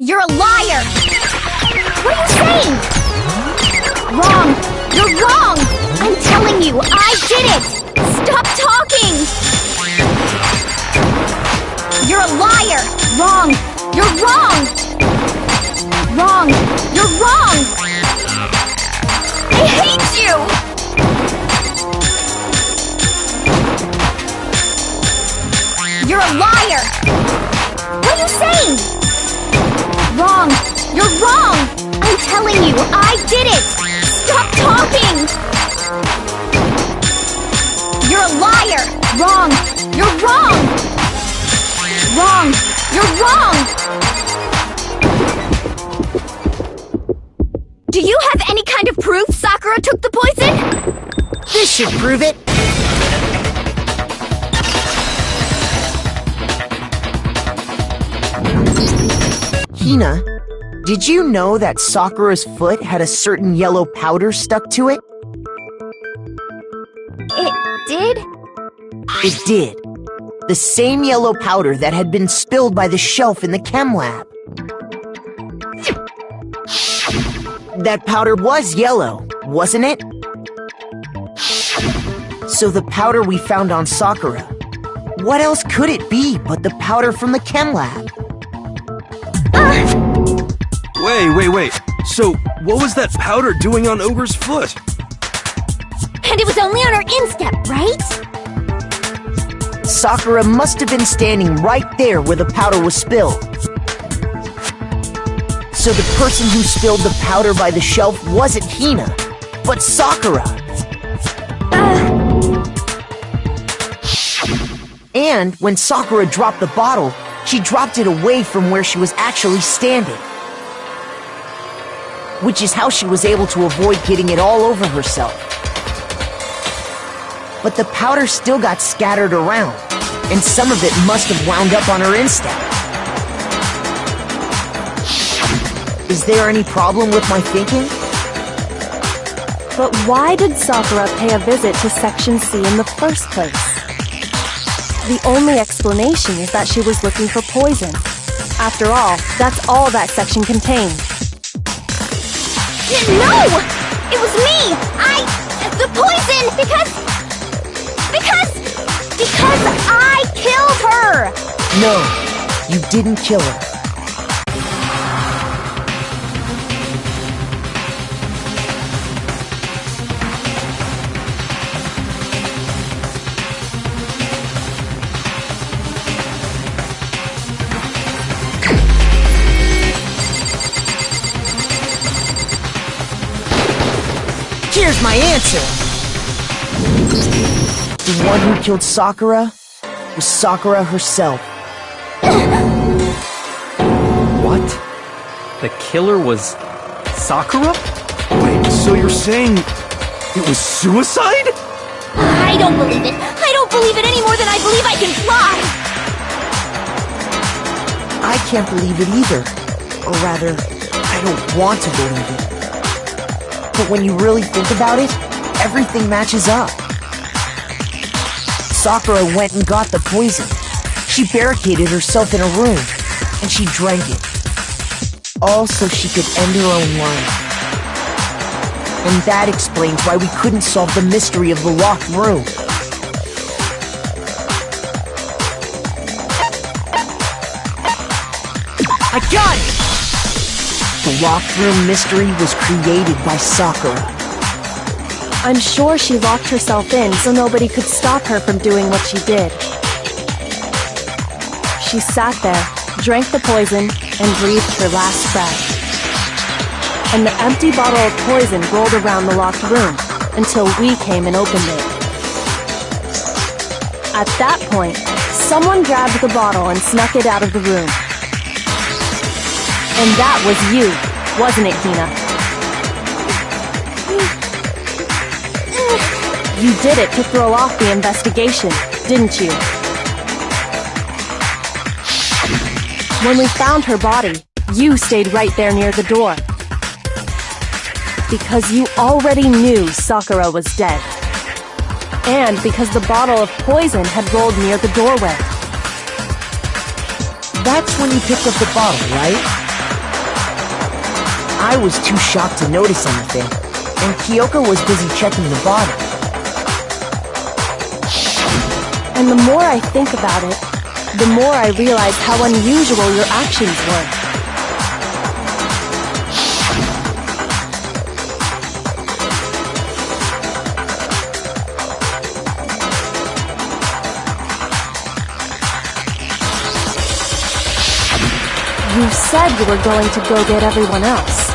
You're a liar! What are you saying? Wrong! You're wrong! I'm telling you, I did it! Stop talking! You're a liar! Wrong! You're wrong! Wrong! You're wrong! I hate you! You're a liar! What are you saying? Wrong! You're wrong! I'm telling you, I did it! Stop talking! You're a liar! Wrong! You're wrong! Wrong! You're wrong! Do you have any kind of proof Sakura took the poison? This should prove it. Hina, did you know that Sakura's foot had a certain yellow powder stuck to it? It did? It did. The same yellow powder that had been spilled by the shelf in the chem lab. That powder was yellow, wasn't it? So the powder we found on Sakura, what else could it be but the powder from the chem lab? Wait. So, what was that powder doing on Ogre's foot? And it was only on her instep, right? Sakura must have been standing right there where the powder was spilled. So the person who spilled the powder by the shelf wasn't Hina, but Sakura. And when Sakura dropped the bottle, she dropped it away from where she was actually standing. Which is how she was able to avoid getting it all over herself. But the powder still got scattered around, and some of it must have wound up on her instep. Is there any problem with my thinking? But why did Sakura pay a visit to Section C in the first place? The only explanation is that she was looking for poison. After all, that's all that section contained. No! It was me! The poison! Because I killed her! No, you didn't kill her. Here's my answer! The one who killed Sakura was Sakura herself. What? The killer was Sakura? Wait, so you're saying it was suicide? I don't believe it. I don't believe it any more than I believe I can fly! I can't believe it either. Or rather, I don't want to believe it. But when you really think about it, everything matches up. Sakura went and got the poison. She barricaded herself in a room, and she drank it. All so she could end her own life. And that explains why we couldn't solve the mystery of the locked room. I got it! The locked room mystery was created by Sakura. I'm sure she locked herself in so nobody could stop her from doing what she did. She sat there, drank the poison, and breathed her last breath. And the empty bottle of poison rolled around the locked room until we came and opened it. At that point, someone grabbed the bottle and snuck it out of the room. And that was you, wasn't it, Hina? You did it to throw off the investigation, didn't you? When we found her body, you stayed right there near the door. Because you already knew Sakura was dead. And because the bottle of poison had rolled near the doorway. That's when you picked up the bottle, right? I was too shocked to notice anything, and Kyoko was busy checking the bottle. And the more I think about it, the more I realize how unusual your actions were. You said you were going to go get everyone else.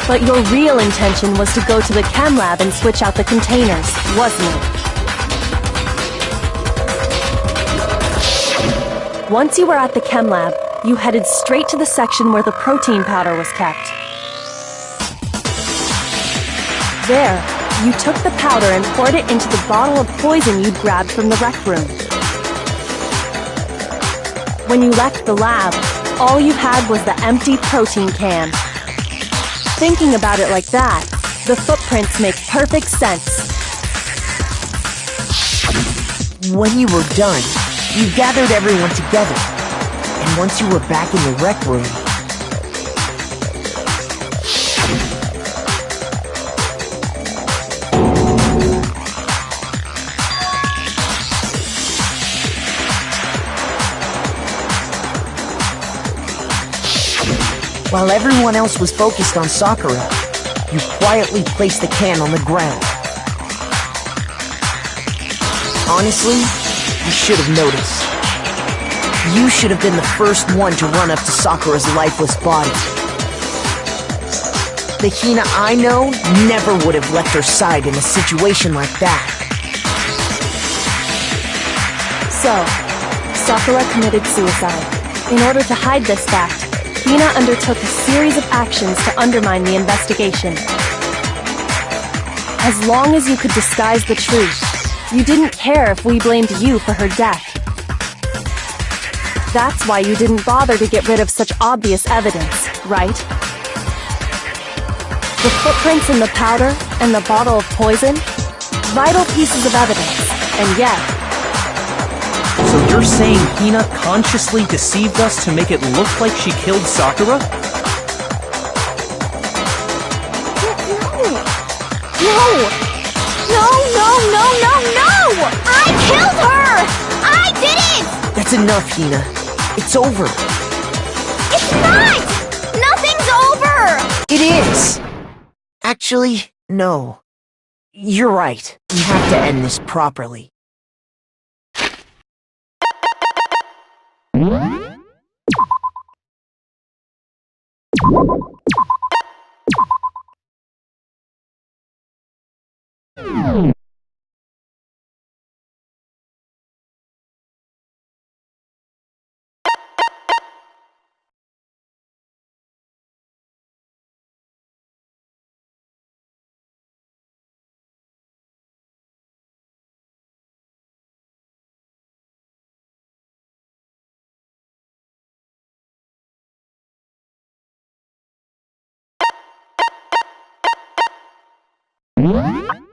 But your real intention was to go to the chem lab and switch out the containers, wasn't it? Once you were at the chem lab, you headed straight to the section where the protein powder was kept. There, you took the powder and poured it into the bottle of poison you'd grabbed from the rec room. When you left the lab, all you had was the empty protein can. Thinking about it like that, the footprints make perfect sense. When you were done, you gathered everyone together, and once you were back in the rec room, While everyone else was focused on Sakura, you quietly placed the can on the ground. Honestly, I should have noticed. You should have been the first one to run up to Sakura's lifeless body. The Hina I know never would have left her side in a situation like that. So, Sakura committed suicide. In order to hide this fact, Hina undertook a series of actions to undermine the investigation. As long as you could disguise the truth, you didn't care if we blamed you for her death. That's why you didn't bother to get rid of such obvious evidence, right? The footprints in the powder and the bottle of poison? Vital pieces of evidence, and yet... So you're saying Hina consciously deceived us to make it look like she killed Sakura? No! I killed her! I did it! That's enough, Hina. It's over. It's not! Nothing's over! It is! Actually, no. You're right. We have to end this properly. What?